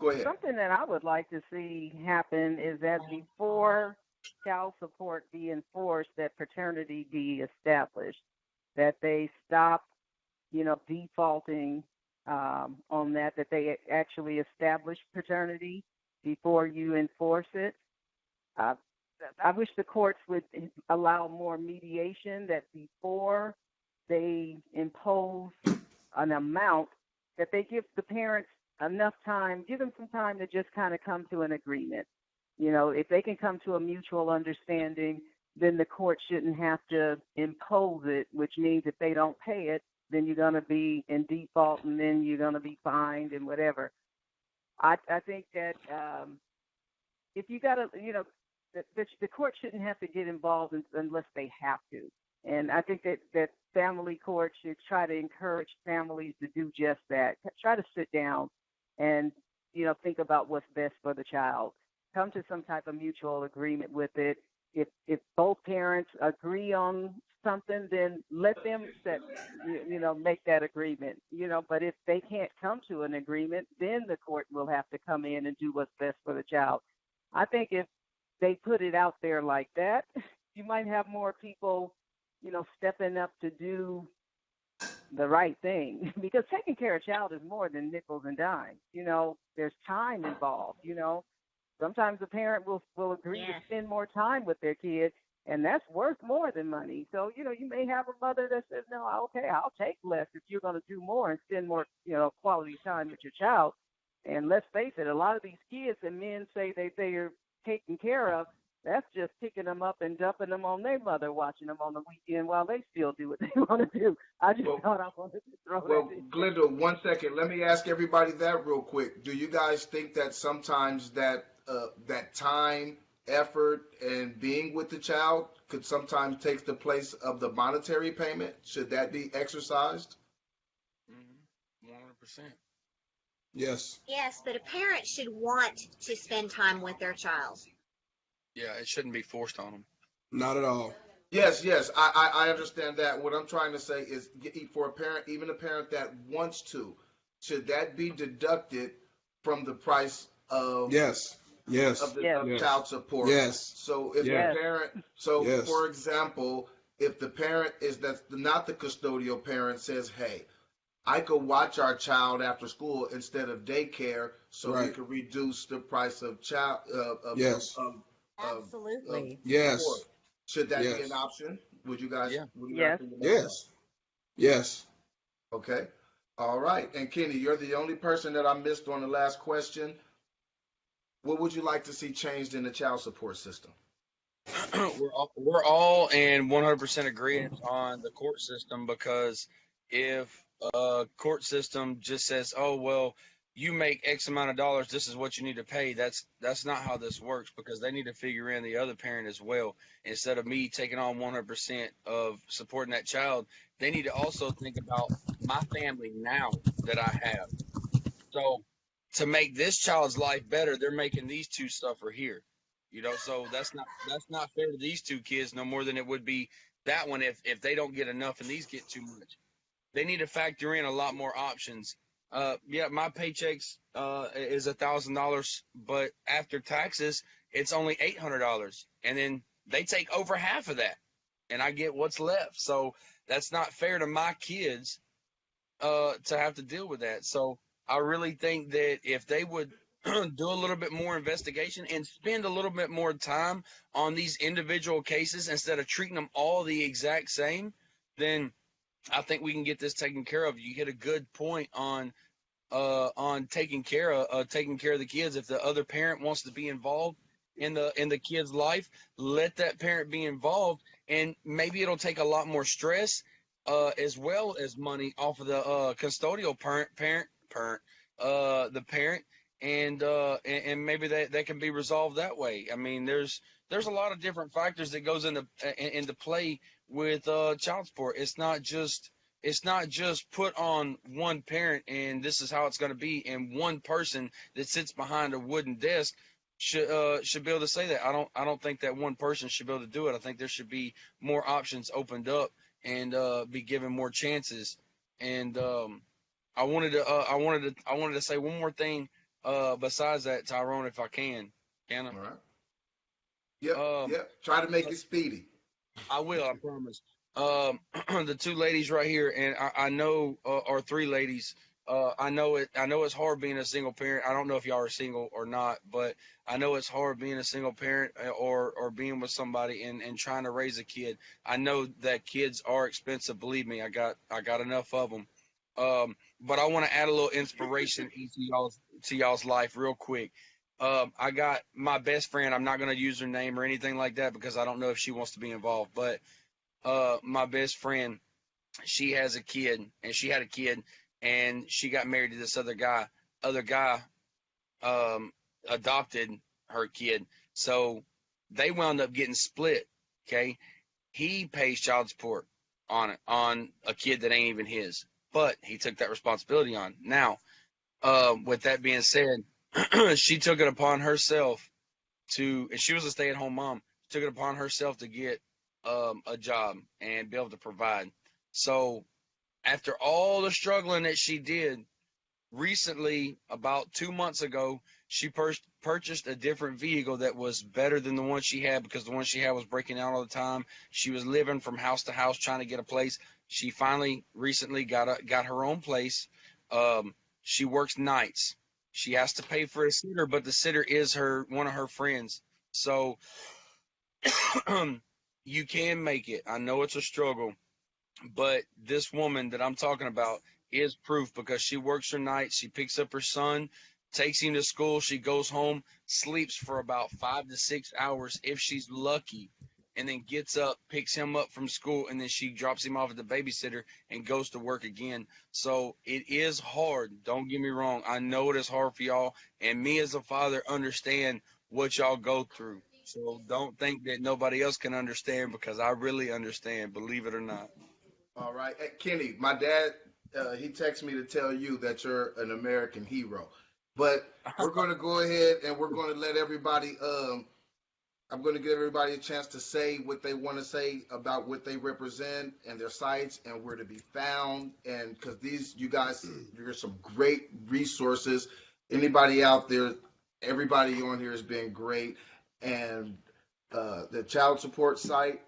Go ahead. Something that I would like to see happen is that before child support be enforced, that paternity be established, that they stop, defaulting on that they actually establish paternity before you enforce it. I wish the courts would allow more mediation, that before they impose an amount, that they give the parents enough time, give them some time to just kind of come to an agreement. If they can come to a mutual understanding, then the court shouldn't have to impose it, which means if they don't pay it, then you're going to be in default and then you're going to be fined and whatever. I think that if you got to, the court shouldn't have to get involved unless they have to. And I think that family courts should try to encourage families to do just that. Try to sit down and, think about what's best for the child. Come to some type of mutual agreement with it. If both parents agree on something, then let them make that agreement. But if they can't come to an agreement, then the court will have to come in and do what's best for the child. I think if they put it out there like that, you might have more people, stepping up to do the right thing, because taking care of a child is more than nickels and dimes. There's time involved. Sometimes a parent will agree to spend more time with their kids, and that's worth more than money. So, you may have a mother that says, no, okay, I'll take less if you're going to do more and spend more, quality time with your child. And let's face it, a lot of these kids that men say they are taken care of, that's just picking them up and dumping them on their mother, watching them on the weekend while they still do what they want to do. I just thought I wanted to throw that in. Glenda, 1 second. Let me ask everybody that real quick. Do you guys think that sometimes that time, effort, and being with the child could sometimes take the place of the monetary payment? Should that be exercised? 100%. Yes. Yes, but a parent should want to spend time with their child. Yeah, it shouldn't be forced on them. Not at all. Yes, yes, I understand that. What I'm trying to say is, for a parent, even a parent that wants to, should that be deducted from the price Yes. Yes. of the Yes. of Yes. child support? Yes. So if the Yes. parent, so Yes. for example, if the parent is that's not the custodial parent says, hey, I could watch our child after school instead of daycare, so we Right. could reduce the price of child Yes. of Absolutely. Yes. support. Should that be Yes. an option? Would you guys? Yeah. Would you guys Yes. think about that? Yes. Yes. Okay. All right. And Kenny, you're the only person that I missed on the last question. What would you like to see changed in the child support system? We're all in 100% agreement on the court system, because if a court system just says, "Oh well, you make X amount of dollars, this is what you need to pay," that's not how this works, because they need to figure in the other parent as well. Instead of me taking on 100% of supporting that child, they need to also think about my family now that I have. So to make this child's life better, they're making these two suffer here. So that's not fair to these two kids no more than it would be that one if they don't get enough and these get too much. They need to factor in a lot more options. Yeah, my paychecks is $1,000, but after taxes, it's only $800, and then they take over half of that, and I get what's left. So that's not fair to my kids to have to deal with that. So I really think that if they would do a little bit more investigation and spend a little bit more time on these individual cases instead of treating them all the exact same, then I think we can get this taken care of. You hit a good point on taking care of the kids. If the other parent wants to be involved in the kid's life, let that parent be involved, and maybe it'll take a lot more stress as well as money off of the custodial the parent, and maybe that can be resolved that way. I mean, there's a lot of different factors that goes into play with child support. It's not just put on one parent and this is how it's going to be, and one person that sits behind a wooden desk should be able to say that. I don't think that one person should be able to do it. I think there should be more options opened up and be given more chances. And I wanted to say one more thing besides that, Tyrone, if I can. Can I? All right. Yep. Um, Yep. Try to make it speedy. I will, I promise. The two ladies right here, and I know, or three ladies. I know it. I know it's hard being a single parent. I don't know if y'all are single or not, but I know it's hard being a single parent or being with somebody and trying to raise a kid. I know that kids are expensive. Believe me, I got enough of them. But I want to add a little inspiration to y'all's life real quick. I got my best friend. I'm not going to use her name or anything like that because I don't know if she wants to be involved, but my best friend, she has a kid, and she had a kid, and she got married to this other guy. Other guy adopted her kid, so they wound up getting split. Okay, he pays child support on a kid that ain't even his, but he took that responsibility on. Now, with that being said, she took it upon herself and she was a stay-at-home mom. Took it upon herself to get a job and be able to provide. So after all the struggling that she did, recently, about 2 months ago, she purchased a different vehicle that was better than the one she had, because the one she had was breaking down all the time. She was living from house to house trying to get a place. She finally recently got her own place. She works nights. She has to pay for a sitter, but the sitter is one of her friends. So you can make it. I know it's a struggle, but this woman that I'm talking about is proof, because she works her nights. She picks up her son, takes him to school. She goes home, sleeps for about 5 to 6 hours if she's lucky, and then gets up, picks him up from school, and then she drops him off at the babysitter and goes to work again. So it is hard. Don't get me wrong. I know it is hard for y'all, and me as a father understand what y'all go through. So don't think that nobody else can understand, because I really understand, believe it or not. All right. Hey, Kenny, my dad he texted me to tell you that you're an American hero. But we're going to go ahead and we're going to let everybody. I'm going to give everybody a chance to say what they want to say about what they represent and their sites and where to be found. And because you guys, you're some great resources. Anybody out there, everybody on here has been great. And the child support site,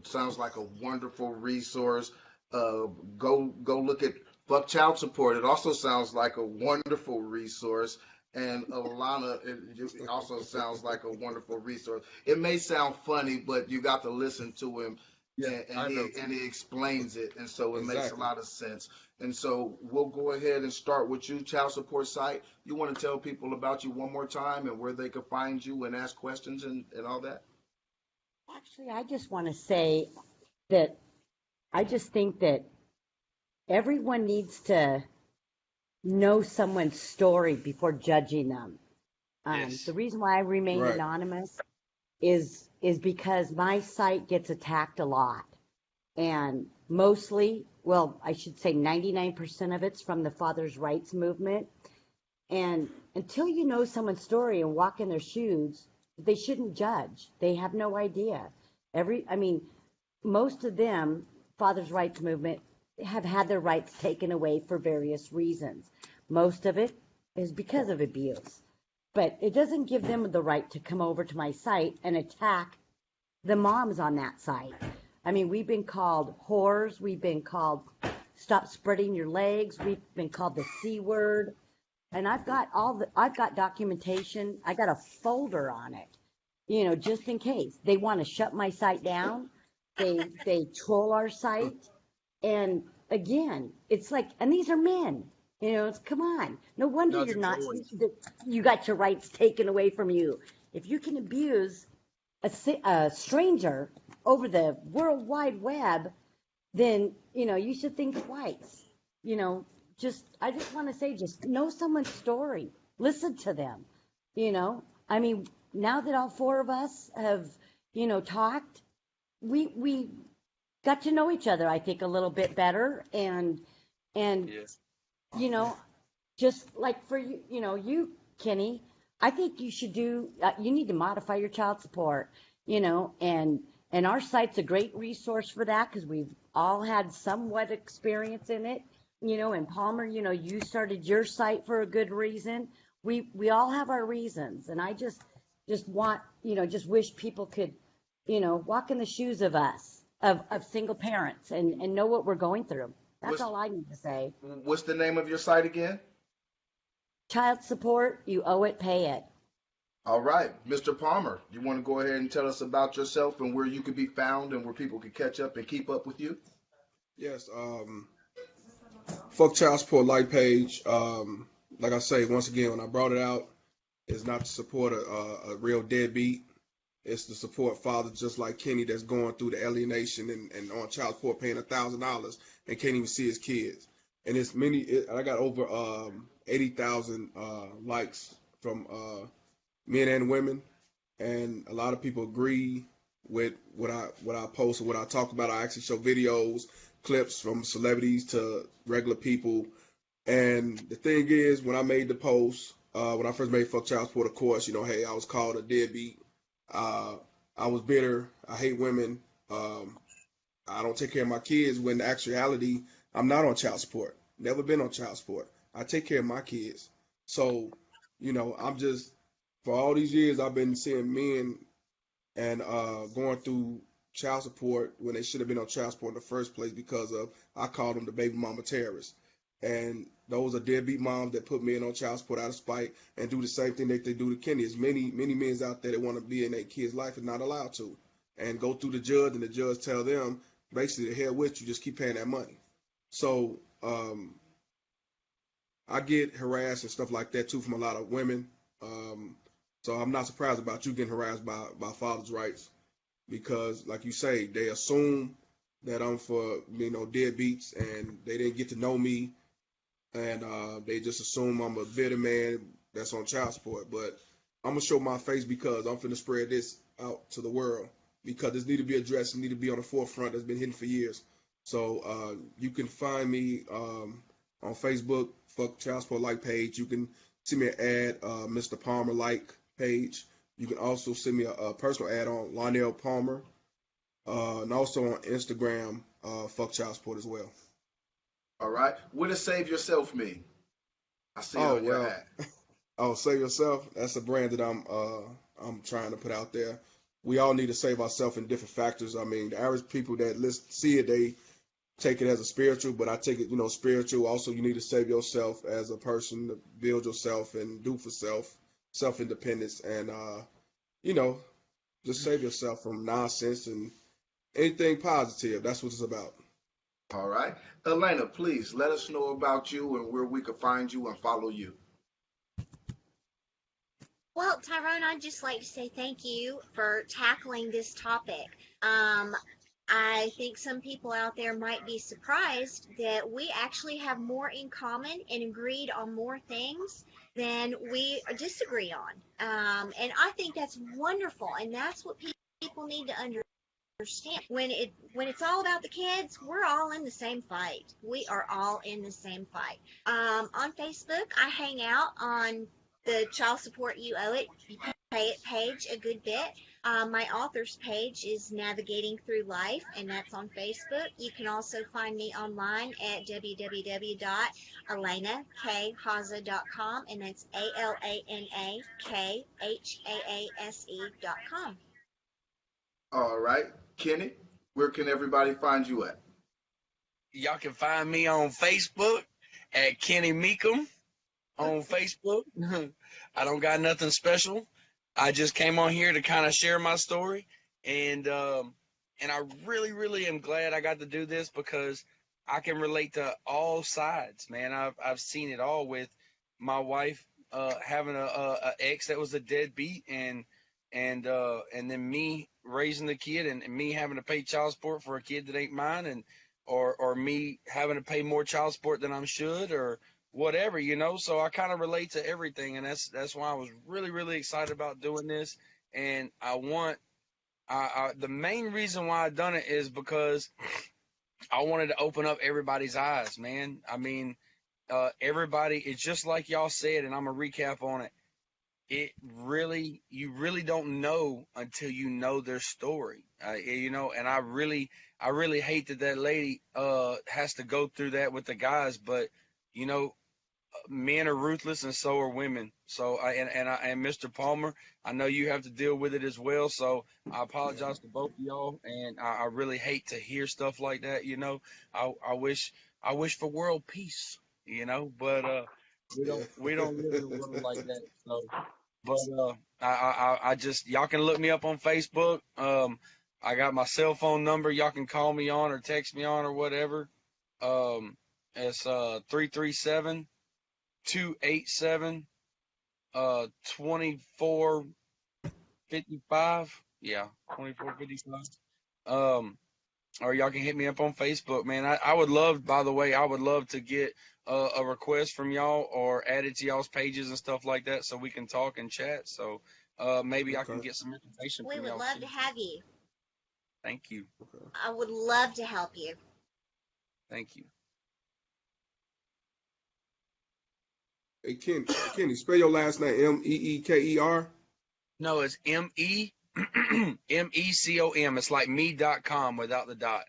sounds like a wonderful resource. Go look at Fuck Child Support. It also sounds like a wonderful resource. And Alana, it also sounds like a wonderful resource. It may sound funny, but you got to listen to him, and he explains it, and so it makes a lot of sense. And so we'll go ahead and start with you, child support site. You want to tell people about you one more time and where they can find you and ask questions and all that? Actually, I just want to say that I just think that everyone needs to know someone's story before judging them. Yes. The reason why I remain Right. anonymous is because my site gets attacked a lot, and mostly, well, I should say 99% of it's from the Father's Rights movement. And until you know someone's story and walk in their shoes, they shouldn't judge. They have no idea. Most of them, Father's Rights movement, have had their rights taken away for various reasons. Most of it is because of abuse. But it doesn't give them the right to come over to my site and attack the moms on that site. I mean, we've been called whores. We've been called stop spreading your legs. We've been called the C word. And I've got documentation. I got a folder on it, just in case. They want to shut my site down. They troll our site. And again, it's like, and these are men, come on. No wonder you got your rights taken away from you. If you can abuse a stranger over the World Wide Web, then, you should think twice. I just want to say, just know someone's story. Listen to them, now that all four of us have, talked, we got to know each other, I think, a little bit better. And Yes. just like for you, you, Kenny, I think you should you need to modify your child support, and our site's a great resource for that because we've all had somewhat experience in it, and Palmer, you started your site for a good reason. We all have our reasons. And I just want, just wish people could, walk in the shoes of us, of single parents and know what we're going through. That's all I need to say. What's the name of your site again? Child support, you owe it, pay it. All right, Mr. Palmer, you want to go ahead and tell us about yourself and where you can be found and where people can catch up and keep up with you? Yes. Fuck Child Support like page. Like I say, once again, when I brought it out, it's not to support a real deadbeat. It's to support fathers just like Kenny that's going through the alienation and on child support paying $1,000 and can't even see his kids. And it's I got over 80,000 likes from men and women, and a lot of people agree with what I post and what I talk about. I actually show videos, clips from celebrities to regular people. And the thing is, when I made the post, when I first made Fuck Child Support, of course, hey, I was called a deadbeat. I was bitter. I hate women. I don't take care of my kids, when in actuality, I'm not on child support. Never been on child support. I take care of my kids. So, I'm just, for all these years, I've been seeing men and going through child support when they should have been on child support in the first place because of, I call them the baby mama terrorists. And those are deadbeat moms that put men on child support out of spite and do the same thing that they do to Kenny. There's many men out there that want to be in their kid's life and not allowed to, and go through the judge, and the judge tell them basically, the hell with you, just keep paying that money. So I get harassed and stuff like that too from a lot of women. So I'm not surprised about you getting harassed by Father's Rights, because like you say, they assume that I'm for deadbeats, and they didn't get to know me, and they just assume I'm a bitter man that's on child support. But I'm gonna show my face because I'm finna spread this out to the world, because this need to be addressed and need to be on the forefront. That's been hidden for years. So you can find me on Facebook, Fuck Child Support Like page. You can send me an ad, Mr. Palmer Like page. You can also send me a personal ad on Lionel Palmer, and also on Instagram, Fuck Child Support as well. All right. What does Save Yourself mean? I see it Oh on your well, hat. oh Save Yourself. That's a brand that I'm trying to put out there. We all need to save ourselves in different factors. I mean, the average people that see it, they take it as a spiritual, but I take it, spiritual. Also, you need to save yourself as a person, to build yourself and do for self independence, and you know, just save yourself from nonsense and anything positive. That's what it's about. All right. Elena, please let us know about you and where we can find you and follow you. Well, Tyrone, I'd just like to say thank you for tackling this topic. I think some people out there might be surprised that we actually have more in common and agreed on more things than we disagree on. And I think that's wonderful, and that's what people need to understand. When it's all about the kids, we're all in the same fight. We are all in the same fight. On Facebook, I hang out on the Child Support You Owe It, You Pay It page a good bit. My author's page is Navigating Through Life, and that's on Facebook. You can also find me online at www.alanakhaza.com, and that's ALANAKHAASE.com. All right. Kenny, where can everybody find you at? Y'all can find me on Facebook at Kenny Meekum on Facebook. I don't got nothing special. I just came on here to kind of share my story, and I really, really am glad I got to do this because I can relate to all sides, man. I've seen it all with my wife having a ex that was a deadbeat, and then me raising the kid, and me having to pay child support for a kid that ain't mine, and or me having to pay more child support than I should, or whatever, So I kind of relate to everything, and that's why I was really, really excited about doing this. And the main reason why I done it is because I wanted to open up everybody's eyes, man. I mean, everybody, it's just like y'all said, and I'm gonna recap on it. You really don't know until you know their story, and I really hate that lady has to go through that with the guys, but you know men are ruthless and so are women. So and Mr. Palmer, I know you have to deal with it as well. So I apologize to both of y'all, and I really hate to hear stuff like that. I wish for world peace. But we Yeah. don't live in a world like that. So, but I just y'all can look me up on Facebook. I got my cell phone number. Y'all can call me on or text me on or whatever. It's 337-287 2455. Yeah, 2455. Or y'all can hit me up on Facebook, man. I would love, by the way, I would love to get a request from y'all or add it to y'all's pages and stuff like that so we can talk and chat. So maybe I can Okay. get some information We from would y'all love soon. to have you. Thank you. Okay. I would love to help you. Thank you. Hey, Kenny, spell your last name Meeker. No, it's MECOM. It's like me.com without the dot.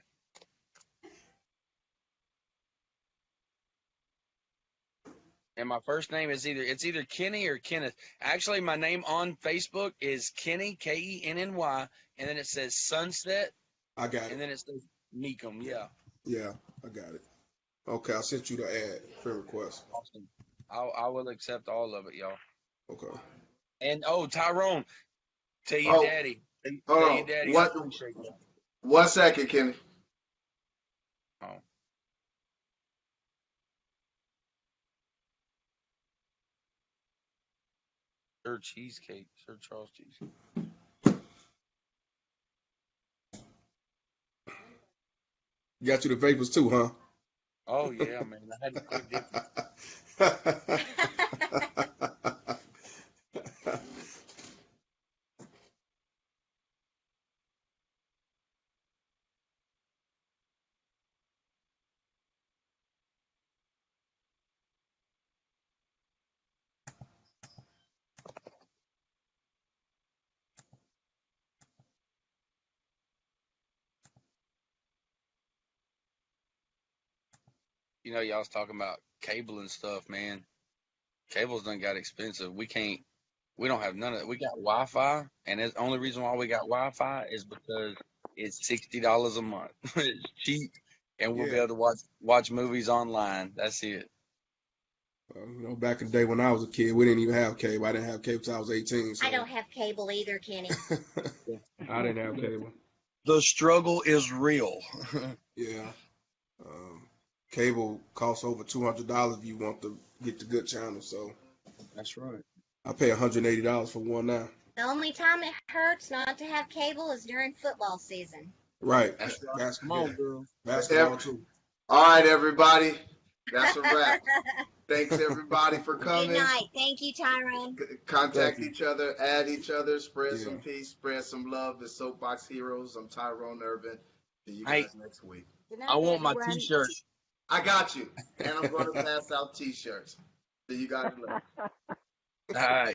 And my first name is either Kenny or Kenneth. Actually, my name on Facebook is Kenny, Kenny, and then it says Sunset, I got and it. then it says Meekum. Yeah, Yeah, I got it. Okay, I sent you the ad friend request. awesome. I will accept all of it, y'all. Okay. And Tyrone, tell your Oh, daddy, hold tell on. your daddy I What? appreciate that. 1 second, Kenny. Oh, Sir Cheesecake, Sir Charles Cheesecake. Got you the vapors too, huh? Oh yeah, man, I had to quit dipping. y'all was talking about cable and stuff, man. Cable's done got expensive. We don't have none of that. We got Wi-Fi, and the only reason why we got Wi-Fi is because it's $60 a month. It's cheap, and we'll be Yeah. able to watch movies online. That's it. Back in the day when I was a kid, we didn't even have cable. I didn't have cable till I was 18. So I don't have cable either, Kenny. I didn't have cable. The struggle is real. Yeah. Cable costs over $200 if you want to get the good channel. So That's right. I pay $180 for one now. The only time it hurts not to have cable is during football season. Right. That's right. Come Basketball, on, girl. basketball too. All right, everybody. That's a wrap. Thanks, everybody, for Good coming. night. Thank you, Tyrone. Contact Thank you. each other, add each other, spread some Yeah. peace, spread some love. The Soapbox Heroes. I'm Tyrone Irvin. See you Hey. guys next week. Good night, I want my everyone. T-shirt. I got you. And I'm going to pass out T-shirts. See you guys later. All right.